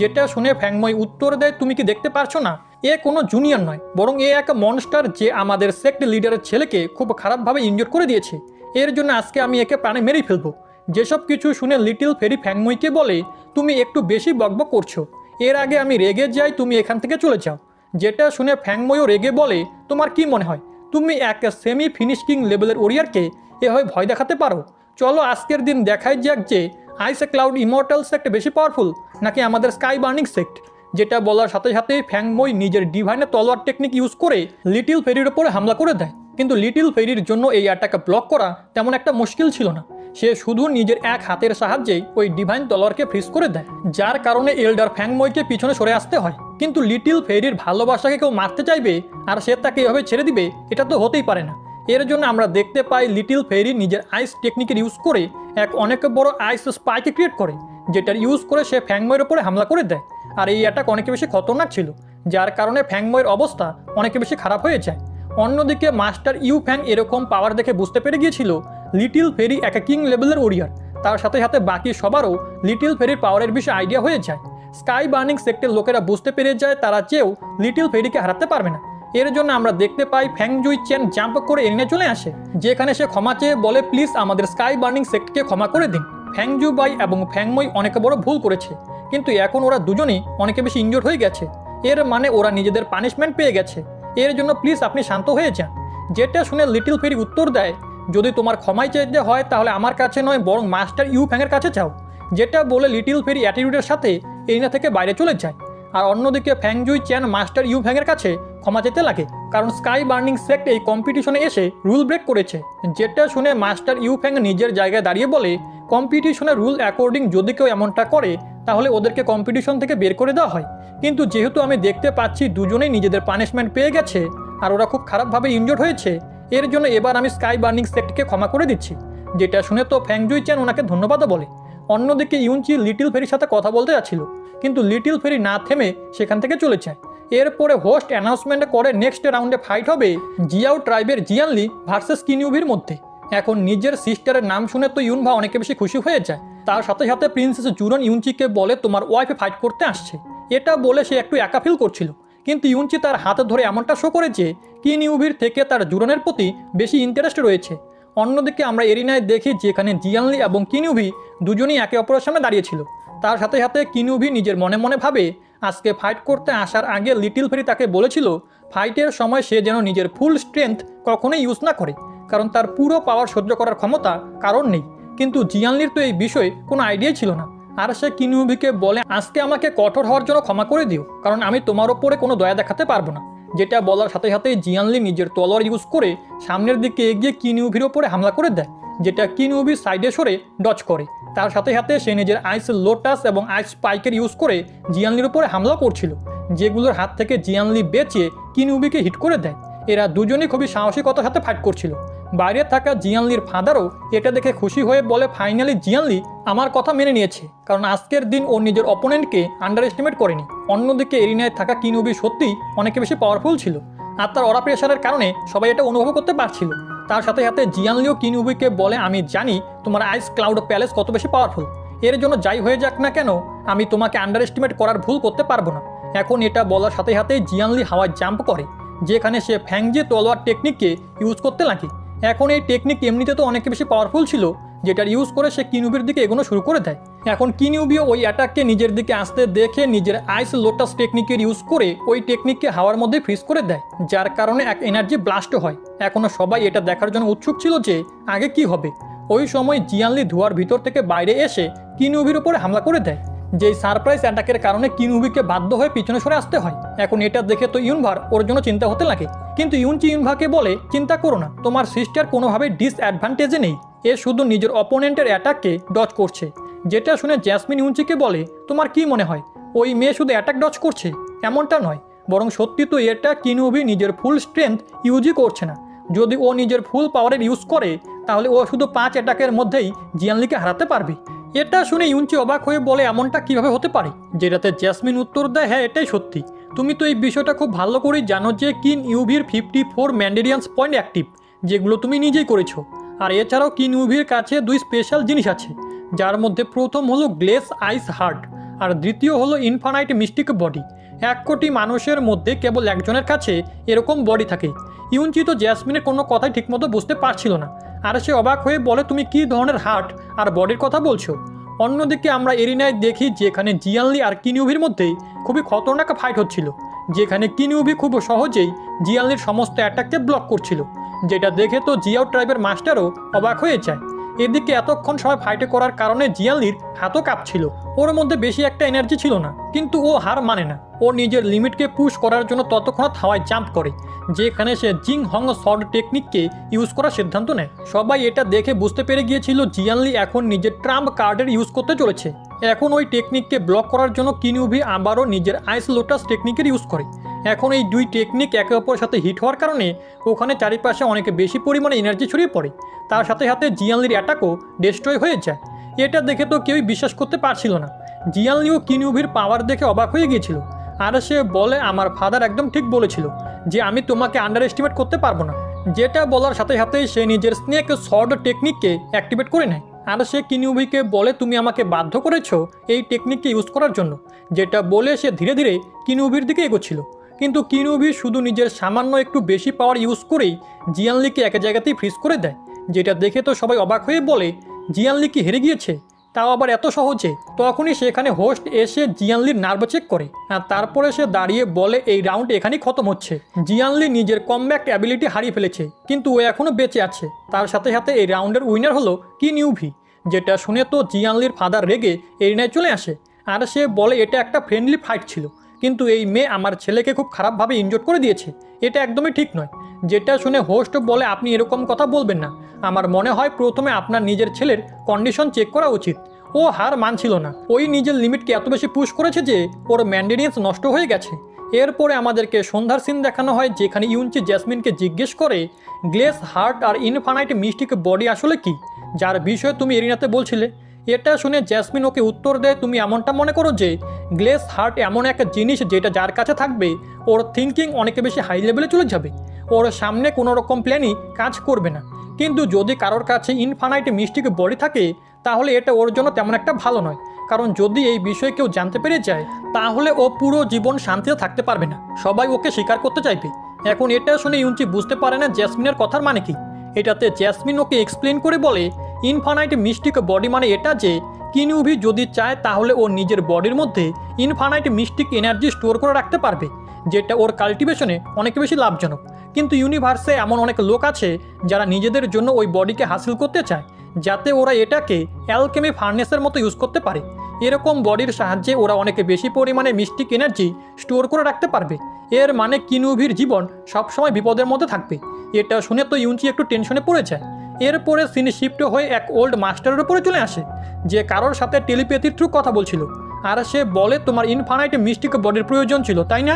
যেটা শুনে ফ্যাংমই উত্তর দেয় তুমি কি দেখতে পারছো না, এ কোনো জুনিয়র নয়, বরং এ এক মনস্টার যে আমাদের সেক্ট লিডারের ছেলেকে খুব খারাপভাবে ইনজোর করে দিয়েছে, এর জন্য আজকে আমি একে প্রাণে মেরেই ফেলবো। যেসব কিছু শুনে লিটিল ফেরি ফ্যাংমইকে বলে তুমি একটু বেশি বকবক করছো, এর আগে আমি রেগে যাই, তুমি এখান থেকে চলে যাও। যেটা শুনে ফ্যাংমইও রেগে বলে তোমার কি মনে হয় তুমি এক সেমি ফিনিশিং লেভেলের ওরিয়ারকে এভাবে ভয় দেখাতে পারো? চলো আজকের দিন দেখাই যাক যে আইস ক্লাউড ইমর্টাল সেক্ট বেশি পাওয়ারফুল নাকি আমাদের স্কাই বার্নিং সেক্ট। যেটা বলার সাথে সাথে ফ্যাংমই নিজের ডিভাইনের তলোয়ার টেকনিক ইউজ করে লিটিল ফেরির ওপরে হামলা করে দেয়, কিন্তু লিটিল ফেরির জন্য এই অ্যাটাককে ব্লক করা তেমন একটা মুশকিল ছিল না, সে শুধু নিজের এক হাতের সাহায্যেই ওই ডিভাইন তলোয়ারকে ফ্রিজ করে দেয়, যার কারণে এল্ডার ফ্যাংমইকে পিছনে সরে আসতে হয়। কিন্তু লিটিল ফেরির ভালোবাসাকে কেউ মারতে চাইবে আর সে তাকে এভাবে ছেড়ে দিবে, এটা তো হতেই পারে না। এর জন্য আমরা দেখতে পাই লিটিল ফেরি নিজের আইস টেকনিকের ইউজ করে এক অনেক বড় আইস স্পাইকে ক্রিয়েট করে, যেটার ইউজ করে সে ফ্যাংময়ের ওপরে হামলা করে দেয় আর এই অ্যাটাক অনেক বেশি খতরনাক ছিল, যার কারণে ফ্যাংময়ের অবস্থা অনেক বেশি খারাপ হয়ে যায়। অন্যদিকে মাস্টার ইউ ফ্যাং এরকম পাওয়ার দেখে বুঝতে পেরে গিয়েছিল লিটিল ফেরি এক কিং লেভেলের ওরিয়ার, তার সাথে সাথে বাকি সবারও লিটিল ফেরির পাওয়ারের বিষয়ে আইডিয়া হয়ে যায়। স্কাই বার্নিং সেক্টরের লোকেরা বুঝতে পেরে যায় তারা চেয়েও লিটিল ফেরিকে হারাতে পারবে না। এর জন্য আমরা দেখতে পাই ফ্যাংজুই চেন জাম্প করে এরিনে চলে আসে, যেখানে সে ক্ষমা চেয়ে বলে প্লিজ আমাদের স্কাই বার্নিং সেক্টরকে ক্ষমা করে দিন, ফ্যাংজু বাই এবং ফ্যাংমই অনেক বড় ভুল করেছে, কিন্তু এখন ওরা দুজনেই অনেক বেশি ইনজোর্ড হয়ে গেছে, এর মানে ওরা নিজেদের পানিশমেন্ট পেয়ে গেছে, এর জন্য প্লিজ আপনি শান্ত হয়ে যান। যেটা শুনে লিটিল ফেরি উত্তর দেয় যদি তোমার ক্ষমাই চাইতে হয় তাহলে আমার কাছে নয় বরং মাস্টার ইউ ফ্যাংয়ের কাছে চাও। যেটা বলে লিটিল ফেরি অ্যাটিটিউডের সাথে এরিনা থেকে বাইরে চলে যায় আর অন্যদিকে ফ্যাংজুই চ্যান মাস্টার ইউ ফ্যাংয়ের কাছে ক্ষমা চেতে লাগে, কারণ স্কাই বার্নিং সেক্ট এই কম্পিটিশনে এসে রুল ব্রেক করেছে। যেটা শুনে মাস্টার ইউ ফ্যাং নিজের জায়গায় দাঁড়িয়ে বলে কম্পিটিশনের রুল অ্যাকর্ডিং যদি কেউ এমনটা করে তাহলে ওদেরকে কম্পিটিশন থেকে বের করে দেওয়া হয়, কিন্তু যেহেতু আমি দেখতে পাচ্ছি দুজনেই নিজেদের পানিশমেন্ট পেয়ে গেছে আর ওরা খুব খারাপভাবে ইনজোর্ড হয়েছে, এর জন্য এবার আমি স্কাই বার্নিং সেক্টকে ক্ষমা করে দিচ্ছি। যেটা শুনে তো ফ্যাংজুই চ্যান ওনাকে ধন্যবাদও বলে। অন্যদিকে ইউনচি লিটিল ফেরির সাথে কথা বলতে যাচ্ছিল, কিন্তু লিটিল ফেরি না থেমে সেখান থেকে চলে যায়। এরপরে হোস্ট অ্যানাউন্সমেন্ট করে নেক্সট রাউন্ডে ফাইট হবে জিয়াও ট্রাইবের জিয়ানলি ভার্সেস কিনিউভির মধ্যে। এখন নিজের সিস্টারের নাম শুনে তো ইউনভা অনেক বেশি খুশি হয়ে যায়, তার সাথে সাথে প্রিন্সেস জুরন ইউনচিকে বলে তোমার ওয়াইফে ফাইট করতে আসছে, এটা বলে সে একটু একা ফিল করছিল, কিন্তু ইউনচি তার হাতে ধরে এমনটা শো করে যে কিনিউভির থেকে তার জুরনের প্রতি বেশি ইন্টারেস্ট রয়েছে। অন্যদিকে আমরা এরিনায় দেখি যেখানে জিয়ানলি এবং কিনিউভি দুজনেই একে অপরের সামনে দাঁড়িয়েছিল, তার সাথে সাথে কিনিউভি নিজের মনে মনে ভাবে আজকে ফাইট করতে আসার আগে লিটিল ফেরি তাকে বলেছিল ফাইটের সময় সে যেন নিজের ফুল স্ট্রেংথ কখনোই ইউজ না করে, কারণ তার পুরো পাওয়ার সহ্য করার ক্ষমতা কারণ নেই, কিন্তু জিয়ানলির তো এই বিষয়ে কোনো আইডিয়াই ছিল না। আর সে কিনুবিকে বলে আজকে আমাকে কঠোর হওয়ার জন্য ক্ষমা করে দিও, কারণ আমি তোমার ওপরে কোনো দয়া দেখাতে পারবো না। যেটা বলার সাথে সাথেই জিয়ানলি নিজের তলোয়ার ইউজ করে সামনের দিকে এগিয়ে কিনুবির ওপরে হামলা করে দেয়, যেটা কিনুবি সাইডে সরে ডচ করে। তার সাথে সাথে সে নিজের আইস লোটাস এবং আইস স্পাইকের ইউজ করে জিয়ানলির উপরে হামলা করছিল, যেগুলোর হাত থেকে জিয়ানলি বেঁচে কিনুবিকে হিট করে দেয়। এরা দুজনেই খুবই সাহসিকতার সাথে ফাইট করছিল। বাইরে থাকা জিয়ানলির ফাদারও এটা দেখে খুশি হয়ে বলে ফাইনালি জিয়ানলি আমার কথা মেনে নিয়েছে, কারণ আজকের দিন ও নিজের অপোনেন্টকে আন্ডার এস্টিমেট করেনি। অন্যদিকে এরিনায় থাকা কিনুবি সত্যিই অনেক বেশি পাওয়ারফুল ছিল, আর তার অরা প্রেশারের কারণে সবাই এটা অনুভব করতে পারছিল। তার সাথে সাথে জিয়ানলিও কিনুবিকে বলে আমি জানি তোমার আইস ক্লাউড প্যালেস কত বেশি পাওয়ারফুল, এর জন্য যাই হয়ে যাক না কেন আমি তোমাকে আন্ডার এস্টিমেট করার ভুল করতে পারবো না। এখন এটা বলার সাথে সাথে জিয়ানলি হাওয়ায় জাম্প করে, যেখানে সে ফ্যাংজে তলোয়ার টেকনিককে ইউজ করতে লাগে। এখন এই টেকনিক এমনিতে তো অনেক বেশি পাওয়ারফুল ছিল, যেটার ইউজ করে সে কিনুবির দিকে এগোনো শুরু করে দেয়। এখন কিনুবিও ওই অ্যাটাককে নিজের দিকে আসতে দেখে নিজের আইস লোটাস টেকনিকের ইউজ করে ওই টেকনিককে হাওয়ার মধ্যে ফ্রিজ করে দেয়, যার কারণে এক এনার্জি ব্লাস্ট হয়। এখনও সবাই এটা দেখার জন্য উৎসুক ছিল যে আগে কি হবে। ওই সময় জিয়ানলি ধোয়ার ভিতর থেকে বাইরে এসে কিনুবির উপরে হামলা করে দেয়, যেই সারপ্রাইজ অ্যাটাকের কারণে কিনুবিকে বাধ্য হয়ে পিছনে সরে আসতে হয়। এখন এটা দেখে তো ইউনভার ওর জন্য চিন্তা হতে লাগে, কিন্তু ইউনভাকে বলে চিন্তা করো না, তোমার সিস্টার কোনোভাবেই ডিসঅ্যাডভান্টেজে নেই, এ শুধু নিজের অপোনেন্টের অ্যাটাককে ডজ করছে। যেটা শুনে জ্যাসমিন ইউনচিকে বলে তোমার কি মনে হয় ওই মেয়ে শুধু অ্যাটাক ডজ করছে? এমনটা নয়, বরং সত্যি তো এটা কিনুবি নিজের ফুল স্ট্রেংথ ইউজই করছে না। যদি ও নিজের ফুল পাওয়ারের ইউজ করে তাহলে ও শুধু 5 অ্যাটাকের মধ্যেই জিয়ানলিকে হারাতে পারবে। এটা শুনে ইউনচি অবাক হয়ে বলে এমনটা কিভাবে হতে পারে? যেটাতে জ্যাসমিন উত্তর দেয় হ্যাঁ এটাই সত্যি, তুমি তো এই বিষয়টা খুব ভালো করেই জানো যে কিন ইউভির 54 ম্যান্ডেরিয়ান্স পয়েন্ট অ্যাক্টিভ, যেগুলো তুমি নিজেই করেছো। আর এছাড়াও কিন ইউভির কাছে 2 স্পেশাল জিনিস আছে, যার মধ্যে প্রথম হলো গ্লেস আইস হার্ট আর দ্বিতীয় হলো ইনফানাইট মিস্টিক বডি। 1 কোটি মানুষের মধ্যে কেবল একজনের কাছে এরকম বডি থাকে। ইউনচি তো জ্যাসমিনের কোনো কথাই ঠিকমতো বুঝতে পারছিল না, আর সে অবাক হয়ে বলে তুমি কী ধরনের হার্ট আর বডির কথা বলছো? অন্যদিকে আমরা এরিনায় দেখি যেখানে জিয়ানলি আর কিনিউভির মধ্যে খুবই খতরনাক ফাইট হচ্ছিল, যেখানে কিনিউভি খুব সহজেই জিয়ানলির সমস্ত অ্যাটাককে ব্লক করছিল, যেটা দেখে তো জিয়াও ট্রাইবের মাস্টারও অবাক হয়ে যায়। এদিকে এতক্ষণ সময় ফাইটে করার কারণে জিয়ানলির হাতও কাঁপছিল, ওর মধ্যে বেশি একটা এনার্জি ছিল না, কিন্তু ও হার মানে না। ও নিজের লিমিটকে পুশ করার জন্য ততক্ষণাৎ হাওয়ায় জাম্প করে, যেখানে সে জিং হং শর্ট টেকনিককে ইউজ করার সিদ্ধান্ত নেয়। সবাই এটা দেখে বুঝতে পেরে গিয়েছিল জিয়ানলি এখন নিজের ট্রাম্প কার্ডের ইউজ করতে চলেছে। এখন ওই টেকনিককে ব্লক করার জন্য কিনিউভি আবারও নিজের আইস লোটাস টেকনিকের ইউজ করে। এখন এই 2 টেকনিক একে অপরের সাথে হিট হওয়ার কারণে ওখানে চারিপাশে অনেক বেশি পরিমাণে এনার্জি ছড়িয়ে পড়ে। তার সাথে সাথে জিয়ানলির অ্যাটাকও ডিস্ট্রয় হয়ে যায়। এটা দেখে তো কেউই বিশ্বাস করতে পারছিল না। জিয়ানলিও কিনিউভির পাওয়ার দেখে অবাক হয়ে গিয়েছিল, আর সে বলে আমার ফাদার একদম ঠিক বলেছিল যে আমি তোমাকে আন্ডার এস্টিমেট করতে পারবো না। যেটা বলার সাথে সাথেই সে নিজের স্নেক শর্ট টেকনিককে অ্যাক্টিভেট করে নেয়, আর সে কিনিউভিকে বলে তুমি আমাকে বাধ্য করেছো এই টেকনিককে ইউজ করার জন্য। যেটা বলে সে ধীরে ধীরে কিনিউভির দিকে এগোচ্ছিল, কিন্তু কিনিউভি শুধু নিজের সামান্য একটু বেশি পাওয়ার ইউজ করেই জিয়ানলিকে এক জায়গাতেই ফ্রিজ করে দেয়। যেটা দেখে তো সবাই অবাক হয়ে বলে জিয়ানলি কি হেরে গিয়েছে, তাও আবার এত সহজে? তখনই সেখানে হোস্ট এসে জিয়ানলির নার্ভ চেক করে, আর তারপরে সে দাঁড়িয়ে বলে এই রাউন্ড এখানেই খতম হচ্ছে। জিয়ানলি নিজের কমব্যাক অ্যাবিলিটি হারিয়ে ফেলেছে, কিন্তু ও এখনও বেঁচে আছে। তার সাথে সাথে এই রাউন্ডের উইনার হলো কিনিউভি। যেটা শুনে তো জিয়ানলির ফাদার রেগে এরিনায় চলে আসে, আর সে বলে এটা একটা ফ্রেন্ডলি ফাইট ছিল, কিন্তু এই মেয়ে আমার ছেলেকে খুব খারাপভাবে ইনজোর্ড করে দিয়েছে, এটা একদমই ঠিক নয়। যেটা শুনে হোস্ট বলে আপনি এরকম কথা বলবেন না, আমার মনে হয় প্রথমে আপনার নিজের ছেলের কন্ডিশন চেক করা উচিত। ও হার মানছিল না, ওই নিজের লিমিটকে এত বেশি পুশ করেছে যে ওর ম্যান্ডেরিয়ান্স নষ্ট হয়ে গেছে। এরপরে আমাদেরকে সন্ধ্যার সিন দেখানো হয়, যেখানে ইউনচি জ্যাসমিনকে জিজ্ঞেস করে গ্লেস হার্ট আর ইনফানাইট মিস্টিক বডি আসলে কি, যার বিষয়ে তুমি এরিনাতে বলছিলে। এটা শুনে জ্যাসমিন ওকে উত্তর দেয় তুমি এমনটা মনে করো যে গ্লেস হার্ট এমন একটা জিনিস যেটা যার কাছে থাকবে ওর থিঙ্কিং অনেক বেশি হাই লেভেলে চলে যাবে, ওর সামনে কোনো রকম প্ল্যানই কাজ করবে না। কিন্তু যদি কারোর কাছে ইনফানাইট মিস্টিক বডি থাকে তাহলে এটা ওর জন্য তেমন একটা ভালো নয়, কারণ যদি এই বিষয়ে কেউ জানতে পেরে যায় তাহলে ও পুরো জীবন শান্তিতে থাকতে পারবে না, সবাই ওকে স্বীকার করতে চাইবে। এখন এটা শুনে ইউনচি বুঝতে পারে না জ্যাসমিনের কথার মানে কি। এটাতে জ্যাসমিন ওকে এক্সপ্লেন করে বলে ইনফানাইট মিস্টিক বডি মানে এটা যে কিনিউভি যদি চায় তাহলে ও নিজের বডির মধ্যে ইনফানাইট মিস্টিক এনার্জি স্টোর করে রাখতে পারবে, যেটা ওর কাল্টিভেশনে অনেক বেশি লাভজনক। কিন্তু ইউনিভার্সে এমন অনেক লোক আছে যারা নিজেদের জন্য ওই বডিকে হাসিল করতে চায়, যাতে ওরা এটাকে অ্যালকেমি ফার্নেসের মতো ইউজ করতে পারে। এরকম বডির সাহায্যে ওরা অনেক বেশি পরিমাণে মিস্টিক এনার্জি স্টোর করে রাখতে পারবে। এর মানে কিনুভির জীবন সবসময় বিপদের মধ্যে থাকবে। এটা শুনে তো ইউনচি একটু টেনশনে পড়ে যায়। এরপরে সিনি শিফট হয়ে এক ওল্ড মাস্টারের উপরে চলে আসে, যে কারোর সাথে টেলিপ্যাথির থ্রু কথা বলছিল। আর সে বলে তোমার ইনফানাইট মিস্টিক বডির প্রয়োজন ছিল, তাই না?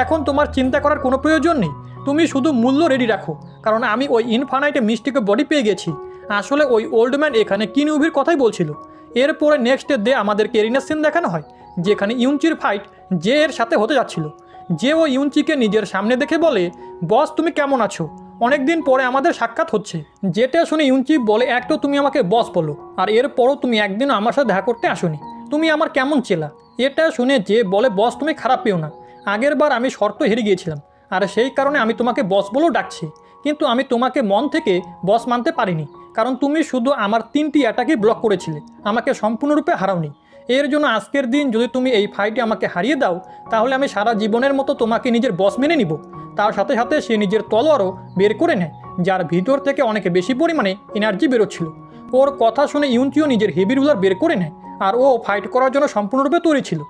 এখন তোমার চিন্তা করার কোনো প্রয়োজন নেই, তুমি শুধু মূল্য রেডি রাখো, কারণ আমি ওই ইনফানাইট মিস্টিক বডি পেয়ে গেছি। আসলে ওই ওল্ড ম্যান এখানে কিনুভির কথাই বলছিল। এরপরে নেক্সট ডে আমাদের কেরিনার সিন দেখানো হয়, যেখানে ইউনচির ফাইট জে এর সাথে হতে যাচ্ছিল। যে ও ইউনচিকে নিজের সামনে দেখে বলে, বস তুমি কেমন আছো, অনেকদিন পরে আমাদের সাক্ষাৎ হচ্ছে। যেটা শুনে ইউনচি বলে, এক তো তুমি আমাকে বস বলো, আর এরপরও তুমি একদিন আমার সাথে দেখা করতে আসোনি, তুমি আমার কেমন চেলা। এটা শুনে যে বলে, বস তুমি খারাপ পেও না, আগের বার আমি শর্ত হেরে গিয়েছিলাম, আর সেই কারণে আমি তোমাকে বস বলেও ডাকছি। কিন্তু আমি তোমাকে মন থেকে বস মানতে পারিনি, কারণ তুমি শুধু আমার 3টি অ্যাটাকে ব্লক করেছিলে, আমাকে সম্পূর্ণরূপে হারাওনি। এর জন্য আজকের দিন যদি তুমি এই ফাইটে আমাকে হারিয়ে দাও, তাহলে আমি সারা জীবনের মতো তোমাকে নিজের বস মেনে নিব। তার সাথে সাথে সে নিজের তলোয়ারও বের করে নেয়, যার ভিতর থেকে অনেক বেশি পরিমাণে এনার্জি বেরোচ্ছিল। ওর কথা শুনে ইউনচিও নিজের হেভি রুলার বের করে নেয়, আর ও ফাইট করার জন্য সম্পূর্ণরূপে তৈরি ছিল।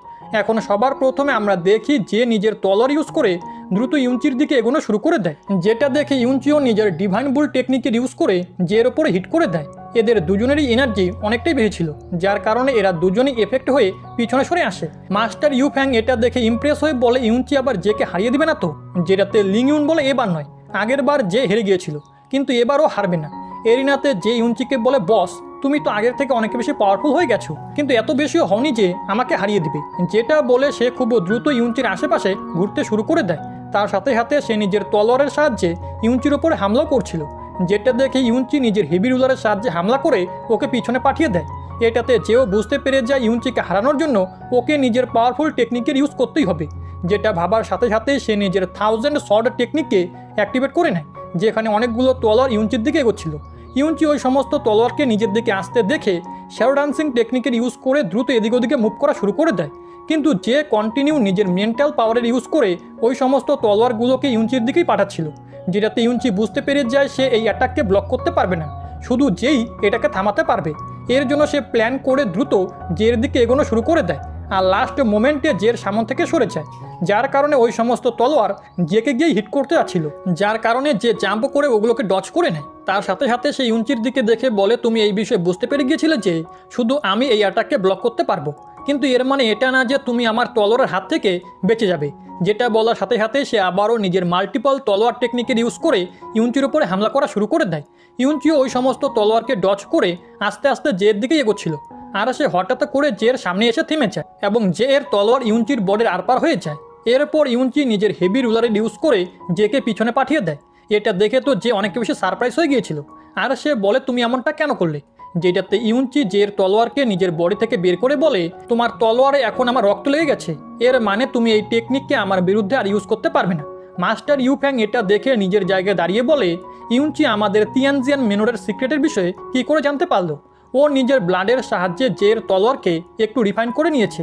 এখন সবার প্রথমে আমরা দেখি যে নিজের তলোয়ার ইউজ করে দ্রুত ইউনচির দিকে এগোনো শুরু করে দেয়, যেটা দেখে ইউনচিও নিজের ডিভাইন বুল টেকনিকের ইউজ করে জের ওপরে হিট করে দেয়। এদের দুজনেরই এনার্জি অনেকটাই বেড়েছিল, যার কারণে এরা দুজনেই এফেক্ট হয়ে পিছনে সরে আসে। মাস্টার ইউফ্যাং এটা দেখে ইমপ্রেস হয়ে বলে, ইউনচি আবার জেকে হারিয়ে দিবে না তো? যেটাতে লিং ইউন বলে, এবার নয়, আগের বার যে হেরে গিয়েছিল, কিন্তু এবারও হারবে না। এরিনাতে যে ইউনচিকে বলে, বস তুমি তো আগের থেকে অনেক বেশি পাওয়ারফুল হয়ে গেছো, কিন্তু এত বেশিও হওনি যে আমাকে হারিয়ে দিবে। যেটা বলে সে খুব দ্রুত ইউনচির আশেপাশে ঘুরতে শুরু করে দেয়। তার সাথে সাথে সে নিজের তলোয়ারের সাহায্যে ইউনচির ওপরে হামলাও করছিল, যেটা দেখে ইউনচি নিজের হেভি রুলারের সাহায্যে হামলা করে ওকে পিছনে পাঠিয়ে দেয়। এটাতে যেও বুঝতে পেরে যায় ইউনচিকে হারানোর জন্য ওকে নিজের পাওয়ারফুল টেকনিকের ইউজ করতেই হবে, যেটা ভাবার সাথে সাথে সে নিজের 1000 শর্ট টেকনিককে অ্যাক্টিভেট করে নেয়, যেখানে অনেকগুলো তলোয়ার ইউনচির দিকে এগোচ্ছিল। ইউনচি ওই সমস্ত তলোয়ারকে নিজের দিকে আসতে দেখে শ্যাডো ডান্সিং টেকনিকের ইউজ করে দ্রুত এদিক ওদিকে মুভ করা শুরু করে দেয়, কিন্তু যে কন্টিনিউ নিজের মেন্টাল পাওয়ারের ইউজ করে ওই সমস্ত তলোয়ারগুলোকে ইউনচির দিকেই পাঠাচ্ছিল, যেটাতে ইউনচি বুঝতে পেরে যায় সে এই অ্যাটাককে ব্লক করতে পারবে না, শুধু যেই এটাকে থামাতে পারবে। এর জন্য সে প্ল্যান করে দ্রুত জের দিকে এগোনো শুরু করে দেয়, আর লাস্ট মোমেন্টে জের সামন থেকে সরে যায়, যার কারণে ওই সমস্ত তলোয়ার জেকে গিয়ে হিট করতে যাচ্ছিল, যার কারণে যে জাম্প করে ওগুলোকে ডচ করে নেয়। তার সাথে সাথে সে ইউনচির দিকে দেখে বলে, তুমি এই বিষয়ে বুঝতে পেরে গিয়েছিলে যে শুধু আমি এই অ্যাটাককে ব্লক করতে পারবো, কিন্তু এর মানে এটা না যে তুমি আমার তলোয়ারের হাত থেকে বেঁচে যাবে। যেটা বলার সাথে সাথে সে আবারও নিজের মাল্টিপল তলোয়ার টেকনিকের ইউজ করে ইউনচির উপরে হামলা করা শুরু করে দেয়। ইউনচিও ওই সমস্ত তলোয়ারকে ডচ করে আস্তে আস্তে জের দিকে এগোচ্ছিল, আর সে হঠাৎ করে জের সামনে এসে থেমে যায় এবং জে এর তলোয়ার ইউনচির বডির আরপার হয়ে যায়। এরপর ইউনচি নিজের হেভি রুলারের ইউজ করে জেকে পিছনে পাঠিয়ে দেয়। এটা দেখে তো যে অনেক বেশি সারপ্রাইজ হয়ে গিয়েছিল, আর সে বলে, তুমি এমনটা কেন করলে? যেটাতে ইউনচি জের তলোয়ারকে নিজের বডি থেকে বের করে বলে, তোমার তলোয়ারে এখন আমার রক্ত লেগে গেছে, এর মানে তুমি এই টেকনিককে আমার বিরুদ্ধে আর ইউজ করতে পারবে না। মাস্টার ইউফ্যাং এটা দেখে নিজের জায়গায় দাঁড়িয়ে বলে, ইউনচি আমাদের তিয়ানজিয়ান মেনোরের সিক্রেটের বিষয়ে কী করে জানতে পারলো? ও নিজের ব্লাডের সাহায্যে জের তলোয়ারকে একটু রিফাইন করে নিয়েছে,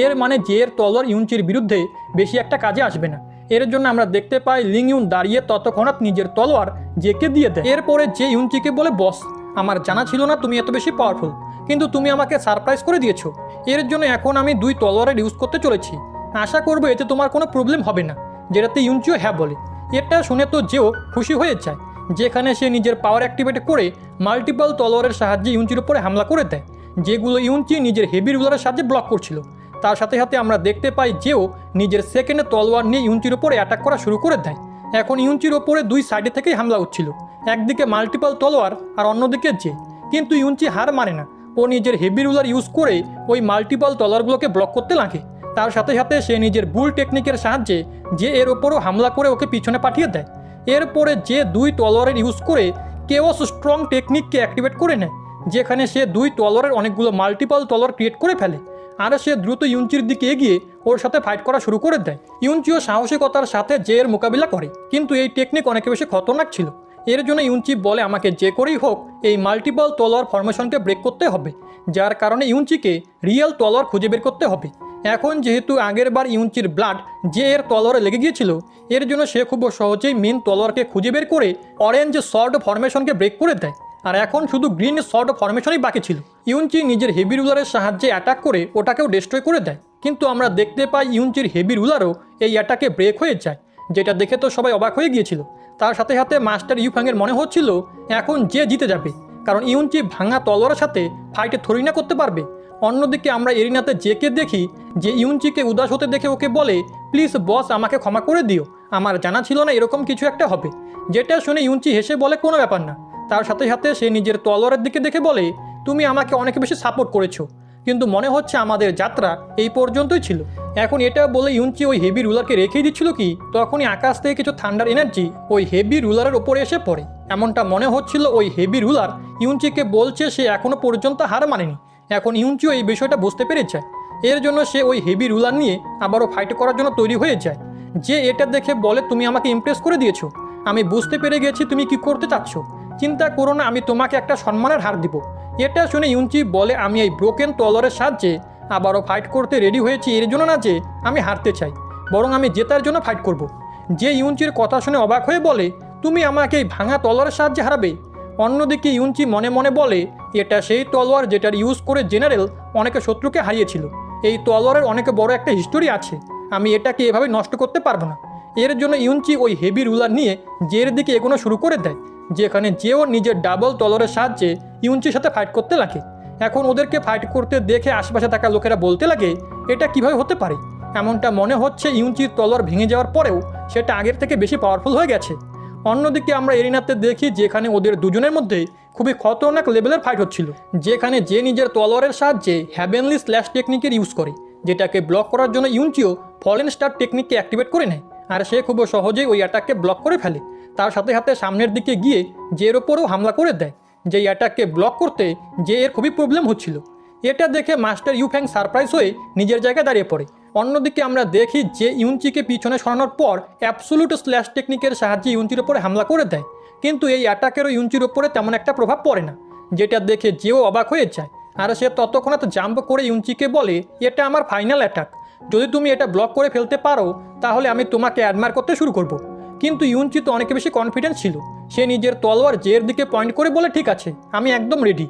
এর মানে জের তলোয়ার ইউনচির বিরুদ্ধে বেশি একটা কাজে আসবে না। এর জন্য আমরা দেখতে পাই লিং ইউন দাঁড়িয়ে ততক্ষণাৎ নিজের তলোয়ার জেকে দিয়ে দেয়। এরপরে যে ইউনচিকে বলে, বস আমার জানা ছিল না তুমি এত বেশি পাওয়ারফুল, কিন্তু তুমি আমাকে সারপ্রাইজ করে দিয়েছো, এর জন্য এখন আমি 2 তলোয়ারের ইউজ করতে চলেছি, আশা করবো এতে তোমার কোনো প্রবলেম হবে না। যেটাতে ইউনচিও হ্যাঁ বলে। এটা শুনে তো যেও খুশি হয়ে যায়, যেখানে সে নিজের পাওয়ার অ্যাক্টিভেট করে মাল্টিপল তলোয়ারের সাহায্যে ইউনচির উপরে হামলা করে দেয়, যেগুলো ইউনচি নিজের হেভি রুলারের সাহায্যে ব্লক করছিল। তার সাথে সাথে আমরা দেখতে পাই যেও নিজের সেকেন্ড তলোয়ার নিয়ে ইউনচির উপরে অ্যাটাক করা শুরু করে দেয়। এখন ইউনচির ওপরে 2 সাইডে থেকেই হামলা হচ্ছিল, একদিকে মাল্টিপল তলোয়ার আর অন্যদিকে জে, কিন্তু ইউনচি হার মানে না, ও নিজের হেভি রুলার ইউজ করে ওই মাল্টিপল তলোয়ারগুলোকে ব্লক করতে লাগে। তার সাথে সাথে সে নিজের বুল টেকনিকের সাহায্যে যে এর ওপরও হামলা করে ওকে পিছনে পাঠিয়ে দেয়। এরপরে যে 2 তলোয়ারের ইউজ করে কেওস স্ট্রং টেকনিককে অ্যাক্টিভেট করে নেয়, যেখানে সে 2 তলোয়ারের অনেকগুলো মাল্টিপল তলোয়ার ক্রিয়েট করে ফেলে, আর সে দ্রুত ইউনচির দিকে এগিয়ে ওর সাথে ফাইট করা শুরু করে দেয়। ইউনচিও সাহসিকতার সাথে জে এর মোকাবিলা করে, কিন্তু এই টেকনিক অনেক বেশি খতরনাক ছিল। এর জন্য ইউনচি বলে, আমাকে যে করেই হোক এই মাল্টিপল তলোয়ার ফরমেশনকে ব্রেক করতে হবে, যার কারণে ইউনচিকে রিয়েল তলোয়ার খুঁজে বের করতে হবে। এখন যেহেতু আগের বার ইউনচির ব্লাড যে এর তলোয়ারে লেগে গিয়েছিল, এর জন্য সে খুব সহজেই মেন তলোয়ারকে খুঁজে বের করে অরেঞ্জ সর্ড ফরমেশনকে ব্রেক করে দেয়, আর এখন শুধু গ্রিন শর্ট ফরমেশনই বাকি ছিল। ইউনচি নিজের হেভি রুলারের সাহায্যে অ্যাটাক করে ওটাকেও ডিস্ট্রয় করে দেয়, কিন্তু আমরা দেখতে পাই ইউনচির হেভি রুলারও এই অ্যাটাকে ব্রেক হয়ে যায়, যেটা দেখে তো সবাই অবাক হয়ে গিয়েছিল। তার সাথে সাথে মাস্টার ইউফ্যাংয়ের মনে হচ্ছিল এখন যে জিতে যাবে, কারণ ইউনচি ভাঙা তলোয়ারের সাথে ফাইটে থরি না করতে পারবে। অন্যদিকে আমরা এরিনাতে জেকে দেখি যে ইউনচিকে উদাস হতে দেখে ওকে বলে, প্লিজ বস আমাকে ক্ষমা করে দিও, আমার জানা ছিল না এরকম কিছু একটা হবে। যেটা শুনে ইউনচি হেসে বলে কোনো ব্যাপার না। তার সাথে সাথে সে নিজের তলোয়ারের দিকে দেখে বলে, তুমি আমাকে অনেক বেশি সাপোর্ট করেছো, কিন্তু মনে হচ্ছে আমাদের যাত্রা এই পর্যন্তই ছিল। এখন এটা বলে ইউনচি ওই হেভি রুলারকে রেখেই দিচ্ছিল কি তখনই আকাশ থেকে কিছু থান্ডার এনার্জি ওই হেভি রুলারের ওপরে এসে পড়ে। এমনটা মনে হচ্ছিল ওই হেভি রুলার ইউনচিকে বলছে সে এখনো পর্যন্ত হার মানেনি। এখন ইউনচিও এই বিষয়টা বুঝতে পেরেছে, এর জন্য সে ওই হেভি রুলার নিয়ে আবারও ফাইট করার জন্য তৈরি হয়ে যায়। যে এটা দেখে বলে, তুমি আমাকে ইমপ্রেস করে দিয়েছো, আমি বুঝতে পেরে গেছি তুমি কি করতে চাচ্ছ, চিন্তা করো না, আমি তোমাকে একটা সম্মানের হার দিব। এটা শুনে ইউনচি বলে, আমি এই ব্রোকেন তলোয়ারের সাহায্যে আবারও ফাইট করতে রেডি হয়েছি, এর জন্য না যে আমি হারতে চাই, বরং আমি জেতার জন্য ফাইট করব। যে ইউনচির কথা শুনে অবাক হয়ে বলে, তুমি আমাকে এই ভাঙা তলোয়ারের সাহায্যে হারাবে? অন্যদিকে ইউনচি মনে মনে বলে, এটা সেই তলোয়ার যেটার ইউজ করে জেনারেল অনেকে শত্রুকে হারিয়েছিল। এই তলোয়ারের অনেক বড় একটা হিস্টোরি আছে, আমি এটাকে এভাবে নষ্ট করতে পারবো না। এর জন্য ইউনচি ওই হেভি রুলার নিয়ে জের দিকে এগোনো শুরু করে দেয়, যেখানে যেও নিজের ডাবল তলোয়ারের সাহায্যে ইউনচির সাথে ফাইট করতে লাগে। এখন ওদেরকে ফাইট করতে দেখে আশেপাশে থাকা লোকেরা বলতে লাগে, এটা কিভাবে হতে পারে? এমনটা মনে হচ্ছে ইউনচির তলোয়ার ভেঙে যাওয়ার পরেও সেটা আগের থেকে বেশি পাওয়ারফুল হয়ে গেছে। অন্যদিকে আমরা এরিনাতে দেখি যেখানে ওদের দুজনের মধ্যে খুবই খতরনাক লেভেলের ফাইট হচ্ছিল, যেখানে যে নিজের তলোয়ারের সাহায্যে হ্যাভেনলি স্ল্যাশ টেকনিকের ইউজ করে, যেটাকে ব্লক করার জন্য ইউনচিও ফলেন স্টার টেকনিককে অ্যাক্টিভেট করে নেয়, আর সে খুব সহজেই ওই অ্যাটাককে ব্লক করে ফেলে। তার সাথে সাথে সামনের দিকে গিয়ে জের ওপরেও হামলা করে দেয়, যেই অ্যাটাককে ব্লক করতে যে এর খুবই প্রবলেম হচ্ছিল। এটা দেখে মাস্টার ইউফ্যাং সারপ্রাইজ হয়ে নিজের জায়গায় দাঁড়িয়ে পড়ে। অন্যদিকে আমরা দেখি যে ইউনচিকে পিছনে সরানোর পর অ্যাবসোলুট স্ল্যাশ টেকনিকের সাহায্যে ইউনচির ওপরে হামলা করে দেয়, কিন্তু এই অ্যাটাকেরও ইউনচির ওপরে তেমন একটা প্রভাব পড়ে না, যেটা দেখে যেও অবাক হয়ে যায়। আর সে ততক্ষণাৎ জাম্প করে ইউনচিকে বলে, এটা আমার ফাইনাল অ্যাটাক, যদি তুমি এটা ব্লক করে ফেলতে পারো তাহলে আমি তোমাকে অ্যাডমায়ার করতে শুরু করব। কিন্তু ইউনচি তো অনেক বেশি কনফিডেন্স ছিল, সে নিজের তলোয়ার জের দিকে পয়েন্ট করে বলে, ঠিক আছে আমি একদম রেডি।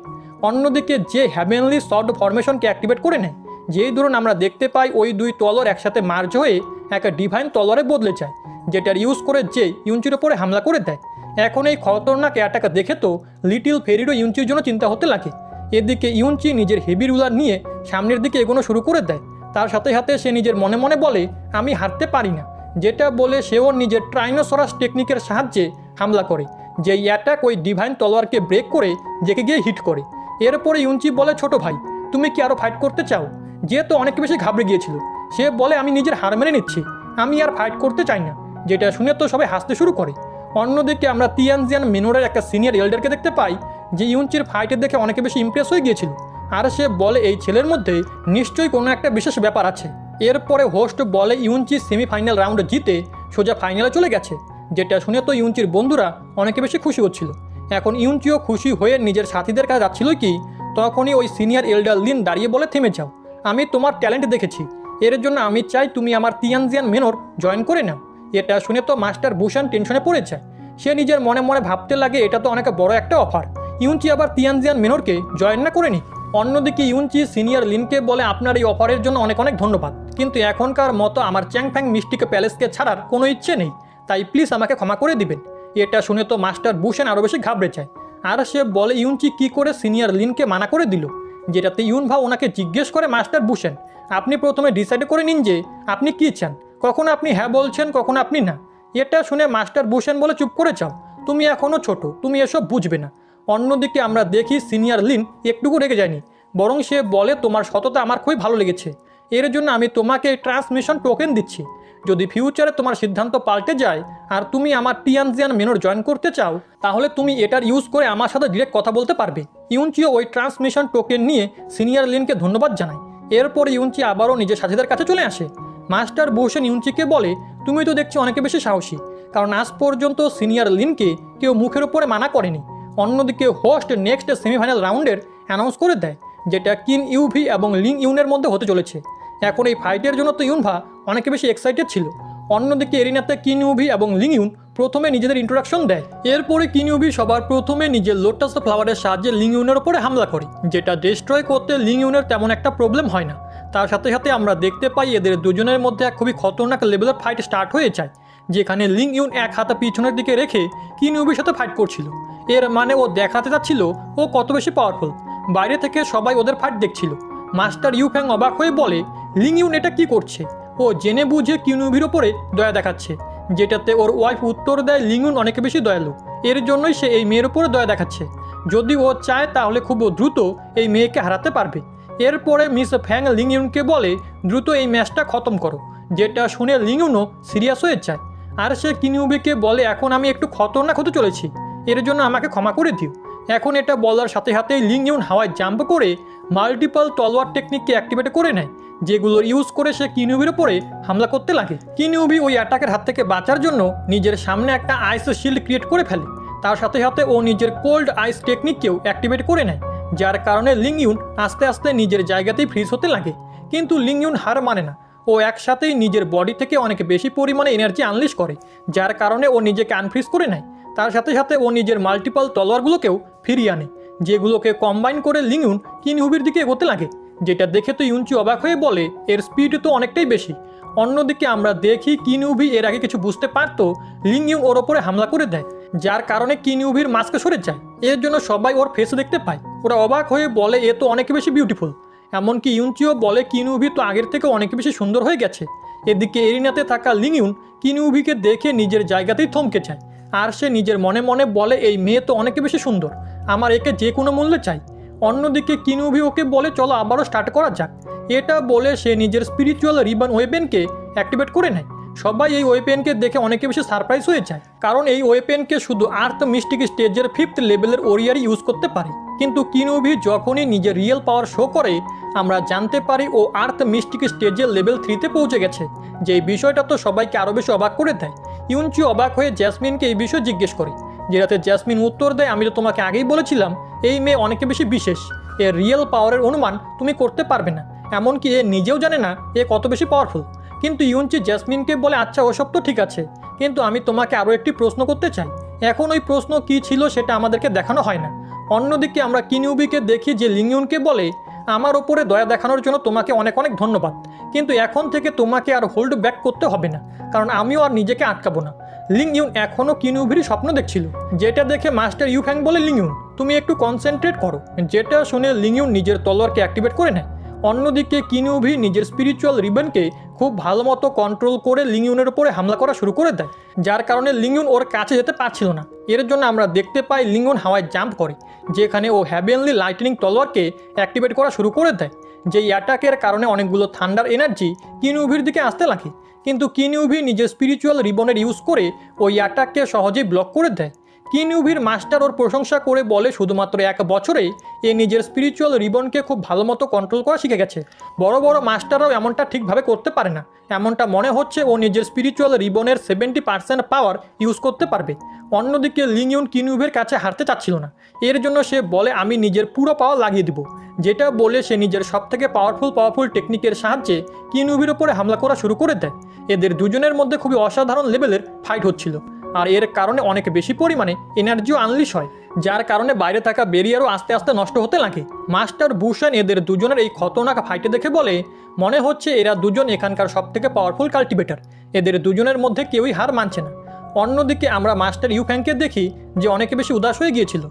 অন্যদিকে যে হ্যাভেনলি শর্ট ফরমেশনকে অ্যাক্টিভেট করে নেয়, যেই ধরুন আমরা দেখতে পাই ওই দুই তলোয়ার একসাথে মার্জ হয়ে একটা ডিভাইন তলোয়ারে বদলে যায়, যেটার ইউজ করে যে ইউনচির ওপরে হামলা করে দেয়। এখন এই খতরনাক অ্যাটাক দেখে তো লিটিল ফেরিরও ইউনচির জন্য চিন্তা হতে লাগে। এদিকে ইউনচি নিজের হেভি রুলার নিয়ে সামনের দিকে এগোনো শুরু করে দেয়। তার সাথে সাথে সে নিজের মনে মনে বলে, আমি হারতে পারি না, যেটা বলে সেও নিজের ট্রাইনোসরাস টেকনিকের সাহায্যে হামলা করে, যেই অ্যাটাক ওই ডিভাইন তলোয়ারকে ব্রেক করে জেকে গিয়ে হিট করে। এরপরে ইউনচি বলে, ছোট ভাই তুমি কি আরও ফাইট করতে চাও? যেহেতু অনেক বেশি ঘাবড়ে গিয়েছিল, সে বলে, আমি নিজের হার মেনে নিচ্ছি, আমি আর ফাইট করতে চাই না। যেটা শুনে তো সবাই হাসতে শুরু করে। অন্যদিকে আমরা তিয়ানজিয়ান মেনোরের একটা সিনিয়র এল্ডারকে দেখতে পাই, যে ইউনচির ফাইটের দেখে অনেক বেশি ইমপ্রেস হয়ে গিয়েছিল, আর সে বলে এই ছেলের মধ্যে নিশ্চয়ই কোনো একটা বিশেষ ব্যাপার আছে। এরপরে হোস্ট বলে ইউনচি সেমিফাইনাল রাউন্ডে জিতে সোজা ফাইনালে চলে গেছে, যেটা শুনে তো ইউনচির বন্ধুরা অনেক বেশি খুশি হচ্ছিল। এখন ইউনচিও খুশি হয়ে নিজের সাথীদের কাছে যাচ্ছিল কি তখনই ওই সিনিয়র এল্ডার লিন দাঁড়িয়ে বলে, থেমে যাও, আমি তোমার ট্যালেন্ট দেখেছি, এর জন্য আমি চাই তুমি আমার তিয়ানজিয়ান মেনোর জয়েন করে নাও। এটা শুনে তো মাস্টার বুশান টেনশনে পড়ে যায়, সে নিজের মনে মনে ভাবতে লাগে এটা তো অনেক বড় একটা অফার, ইউনচি আবার তিয়ানজিয়ান মেনোরকে জয়েন না করে নি। অন্যদিকে ইউনচি সিনিয়র লিনকে বলে, আপনার এই অফারের জন্য অনেক অনেক ধন্যবাদ, কিন্তু এখনকার মতো আমার চ্যাংফ্যাং মিস্টিক প্যালেসকে ছাড়ার কোনো ইচ্ছে নেই, তাই প্লিজ আমাকে ক্ষমা করে দিবেন। এটা শুনে তো মাস্টার বুশেন আরও বেশি ঘাবড়ে যায়, আর সে বলে ইউনচি কি করে সিনিয়র লিনকে মানা করে দিল, যেটাতে ইউনভা ওনাকে জিজ্ঞেস করে, মাস্টার বুশেন আপনি প্রথমে ডিসাইড করে নিন যে আপনি কী চান, কখনো আপনি হ্যাঁ বলছেন কখনো আপনি না। এটা শুনে মাস্টার বুশেন বলে, চুপ করে যাও, তুমি এখনও ছোট, তুমি এসব বুঝবে না। অন্যদিকে আমরা দেখি সিনিয়র লিন একটুকু রেগে যায়নি, বরং সে বলে, তোমার সততা আমার খুবই ভালো লেগেছে, এর জন্য আমি তোমাকে ট্রান্সমিশন টোকেন দিচ্ছি। যদি ফিউচারে তোমার সিদ্ধান্ত পাল্টে যায় আর তুমি আমার তিয়ানজিয়ান মেনোর জয়েন করতে চাও, তাহলে তুমি এটার ইউজ করে আমার সাথে ডিরেক্ট কথা বলতে পারবে। ইউনচিও ওই ট্রান্সমিশন টোকেন নিয়ে সিনিয়র লিনকে ধন্যবাদ জানায়। এরপর ইউনচি আবারও নিজের সাথীদের কাছে চলে আসে। মাস্টার বুশেন ইউনচিকে বলে, তুমি তো দেখছি অনেকে বেশি সাহসী, কারণ আজ পর্যন্ত সিনিয়র লিনকে কেউ মুখের উপরে মানা করেনি। অন্যদিকে হোস্ট নেক্সট সেমিফাইনাল রাউন্ডের অ্যানাউন্স করে দেয়, যেটা কিন ইউভি এবং লিং ইউনের মধ্যে হতে চলেছে। এখন এই ফাইটের জন্য তো ইউনভা অনেক বেশি এক্সাইটেড ছিল। অন্যদিকে এরিনাতে কিন ইউভি এবং লিং ইউন প্রথমে নিজেদের ইন্ট্রোডাকশন দেয়। এরপরে কিনিউবি সবার প্রথমে নিজের লোটাস ফ্লাওয়ারের সাহায্যে লিংইউনের উপরে হামলা করে, যেটা ডিস্ট্রয় করতে লিংইউনের তেমন একটা প্রবলেম হয় না। তার সাথে সাথে আমরা দেখতে পাই এদের দুজনের মধ্যে এক খুবই খতরনাক লেভেলের ফাইট স্টার্ট হয়ে যায়, যেখানে লিংইউন এক হাতে পিছনের দিকে রেখে কিনিউবির সাথে ফাইট করছিল। এর মানে ও দেখাতে যাচ্ছিল ও কত বেশি পাওয়ারফুল। বাইরে থেকে সবাই ওদের ফাইট দেখছিল। মাস্টার ইউফ্যাং অবাক হয়ে বলে, লিংইউন এটা কি করছে? ও জেনে বুঝে কিনিউবির ওপরে দয়া দেখাচ্ছে, যেটাতে ওর ওয়াইফ উত্তর দেয় লিংইউন অনেক বেশি দয়ালু, এর জন্যই সে এই মেয়ের উপরে দয়া দেখাচ্ছে। যদি ও চায় তাহলে খুব দ্রুত এই মেয়েকে হারাতে পারবে। এরপরে মিস ফ্যাং লিংইউনকে বলে দ্রুত এই ম্যাচটা খতম করো, যেটা শুনে লিংইউনও সিরিয়াস হয়ে যায়। আর সে কিনিউবিকে বলে, এখন আমি একটু খতরনাক হতে চলেছি, এর জন্য আমাকে ক্ষমা করে দিও। এখন এটা বলার সাথে সাথেই লিংইউন হাওয়ায় জাম্প করে মাল্টিপল তলোয়ার টেকনিককে অ্যাক্টিভেট করে নেয়, যেগুলোর ইউজ করে সে কিনিউবির ওপরে হামলা করতে লাগে। কিনিউবি ওই অ্যাটাকের হাত থেকে বাঁচার জন্য নিজের সামনে একটা আইস শিল্ড ক্রিয়েট করে ফেলে। তার সাথে সাথে ও নিজের কোল্ড আইস টেকনিককেও অ্যাক্টিভেট করে নেয়, যার কারণে লিংইউন আস্তে আস্তে নিজের জায়গাতেই ফ্রিজ হতে লাগে। কিন্তু লিংইউন হার মানে না, ও একসাথেই নিজের বডি থেকে অনেক বেশি পরিমাণে এনার্জি আনলিশ করে, যার কারণে ও নিজেকে আনফ্রিজ করে নেয়। তার সাথে সাথে ও নিজের মাল্টিপল তলোয়ারগুলোকেও ফিরিয়ে আনে, যেগুলোকে কম্বাইন করে লিংইউন কিনিউবির দিকে এগোতে লাগে, যেটা দেখে তো ইউনচি অবাক হয়ে বলে এর স্পিড তো অনেকটাই বেশি। অন্যদিকে আমরা দেখি কিনিউবি এর আগে কিছু বুঝতে পারতো লিংইউন ওর ওপরে হামলা করে দেয়, যার কারণে কিনিউবির মাস্ক সরে যায়। এর জন্য সবাই ওর ফেস দেখতে পায়। ওরা অবাক হয়ে বলে এ তো অনেক বেশি বিউটিফুল। এমনকি ইউনচিও বলে কিনিউবি তো আগের থেকে অনেক বেশি সুন্দর হয়ে গেছে। এদিকে এরিনাতে থাকা লিংইউন কিনিউবিকে দেখে নিজের জায়গাতেই থমকে যায়, আর সে নিজের মনে মনে বলে এই মেয়ে তো অনেক বেশি সুন্দর, আমার একে যে কোনো মূল্যে চাই। অন্যদিকে কিনিউবি ওকে বলে চলো আবারও স্টার্ট করা যাক। এটা বলে সে নিজের স্পিরিচুয়াল রিবন ওয়েপেনকে অ্যাক্টিভেট করে নেয়। সবাই এই ওয়েপেনকে দেখে অনেকে বেশি সারপ্রাইজ হয়ে যায়, কারণ এই ওয়েপেনকে শুধু আর্থ মিস্টিক স্টেজের 5th লেভেলের ওরিয়ারই ইউজ করতে পারে। কিন্তু কিনিউবি যখনই নিজের রিয়েল পাওয়ার শো করে আমরা জানতে পারি ও আর্থ মিস্টিক স্টেজের লেভেল 3তে পৌঁছে গেছে, যে এই বিষয়টা তো সবাইকে আরও বেশি অবাক করে দেয়। ইউনচি অবাক হয়ে জ্যাসমিনকে এই বিষয়ে জিজ্ঞেস করে, যেটাতে জ্যাসমিন উত্তর দেয়, আমি তো তোমাকে আগেই বলেছিলাম এই মেয়ে অনেক বেশি বিশেষ, এর রিয়েল পাওয়ারের অনুমান তুমি করতে পারবে না, এমনকি এ নিজেও জানে না এ কত বেশি পাওয়ারফুল। কিন্তু ইউনচি জ্যাসমিনকে বলে আচ্ছা ওসব তো ঠিক আছে, কিন্তু আমি তোমাকে আরও একটি প্রশ্ন করতে চাই। এখন ওই প্রশ্ন কী ছিল সেটা আমাদেরকে দেখানো হয় না। অন্যদিকে আমরা কিনিউবিকে দেখি যে লিংইউনকে বলে আমার ওপরে দয়া দেখানোর জন্য তোমাকে অনেক অনেক ধন্যবাদ, কিন্তু এখন থেকে তোমাকে আর হোল্ড ব্যাক করতে হবে না, কারণ আমিও আর নিজেকে আটকাবো না। লিংইউন এখনও কিনিউবির স্বপ্ন দেখছিল, যেটা দেখে মাস্টার ইউফ্যাং বলে লিংইউন তুমি একটু কনসেন্ট্রেট করো, যেটা শুনে লিংইউন নিজের তলোয়ারকে অ্যাক্টিভেট করে নেয়। অন্যদিকে কিনিউবি নিজের স্পিরিচুয়াল রিবনকে খুব ভালো মতো কন্ট্রোল করে লিংইউনের উপরে হামলা করা শুরু করে দেয়, যার কারণে লিংইউন ওর কাছে যেতে পারছিল না। এর জন্য আমরা দেখতে পাই লিংইউন হাওয়ায় জাম্প করে, যেখানে ও হ্যাভেনলি লাইটনিং তলোয়ারকে অ্যাক্টিভেট করা শুরু করে দেয়। যেই অ্যাটাকের কারণে অনেকগুলো থান্ডার এনার্জি কিনিউবির দিকে আসতে লাগে, কিন্তু কিনিউবি নিজের স্পিরিচুয়াল রিবনের ইউজ করে ওই অ্যাটাককে সহজেই ব্লক করে দেয়। কিনিউবির মাস্টার ওর প্রশংসা করে বলে শুধুমাত্র 1 বছরেই এ নিজের স্পিরিচুয়াল রিবনকে খুব ভালো মতো কন্ট্রোল করা শিখে গেছে। বড় বড় মাস্টাররাও এমনটা ঠিকভাবে করতে পারে না। এমনটা মনে হচ্ছে ও নিজের স্পিরিচুয়াল রিবনের 70% পাওয়ার ইউজ করতে পারবে। অন্যদিকে লিংইউন কিনিউবির কাছে হারতে চাচ্ছিল না, এর জন্য সে বলে আমি নিজের পুরো পাওয়ার লাগিয়ে দিব, যেটা বলে সে নিজের সবথেকে পাওয়ারফুল টেকনিকের সাহায্যে কিনিউবির ওপরে হামলা করা শুরু করে দেয়। এদের দুজনের মধ্যে খুবই অসাধারণ লেভেলের ফাইট হচ্ছিল, আর এর কারণে অনেক বেশি পরিমাণে এনার্জিও আনলিশ হয়, যার কারণে বাইরে থাকা ব্যারিয়ারও আস্তে আস্তে নষ্ট হতে লাগে। মাস্টার বুশান এদের দুজনের এই খতরনাক ফাইটে দেখে বলে মনে হচ্ছে এরা দুজন এখানকার সবথেকে পাওয়ারফুল কাল্টিভেটর, এদের দুজনের মধ্যে কেউই হার মানছে না। অন্যদিকে আমরা মাস্টার ইউফ্যাংকে দেখি যে অনেক বেশি উদাস হয়ে গিয়েছিল,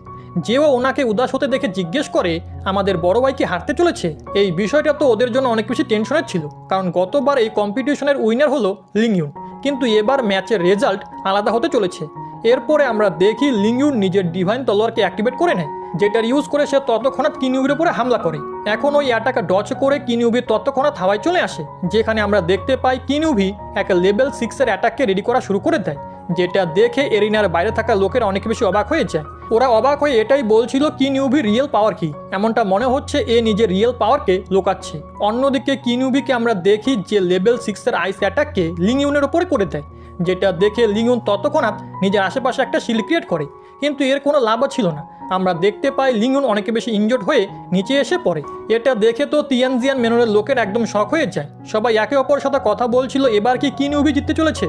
যেও ওনাকে উদাস হতে দেখে জিজ্ঞেস করে আমাদের বড় ভাই কি হারতে চলেছে। এই বিষয়টা তো ওদের জন্য অনেক বেশি টেনশনের ছিল, কারণ গতবার এই কম্পিটিশনের উইনার হলো লিংইউন, কিন্তু এবার ম্যাচের রেজাল্ট আলাদা হতে চলেছে। এরপরে আমরা দেখি লিংইউন নিজের ডিভাইন তলোয়ারকে অ্যাক্টিভেট করে নেয়, যেটার ইউজ করে সে ততক্ষণাৎ কিনিউবির উপরে হামলা করে। এখন ওই অ্যাটাকে ডচ করে কিনিউবি ততক্ষণাৎ হাওয়ায় চলে আসে, যেখানে আমরা দেখতে পাই কিনিউবি এক লেভেল 6-এর অ্যাটাককে রেডি করা শুরু করে দেয়, যেটা দেখে এরিনার বাইরে থাকা লোকেরা অনেক বেশি অবাক হয়ে যায়। ওরা অবাক হয়ে এটাই বলছিল কিনিউবির রিয়েল পাওয়ার কি, এমনটা মনে হচ্ছে এ নিজের রিয়েল পাওয়ারকে লোকাচ্ছে। অন্যদিকে কিনিউবিকে আমরা দেখি যে লেভেল 6-এর আইস অ্যাটাককে লিংইউনের উপরে করে দেয়, যেটা দেখে লিংইউন ততক্ষণাৎ নিজের আশেপাশে একটা শিল্ড ক্রিয়েট করে, কিন্তু এর কোনো লাভও ছিল না। আমরা দেখতে পাই লিংইউন অনেক বেশি ইনজোর্ড হয়ে নিচে এসে পড়ে। এটা দেখে তো তিয়ানজিয়ান মেনরের লোকের একদম শক হয়ে যায়। সবাই একে অপরের সাথে কথা বলছিল এবার কি কিনিউবি জিততে চলেছে।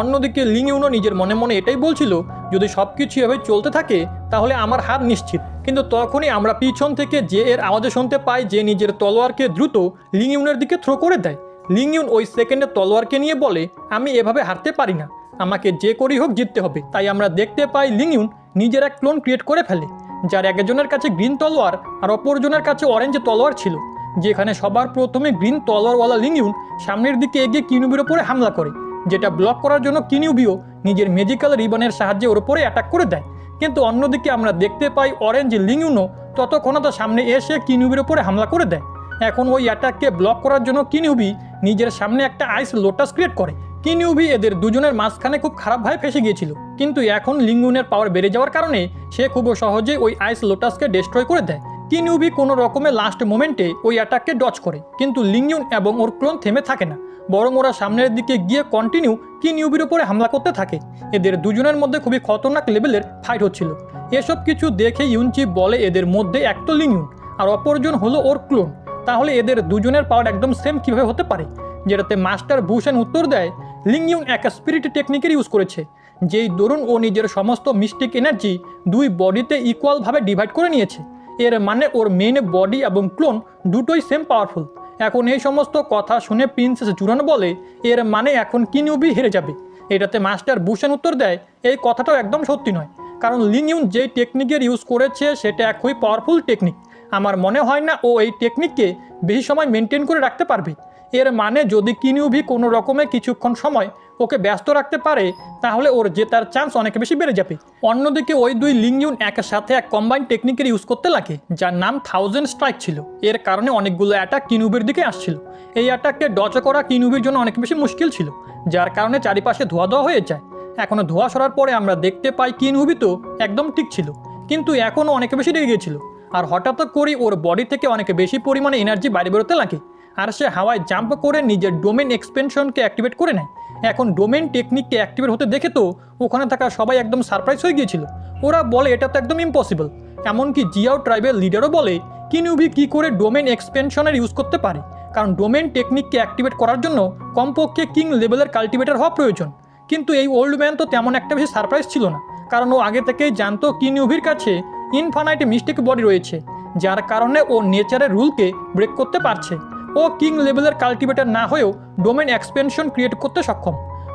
অন্যদিকে লিং ইউনও নিজের মনে মনে এটাই বলছিল, যদি সব কিছু এভাবে চলতে থাকে তাহলে আমার হাত নিশ্চিত। কিন্তু তখনই আমরা পিছন থেকে যে এর আওয়াজে শুনতে পাই যে নিজের তলোয়ারকে দ্রুত লিং ইউনের দিকে থ্রো করে দেয়। লিং ইউন ওই সেকেন্ডে তলোয়ারকে নিয়ে বলে, আমি এভাবে হারতে পারি না, আমাকে যে করেই হোক জিততে হবে। তাই আমরা দেখতে পাই লিং ইউন নিজের এক ক্লোন ক্রিয়েট করে ফেলে, যার একজনের কাছে গ্রিন তলোয়ার আর অপরজনের কাছে অরেঞ্জ তলোয়ার ছিল। যেখানে সবার প্রথমে গ্রিন তলোয়ারওয়ালা লিং ইউন সামনের দিকে এগিয়ে কিনুবির ওপরে হামলা করে, যেটা ব্লক করার জন্য কিনুবিও নিজের ম্যাজিক্যাল রিবনের সাহায্যে ওর উপরে অ্যাটাক করে দেয়। কিন্তু অন্যদিকে আমরা দেখতে পাই অরেঞ্জ লিং ইউনও ততক্ষণে তার সামনে এসে কিনুবির ওপরে হামলা করে দেয়। এখন ওই অ্যাটাককে ব্লক করার জন্য কিনুবি নিজের সামনে একটা আইস লোটাস ক্রিয়েট করে। কিনুবি এদের দুজনের মাঝখানে খুব খারাপভাবে ফেসে গিয়েছিল, কিন্তু এখন লিং ইউনের পাওয়ার বেড়ে যাওয়ার কারণে সে খুব সহজে ওই আইস লোটাসকে ডিস্ট্রয় করে দেয়। কিনুবি কোনো রকমের লাস্ট মোমেন্টে ওই অ্যাটাককে ডজ করে, কিন্তু লিং ইউন এবং ওর ক্লোন থেমে থাকে না, বরং ওরা সামনের দিকে গিয়ে কন্টিনিউ কিনুবির উপরে হামলা করতে থাকে। এদের দুজনের মধ্যে খুবই খতরনাক লেভেলের ফাইট হচ্ছিল। এসব কিছু দেখে ইউনচি বলে এদের মধ্যে এক তো লিং ইউন আর অপরজন হলো ওর ক্লোন, তাহলে এদের দুজনের পাওয়ার একদম সেম কীভাবে হতে পারে? যেটাতে মাস্টার বুশেন উত্তর দেয়, লিং ইউন এক স্পিরিট টেকনিকের ইউজ করেছে, যেই দরুন ও নিজের সমস্ত মিস্টিক এনার্জি দুই বডিতে ইকুয়ালভাবে ডিভাইড করে নিয়েছে। এর মানে ওর মেইন বডি এবং ক্লোন দুটোই সেম পাওয়ারফুল। এখন এই সমস্ত কথা শুনে প্রিন্সেস জুরান বলে, এর মানে এখন কিনুবি হেরে যাবে। এটাতে মাস্টার বুশেন উত্তর দেয়, এই কথাটাও একদম সত্যি নয়, কারণ লিং ইউন যেই টেকনিকের ইউজ করেছে সেটা এক খুবই পাওয়ারফুল টেকনিক। আমার মনে হয় না ও এই টেকনিককে বেশি সময় মেনটেন করে রাখতে পারবে। এর মানে যদি কিনুবি কোনো রকমে কিছুক্ষণ সময় ওকে ব্যস্ত রাখতে পারে তাহলে ওর জেতার চান্স অনেক বেশি বেড়ে যাবে। অন্যদিকে ওই দুই লিং ইউন একের সাথে এক কম্বাইন টেকনিকের ইউজ করতে লাগে, যার নাম 1000 স্ট্রাইক ছিল। এর কারণে অনেকগুলো অ্যাটাক কিনুবির দিকে আসছিল। এই অ্যাটাককে ডজ করা কিনুবির জন্য অনেক বেশি মুশকিল ছিল, যার কারণে চারিপাশে ধোয়া ধোয়া হয়ে যায়। এখনও ধোয়া সরার পরে আমরা দেখতে পাই কিনুবি তো একদম ঠিক ছিল, কিন্তু এখনও অনেক বেশি রেগে গিয়েছিল। আর হঠাৎ করেই ওর বডি থেকে অনেক বেশি পরিমাণে এনার্জি বাইরে বেরোতে লাগে, আর সে হাওয়ায় জাম্প করে নিজের ডোমেন এক্সপেনশনকে অ্যাক্টিভেট করে নেয়। এখন ডোমেন টেকনিককে অ্যাক্টিভেট হতে দেখে তো ওখানে থাকা সবাই একদম সারপ্রাইজ হয়ে গিয়েছিল। ওরা বলে এটা তো একদম ইম্পসিবল। এমনকি জিয়াও ট্রাইবের লিডারও বলে কিনুবি কী করে ডোমেন এক্সপেনশনের ইউজ করতে পারে, কারণ ডোমেন টেকনিককে অ্যাক্টিভেট করার জন্য কমপক্ষে কিং লেভেলের কাল্টিভেটর হওয়া প্রয়োজন। কিন্তু এই ওল্ড ম্যান তো তেমন একটা বেশি সারপ্রাইজ ছিল না, কারণ ও আগে থেকেই জানতো কিনুবির কাছে ইনফানাইট মিস্টিক বডি রয়েছে, যার কারণে ও নেচারের রুলকে ব্রেক করতে পারছে। ও কিং লেভেলের কাল্টিভেটর না হয়েও ডোমেন এক্সপেনশন ক্রিয়েট করতে সক্ষম।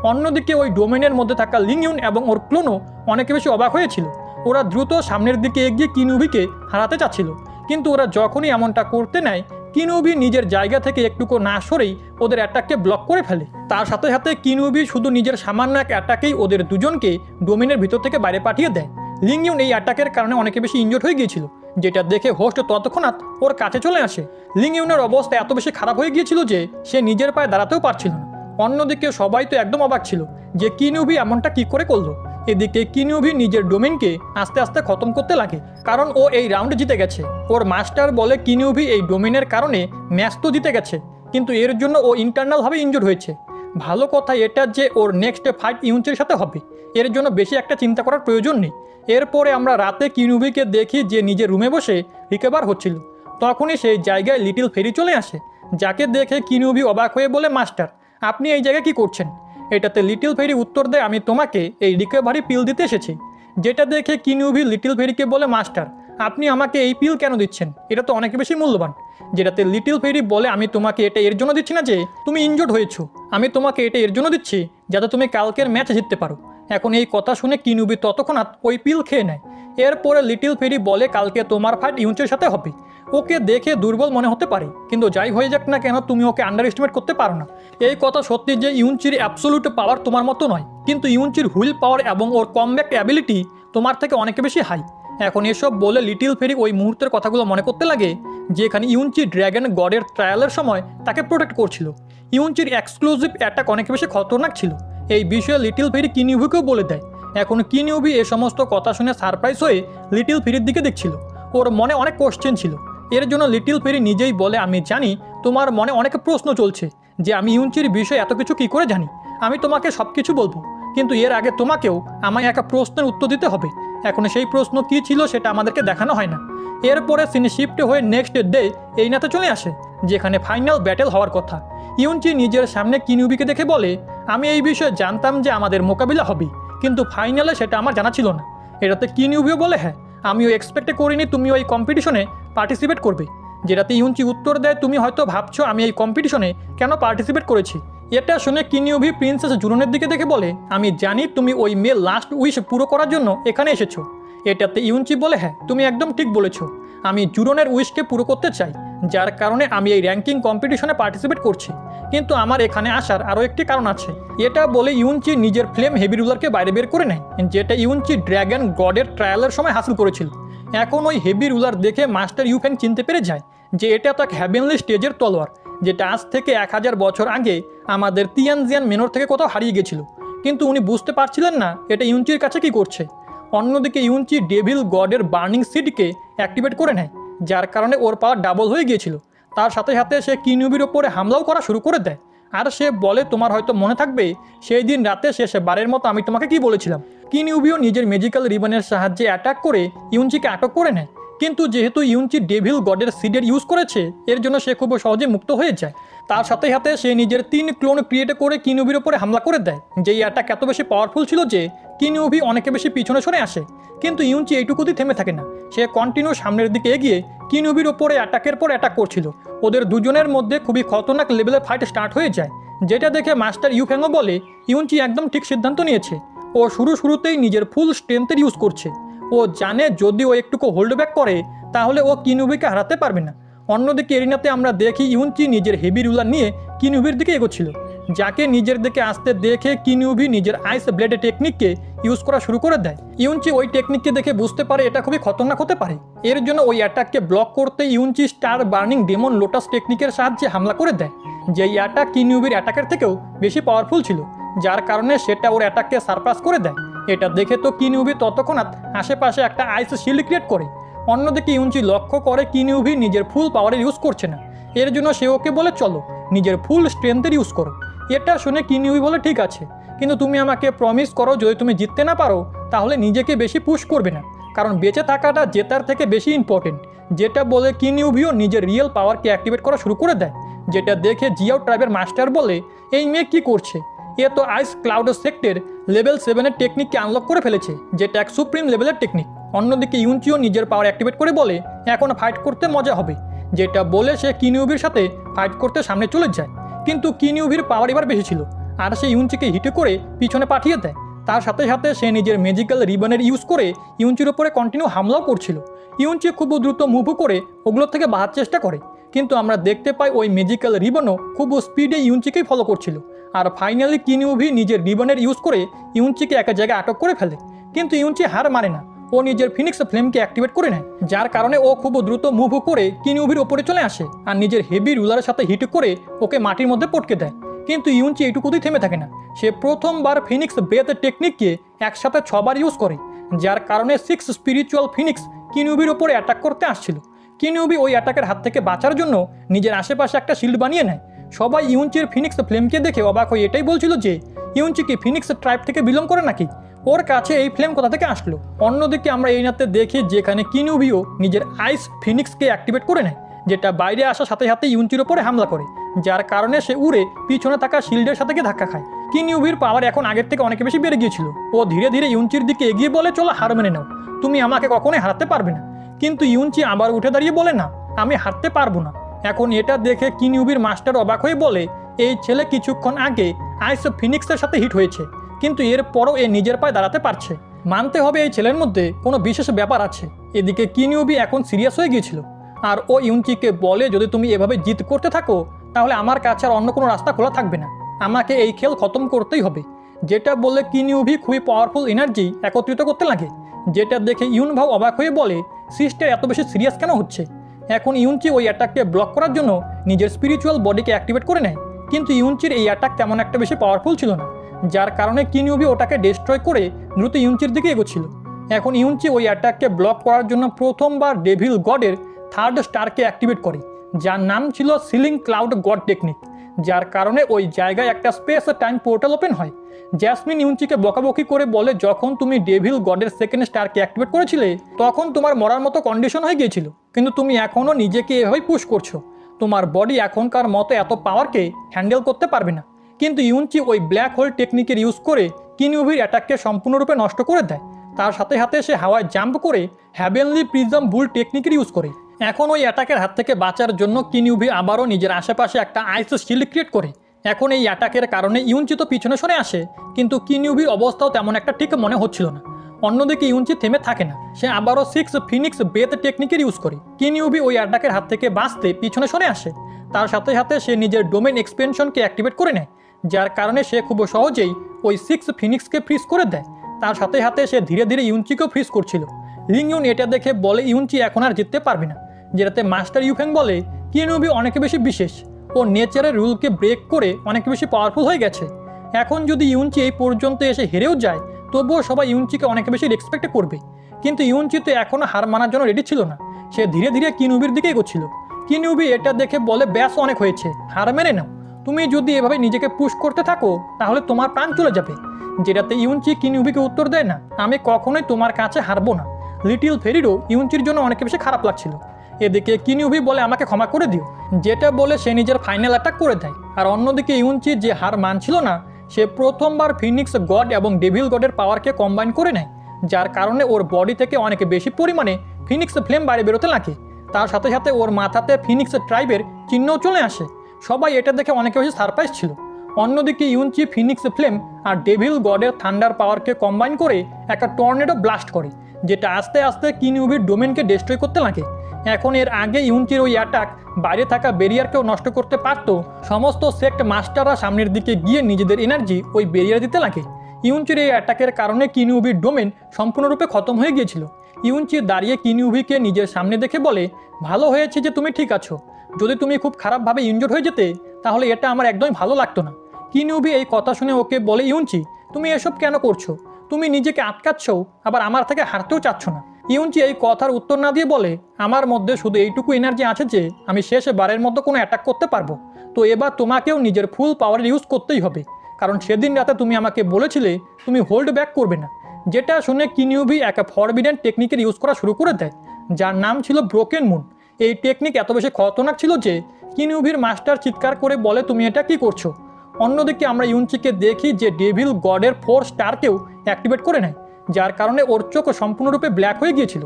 অন্যদিকে ওই ডোমেনের মধ্যে থাকা লিং ইউন এবং ওর ক্লোনও অনেক বেশি অবাক হয়েছিল। ওরা দ্রুত সামনের দিকে এগিয়ে কিনুবিকে হারাতে চাচ্ছিল, কিন্তু ওরা যখনই এমনটা করতে নেয় কিনুবি নিজের জায়গা থেকে একটুকু না সরেই ওদের অ্যাটাককে ব্লক করে ফেলে। তার সাথে সাথে কিনুবি শুধু নিজের সামান্য এক অ্যাটাকেই ওদের দুজনকে ডোমেনের ভিতর থেকে বাইরে পাঠিয়ে দেয়। লিং ইউন এই অ্যাটাকের কারণে অনেক বেশি ইনজোর্ড হয়ে গিয়েছিল, যেটা দেখে হোস্ট তৎক্ষণাৎ ওর কাছে চলে আসে। লিং ইউনের অবস্থা এত বেশি খারাপ হয়ে গিয়েছিল যে সে নিজের পায়ে দাঁড়াতেও পারছিল না। অন্যদিকে সবাই তো একদম অবাক ছিল যে কিনুবি এমনটা কি করে করলো। এদিকে কিনুবি নিজের ডোমেনকে আস্তে আস্তে খতম করতে লাগে, কারণ ও এই রাউন্ড জিতে গেছে। ওর মাস্টার বলে কিনুবি এই ডোমেনের কারণে ম্যাচ তো জিতে গেছে, কিন্তু এর জন্য ও ইন্টারনালভাবে ইনজোর্ড হয়েছে। ভালো কথা এটা যে ওর নেক্সট ফাইট ইউনচির সাথে হবে, এর জন্য বেশি একটা চিন্তা করার প্রয়োজন নেই। এরপরে আমরা রাতে কিনুবিকে দেখি যে নিজের রুমে বসে রিকভার হচ্ছিল। তখনই সেই জায়গায় লিটল ফেরি চলে আসে, যাকে দেখে কিনুবি অবাক হয়ে বলে, মাস্টার আপনি এই জায়গায় কি করছেন? এটাতে লিটল ফেরি উত্তর দেয়, আমি তোমাকে এই রিকভারি পিল দিতে এসেছি। যেটা দেখে কিনুবি লিটল ফেরিকে বলে, মাস্টার আপনি আমাকে এই পিল কেন দিচ্ছেন? এটা তো অনেক বেশি মূল্যবান। যেটাতে লিটল ফেরি বলে, আমি তোমাকে এটা এর জন্য দিচ্ছি না যে তুমি ইনজোর্ড হয়েছো, আমি তোমাকে এটা এর জন্য দিচ্ছি যাতে তুমি কালকের ম্যাচ জিততে পারো। এখন এই কথা শুনে কিনুবি ততক্ষণাৎ ওই পিল খেয়ে নেয়। এরপরে লিটল ফেরি বলে, কালকে তোমার ফাইট ইউনচির সাথে হবে। ওকে দেখে দুর্বল মনে হতে পারে, কিন্তু যাই হয়ে যাক না কেন তুমি ওকে আন্ডার এস্টিমেট করতে পারো না। এই কথা সত্যি যে ইউনচির অ্যাবসোলুট পাওয়ার তোমার মতো নয়, কিন্তু ইউনচির হুইল পাওয়ার এবং ওর কমব্যাক অ্যাবিলিটি তোমার থেকে অনেক বেশি হাই। এখন এসব বলে লিটল ফেরি ওই মুহূর্তের কথাগুলো মনে করতে লাগে, যেখানে ইউনচি ড্র্যাগন গডের ট্রায়ালের সময় তাকে প্রোটেক্ট করছিল। ইউনচির এক্সক্লুসিভ অ্যাটাক অনেক বেশি খতরনাক ছিল। এই বিষয়ে লিটল ফেরি কিনুবিকেও বলে দেয়। এখন কিনুবি এ সমস্ত কথা শুনে সারপ্রাইজ হয়ে লিটল ফেরির দিকে দেখছিল। ওর মনে অনেক কোশ্চেন ছিল। এর জন্য লিটল ফেরি নিজেই বলে, আমি জানি তোমার মনে অনেক প্রশ্ন চলছে যে আমি ইউনচির বিষয়ে এত কিছু কী করে জানি। আমি তোমাকে সব কিছু বলবো, কিন্তু এর আগে তোমাকেও আমায় একটা প্রশ্নের উত্তর দিতে হবে। এখন সেই প্রশ্ন কী ছিল সেটা আমাদেরকে দেখানো হয় না। এরপরে সিনে শিফট হয়ে নেক্সট ডে এই নাতে চলে আসে, যেখানে ফাইনাল ব্যাটেল হওয়ার কথা। ইউনচি নিজের সামনে কিনিউবিকে দেখে বলে, আমি এই বিষয়ে জানতাম যে আমাদের মোকাবিলা হবে, কিন্তু ফাইনালে সেটা আমার জানা ছিল না। এটাতে কিনিউবিও বলে, হ্যাঁ আমিও এক্সপেক্ট করিনি তুমি ওই কম্পিটিশনে পার্টিসিপেট করবে। যেটাতে ইউনচি উত্তর দেয়, তুমি হয়তো ভাবছো আমি এই কম্পিটিশনে কেন পার্টিসিপেট করেছি। এটা শুনে কিনিউবি প্রিন্সেস জুরনের দিকে দেখে বলে, আমি জানি তুমি ওই মেয়ের লাস্ট উইশ পুরো করার জন্য এখানে এসেছো। এটাতে ইউনচি বলে, হ্যাঁ তুমি একদম ঠিক বলেছো, আমি জুরনের উইশকে পুরো করতে চাই, যার কারণে আমি এই র্যাঙ্কিং কম্পিটিশনে পার্টিসিপেট করছি। কিন্তু আমার এখানে আসার আরও একটি কারণ আছে। এটা বলে ইউনচি নিজের ফ্লেম হেভি রুলারকে বাইরে বের করে নেয়, যেটা ইউনচি ড্র্যাগন গডের ট্রায়ালের সময় হাসিল করেছিল। এখন ওই হেভি রুলার দেখে মাস্টার ইউফ্যাং চিনতে পেরে যায় যে এটা তো এক হ্যাভেনলি স্টেজের তলোয়ার, যেটা আজ থেকে 1000 বছর আগে আমাদের তিয়ানজিয়ান মেনর থেকে কোথাও হারিয়ে গেছিল। কিন্তু উনি বুঝতে পারছিলেন না এটা ইউনচির কাছে কি করছে। অন্যদিকে ইউনচি ডেভিল গডের বার্নিং সিডকে অ্যাক্টিভেট করে নেয়, যার কারণে ওর পাওয়ার ডাবল হয়ে গিয়েছিল। তার সাথে সাথে সে কিনিউবির ওপরে হামলাও করা শুরু করে দেয়। আর সে বলে, তোমার হয়তো মনে থাকবে সেই দিন রাতে শেষে বারের মতো আমি তোমাকে কি বলেছিলাম। কিনিউবিও নিজের ম্যাজিক্যাল রিবনের সাহায্যে অ্যাটাক করে ইউনচিকে আটক করে নেয়। কিন্তু যেহেতু ইউনচি ডেভিল গডের সিডের ইউজ করেছে, এর জন্য সে খুব সহজে মুক্ত হয়ে যায়। তার সাথে সাথে সে নিজের 3 ক্লোন ক্রিয়েট করে কিনিউবির ওপরে হামলা করে দেয়। যেই অ্যাটাক এত বেশি পাওয়ারফুল ছিল যে কিনিউবি অনেকে বেশি পিছনে সরে আসে। কিন্তু ইউনচি এইটুকুতেই থেমে থাকে না, সে কন্টিনিউ সামনের দিকে এগিয়ে কিনিউবির ওপরে অ্যাটাকের পর অ্যাটাক করছিল। ওদের দুজনের মধ্যে খুবই খতরনাক লেভেলের ফাইট স্টার্ট হয়ে যায়, যেটা দেখে মাস্টার ইউফ্যাংও বলে, ইউনচি একদম ঠিক সিদ্ধান্ত নিয়েছে। ও শুরুতেই নিজের ফুল স্ট্রেংথের ইউজ করছে। ও জানে যদি ও একটুকু হোল্ড ব্যাক করে তাহলে ও কিনিউবিকে হারাতে পারবে না। অন্যদিকে এরিনাতে আমরা দেখি ইউনচি নিজের হেভি রুলার নিয়ে কিনিউবির দিকে এগোচ্ছিল, যাকে নিজের দিকে আসতে দেখে কিনিউবি নিজের আইস ব্লেড টেকনিককে ইউজ করা শুরু করে দেয়। ইউনচি ওই টেকনিককে দেখে বুঝতে পারে এটা খুবই খতরনাক হতে পারে। এর জন্য ওই অ্যাটাককে ব্লক করতে ইউনচি স্টার বার্নিং ডেমন লোটাস টেকনিকের সাহায্যে হামলা করে দেয়, যেই অ্যাটাক কিনিউবির অ্যাটাকের থেকেও বেশি পাওয়ারফুল ছিল, যার কারণে সেটা ওর অ্যাটাককে সারপাস করে দেয়। এটা দেখে তো কিনিউবি ততক্ষণাৎ আশেপাশে একটা আইস শিল্ড ক্রিয়েট করে। অন্যদিকে ইউনচি লক্ষ্য করে কিনিউবি নিজের ফুল পাওয়ারের ইউজ করছে না। এর জন্য সে ওকে বলে, চলো নিজের ফুল স্ট্রেংথের ইউজ করো। এটা শুনে কিনিউবি বলে, ঠিক আছে, কিন্তু তুমি আমাকে প্রমিস করো যদি তুমি জিততে না পারো তাহলে নিজেকে বেশি পুশ করবে না, কারণ বেঁচে থাকাটা জেতার থেকে বেশি ইম্পর্টেন্ট। যেটা বলে কিনিউবিও নিজের রিয়েল পাওয়ারকে অ্যাক্টিভেট করা শুরু করে দেয়। যেটা দেখে জিয়াও ট্রাইবের মাস্টার বলে, এই মেয়ে কী করছে, এ তো আইস ক্লাউড সেক্টের লেভেল 7-এর টেকনিককে আনলক করে ফেলেছে, যেটা এক সুপ্রিম লেভেলের টেকনিক। অন্যদিকে ইউনচিও নিজের পাওয়ার অ্যাক্টিভেট করে বলে, এখন ফাইট করতে মজা হবে। যেটা বলে সে কিনিউবির সাথে ফাইট করতে সামনে চলে যায়। কিন্তু কিনিউবির পাওয়ার এবার বেশি ছিল, আর সে ইউনচিকে হিটে করে পিছনে পাঠিয়ে দেয়। তার সাথে সাথে সে নিজের ম্যাজিক্যাল রিবনের ইউজ করে ইউনচির ওপরে কন্টিনিউ হামলাও করছিল। ইউনচি খুব দ্রুত মুভ করে ওগুলোর থেকে বাঁচার চেষ্টা করে, কিন্তু আমরা দেখতে পাই ওই ম্যাজিক্যাল রিবনও খুব স্পিডে ইউনচিকেই ফলো করছিল। আর ফাইনালি কিনিউবি নিজের রিবনের ইউজ করে ইউনচিকে এক জায়গায় আটক করে ফেলে। কিন্তু ইউনচি হার মানে না, ও নিজের ফিনিক্স ফ্লেমকে অ্যাক্টিভেট করে নেয়, যার কারণে ও খুব দ্রুত মুভ করে কিনিউবির ওপরে চলে আসে আর নিজের হেভি রুলারের সাথে হিট করে ওকে মাটির মধ্যে পটকে দেয়। কিন্তু ইউনচি এইটুকুতেই থেমে থাকে না, সে প্রথমবার ফিনিক্স ব্রেথ টেকনিককে একসাথে 6বার ইউজ করে, যার কারণে 6 স্পিরিচুয়াল ফিনিক্স কিনিউবির ওপরে অ্যাটাক করতে আসছিল। কিনিউবি ওই অ্যাটাকের হাত থেকে বাঁচার জন্য নিজের আশেপাশে একটা শিল্ড বানিয়ে নেয়। সবাই ইউনচির ফিনিক্স ফ্লেমকে দেখে অবাক হয়ে এটাই বলছিল যে ইউনচি কি ফিনিক্স ট্রাইব থেকে বিলং করে নাকি, ওর কাছে এই ফ্লেম কোথা থেকে আসলো। অন্যদিকে আমরা এই নাতে দেখি যেখানে কিনিউবিও নিজের আইস ফিনিক্সকে অ্যাক্টিভেট করে নেয়, যেটা বাইরে আসার সাথে সাথে ইউনচির ওপরে হামলা করে, যার কারণে সে উড়ে পিছনে থাকা শিল্ডের সাথে গিয়ে ধাক্কা খায়। কিনিউবির পাওয়ার এখন আগের থেকে অনেক বেশি বেড়ে গিয়েছিল। ও ধীরে ধীরে ইউনচির দিকে এগিয়ে বলে, চলো হার মেনে নাও, তুমি আমাকে কখনোই হারাতে পারবে না। কিন্তু ইউনচি আবার উঠে দাঁড়িয়ে বলে, না আমি হারতে পারবো না। এখন এটা দেখে কিনিউবির মাস্টার অবাক হয়ে বলে, এই ছেলে কিছুক্ষণ আগে আইস ফিনিক্সের সাথে হিট হয়েছে, কিন্তু এরপরও এ নিজের পায়ে দাঁড়াতে পারছে। মানতে হবে এই ছেলের মধ্যে কোনো বিশেষ ব্যাপার আছে। এদিকে কিনিউবি এখন সিরিয়াস হয়ে গিয়েছিল, আর ও ইউনচিকে বলে, যদি তুমি এভাবে জিত করতে থাকো তাহলে আমার কাছে আর অন্য কোনো রাস্তা খোলা থাকবে না, আমাকে এই খেল খতম করতেই হবে। যেটা বলে কিনিউবি খুবই পাওয়ারফুল এনার্জি একত্রিত করতে লাগে, যেটা দেখে ইউনভাও অবাক হয়ে বলে, সিস্টার এত বেশি সিরিয়াস কেন হচ্ছে। এখন ইউনচি ওই অ্যাটাককে ব্লক করার জন্য নিজের স্পিরিচুয়াল বডিকে অ্যাক্টিভেট করে নেয়, কিন্তু ইউনচির এই অ্যাটাক তেমন একটা বেশি পাওয়ারফুল ছিল না, যার কারণে কিনিউবি ওটাকে ডিস্ট্রয় করে দ্রুত ইউনচির দিকে এগোচ্ছিল। এখন ইউনচি ওই অ্যাটাককে ব্লক করার জন্য প্রথমবার ডেভিল গডের 3rd স্টারকে অ্যাক্টিভেট করে, যার নাম ছিল সিলিং ক্লাউড গড টেকনিক, যার কারণে ওই জায়গায় একটা স্পেস টাইম পোর্টাল ওপেন হয়। জ্যাসমিন ইউনচিকে বকাবকি করে বলে, যখন তুমি ডেভিল গডের সেকেন্ড স্টারকে অ্যাক্টিভেট করেছিলে তখন তোমার মরার মতো কন্ডিশন হয়ে গিয়েছিল, কিন্তু তুমি এখনও নিজেকে এভাবেই পুশ করছো। তোমার বডি এখনকার মতো এত পাওয়ারকে হ্যান্ডেল করতে পারবে না। কিন্তু ইউনচি ওই ব্ল্যাক হোল টেকনিকের ইউজ করে কিনিউভির অ্যাটাককে সম্পূর্ণরূপে নষ্ট করে দেয়। তার সাথে সাথে সে হাওয়ায় জাম্প করে হ্যাভেনলি প্রিজম বুল টেকনিকের ইউজ করে। এখন ওই অ্যাটাকের হাত থেকে বাঁচার জন্য কিনিউভি আবারও নিজের আশেপাশে একটা আইস শিল্ড ক্রিয়েট করে। এখন এই অ্যাটাকের কারণে ইউনচি তো পিছনে সরে আসে, কিন্তু কিনিউভির অবস্থাও তেমন একটা ঠিক মনে হচ্ছিল না। অন্যদিকে ইউনচি থেমে থাকে না, সে আবারও 6 ফিনিক্স বেথ টেকনিকের ইউজ করে। কিনিউভি ওই অ্যাটাকের হাত থেকে বাঁচতে পিছনে সরে আসে। তার সাথে সাথে সে নিজের ডোমেন এক্সপেনশনকে অ্যাক্টিভেট করে নেয়, যার কারণে সে খুব সহজেই ওই 6 ফিনিক্সকে ফ্রিজ করে দেয়। তার সাথে সাথে সে ধীরে ধীরে ইউনচিকেও ফ্রিজ করছিল। লিংইউন এটা দেখে বলে ইউনচি এখন আর জিততে পারবে না, যেটাতে মাস্টার ইউফেং বলে কিনিউভি অনেক বেশি বিশেষ, ও নেচারের রুলকে ব্রেক করে অনেক বেশি পাওয়ারফুল হয়ে গেছে। এখন যদি ইউনচি এই পর্যন্ত এসে হেরেও যায় তবুও সবাই ইউনচিকে অনেক বেশি রেসপেক্ট করবে। কিন্তু ইউনচি তো এখনও হার মানার জন্য রেডি ছিল না, সে ধীরে ধীরে কিনিউভির দিকে এগোচ্ছিল। কিনিউভি এটা দেখে বলে, ব্যাস অনেক হয়েছে, হার মেনে নাও। তুমি যদি এভাবে নিজেকে পুশ করতে থাকো তাহলে তোমার প্রাণ চলে যাবে। যেটাতে ইউনচি কিনিউভিকে উত্তর দেয় না, আমি কখনোই তোমার কাছে হারবো না। লিটিল ফেরিরও ইউনচির জন্য অনেক বেশি খারাপ লাগছিল। এদিকে কিনিউভি বলে, আমাকে ক্ষমা করে দিও, যেটা বলে সে নিজের ফাইনাল অ্যাটাক করে দেয়। আর অন্যদিকে ইউনচি যে হার মানছিল না, সে প্রথমবার ফিনিক্স গড এবং ডেভিল গডের পাওয়ারকে কম্বাইন করে নেয়, যার কারণে ওর বডি থেকে অনেক বেশি পরিমাণে ফিনিক্স ফ্লেম বাইরে বেরোতে লাগে। তার সাথে সাথে ওর মাথাতে ফিনিক্স ট্রাইবের চিহ্নও চলে আসে। সবাই এটা দেখে অনেক বেশি সারপ্রাইজ ছিল। অন্যদিকে ইউনচি ফিনিক্স ফ্লেম আর ডেভিল গডের থান্ডার পাওয়ারকে কম্বাইন করে একটা টর্নেডো ব্লাস্ট করে, যেটা আস্তে আস্তে কিনিউভির ডোমেনকে ডিস্ট্রয় করতে লাগে। এখন এর আগে ইউনচির ওই অ্যাটাক বাইরে থাকা ব্যারিয়ারকেও নষ্ট করতে পারত। সমস্ত সেক্ট মাস্টাররা সামনের দিকে গিয়ে নিজেদের এনার্জি ওই ব্যারিয়ার দিতে লাগে। ইউনচির এই অ্যাটাকের কারণে কিনিউভির ডোমেন সম্পূর্ণরূপে খতম হয়ে গিয়েছিল। ইউনচি দাঁড়িয়ে কিনিউভিকে নিজের সামনে দেখে বলে, ভালো হয়েছে যে তুমি ঠিক আছো, যদি তুমি খুব খারাপভাবে ইনজোর্ড হয়ে যেতে তাহলে এটা আমার একদমই ভালো লাগতো না। কিনিউভি এই কথা শুনে ওকে বলে, ইউনচি তুমি এসব কেন করছো? তুমি নিজেকে আটকাচ্ছ, আবার আমার থেকে হারতেও চাচ্ছ না। ইউনচি এই কথার উত্তর না দিয়ে বলে, আমার মধ্যে শুধু এইটুকু এনার্জি আছে যে আমি শেষবারের মতো কোনো অ্যাটাক করতে পারবো। তো এবার তোমাকেও নিজের ফুল পাওয়ার ইউজ করতেই হবে, কারণ সেদিন রাতে তুমি আমাকে বলেছিলে তুমি হোল্ড ব্যাক করবে না। যেটা শুনে কিনিউভি এক ফরবিডেন টেকনিকের ইউজ করা শুরু করে দেয়, যার নাম ছিল ব্রোকেন মুন। এই টেকনিক এত বেশি খতরনাক ছিল যে কিনিউভির মাস্টার চিৎকার করে বলে, তুমি এটা কি করছো? অন্যদিকে আমরা ইউনচিকে দেখি যে ডেভিল গডের 4 স্টারকেও অ্যাক্টিভেট করে নেয়, যার কারণে ওর চোখ সম্পূর্ণরূপে ব্ল্যাক হয়ে গিয়েছিল,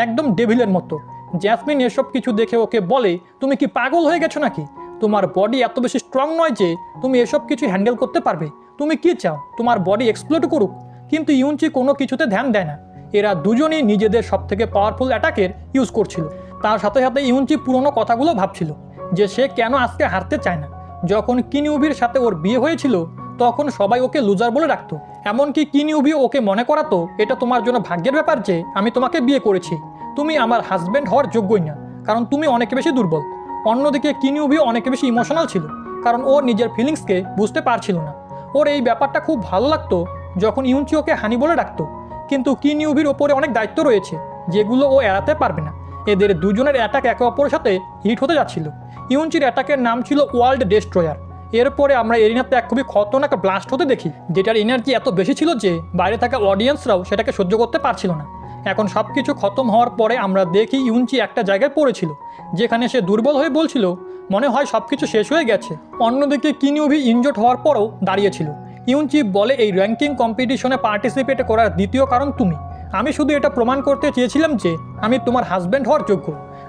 একদম ডেভিলের মতো। জ্যাসমিন এসব কিছু দেখে ওকে বলে, তুমি কি পাগল হয়ে গেছো নাকি? তোমার বডি এত বেশি স্ট্রং নয় যে তুমি এসব কিছু হ্যান্ডেল করতে পারবে। তুমি কি চাও তোমার বডি এক্সপ্লোড করুক? কিন্তু ইউনচি কোনো কিছুতে ধ্যান দেয় না। এরা দুজনই নিজেদের সবথেকে পাওয়ারফুল অ্যাটাকের ইউজ করছিল। তার সাথে সাথে ইউনচি পুরনো কথাগুলো ভাবছিল যে সে কেন আজকে হারতে চায় না। যখন কিনিউভির সাথে ওর বিয়ে হয়েছিল তখন সবাই ওকে লুজার বলে রাখতো, এমনকি কিনিউভি ওকে মনে করাতো, এটা তোমার জন্য ভাগ্যের ব্যাপার যে আমি তোমাকে বিয়ে করেছি, তুমি আমার হাজব্যান্ড হওয়ার যোগ্যই না, কারণ তুমি অনেক বেশি দুর্বল। অন্যদিকে কিনিউভি অনেক বেশি ইমোশনাল ছিল, কারণ ও নিজের ফিলিংসকে বুঝতে পারছিল না। ওর এই ব্যাপারটা খুব ভালো লাগতো যখন ইউনচি ওকে হানি বলে ডাকতো, কিন্তু কিনিউভির ওপরে অনেক দায়িত্ব রয়েছে যেগুলো ও এড়াতে পারবে না। এদের দুজনের অ্যাটাক একে অপরের সাথে হিট হতে যাচ্ছিল। ইউনচির অ্যাটাকের নাম ছিল ওয়ার্ল্ড ডেস্ট্রয়ার। এরপরে আমরা এরিনাতে এক খুবই খতরনাক ব্লাস্ট হতে দেখি, যেটার এনার্জি এত বেশি ছিল যে বাইরে থাকা অডিয়েন্সরাও সেটাকে সহ্য করতে পারছিল না। এখন সব কিছু খতম হওয়ার পরে আমরা দেখি ইউনচি একটা জায়গায় পড়েছিল, যেখানে সে দুর্বল হয়ে বলছিল, মনে হয় সব কিছু শেষ হয়ে গেছে। অন্যদিকে কিনিউভি ইনজোর্ড হওয়ার পরও দাঁড়িয়েছিল। ইউনচি বলে, এই র্যাঙ্কিং কম্পিটিশনে পার্টিসিপেট করার দ্বিতীয় কারণ তুমি। আমি শুধু এটা প্রমাণ করতে চেয়েছিলাম যে আমি তোমার হাজব্যান্ড হওয়ার যোগ্য,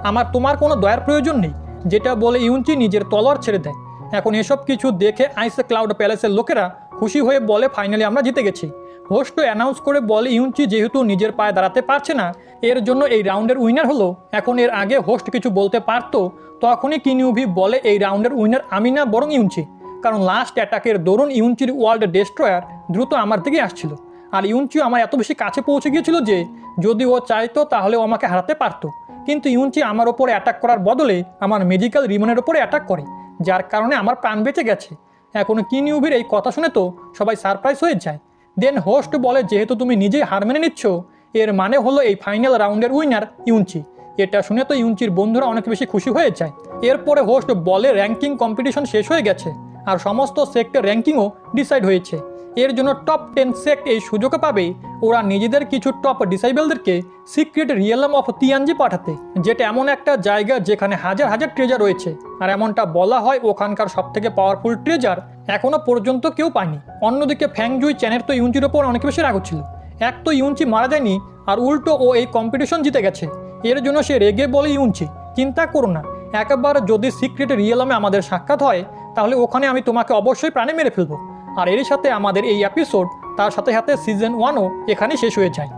আমার তোমার কোনো দয়ার প্রয়োজন নেই। যেটা বলে ইউনচি নিজের তলোয়ার ছেড়ে দেয়। এখন এসব কিছু দেখে আইস ক্লাউড প্যালেসের লোকেরা খুশি হয়ে বলে, ফাইনালি আমরা জিতে গেছি। হোস্ট অ্যানাউন্স করে বলে, ইউনচি যেহেতু নিজের পায়ে দাঁড়াতে পারছে না এর জন্য এই রাউন্ডের উইনার হলো। এখন এর আগে হোস্ট কিছু বলতে পারতো, তখনই কিনিউভি বলে, এই রাউন্ডের উইনার আমি না বরং ইউনচি, কারণ লাস্ট অ্যাটাকের দরুন ইউনচির ওয়ার্ল্ড ডেস্ট্রয়ার দ্রুত আমার দিকে আসছিল, আর ইউনচিও আমার এত বেশি কাছে পৌঁছে গিয়েছিল যে যদি ও চাইতো তাহলে ও আমাকে হারাতে পারতো। কিন্তু ইউনচি আমার ওপরে অ্যাটাক করার বদলে আমার মেজিক্যাল রিমনের ওপরে অ্যাটাক করে, যার কারণে আমার প্রাণ বেঁচে গেছে। এখন কিনিউভির এই কথা শুনে তো সবাই সারপ্রাইজ হয়ে যায়। দেন হোস্ট বলে, যেহেতু তুমি নিজেই হার মেনে নিচ্ছ এর মানে হলো এই ফাইনাল রাউন্ডের উইনার ইউনচি, এটা শুনে তো ইউনচির বন্ধুরা অনেক বেশি খুশি হয়ে যায়। এরপরে হোস্ট বলে র্যাঙ্কিং কম্পিটিশন শেষ হয়ে গেছে আর সমস্ত সেক্টর র্যাঙ্কিংও ডিসাইড হয়েছে। এর জন্য টপ 10 সেক্ট এই সুযোগ পাবে ওরা নিজেদের কিছু টপ ডিসাইবেলদেরকে সিক্রেট রিয়েলম অফ তিয়ানজি পাঠাতে, যেটা এমন একটা জায়গা যেখানে হাজার হাজার ট্রেজার রয়েছে। আর এমনটা বলা হয় ওখানকার সবথেকে পাওয়ারফুল ট্রেজার এখনো পর্যন্ত কেউ পায়নি। অন্যদিকে ফ্যাংজুই চ্যানের তো ইউনচির ওপর অনেক বেশি রাগ ছিল। এক তো ইউনচি মারা যায়নি আর উল্টো ও এই কম্পিটিশন জিতে গেছে। এর জন্য সে রেগে বলে, ইউনচি চিন্তা করো না, একবার যদি সিক্রেট রিয়েলমে আমাদের সাক্ষাৎ হয় তাহলে ওখানে আমি তোমাকে অবশ্যই প্রাণে মেরে ফেলবো। আর এর সাথে আমাদের এই এপিসোড তার সাথে সাথে সিজন 1ও এখানে শেষ হয়ে যায়।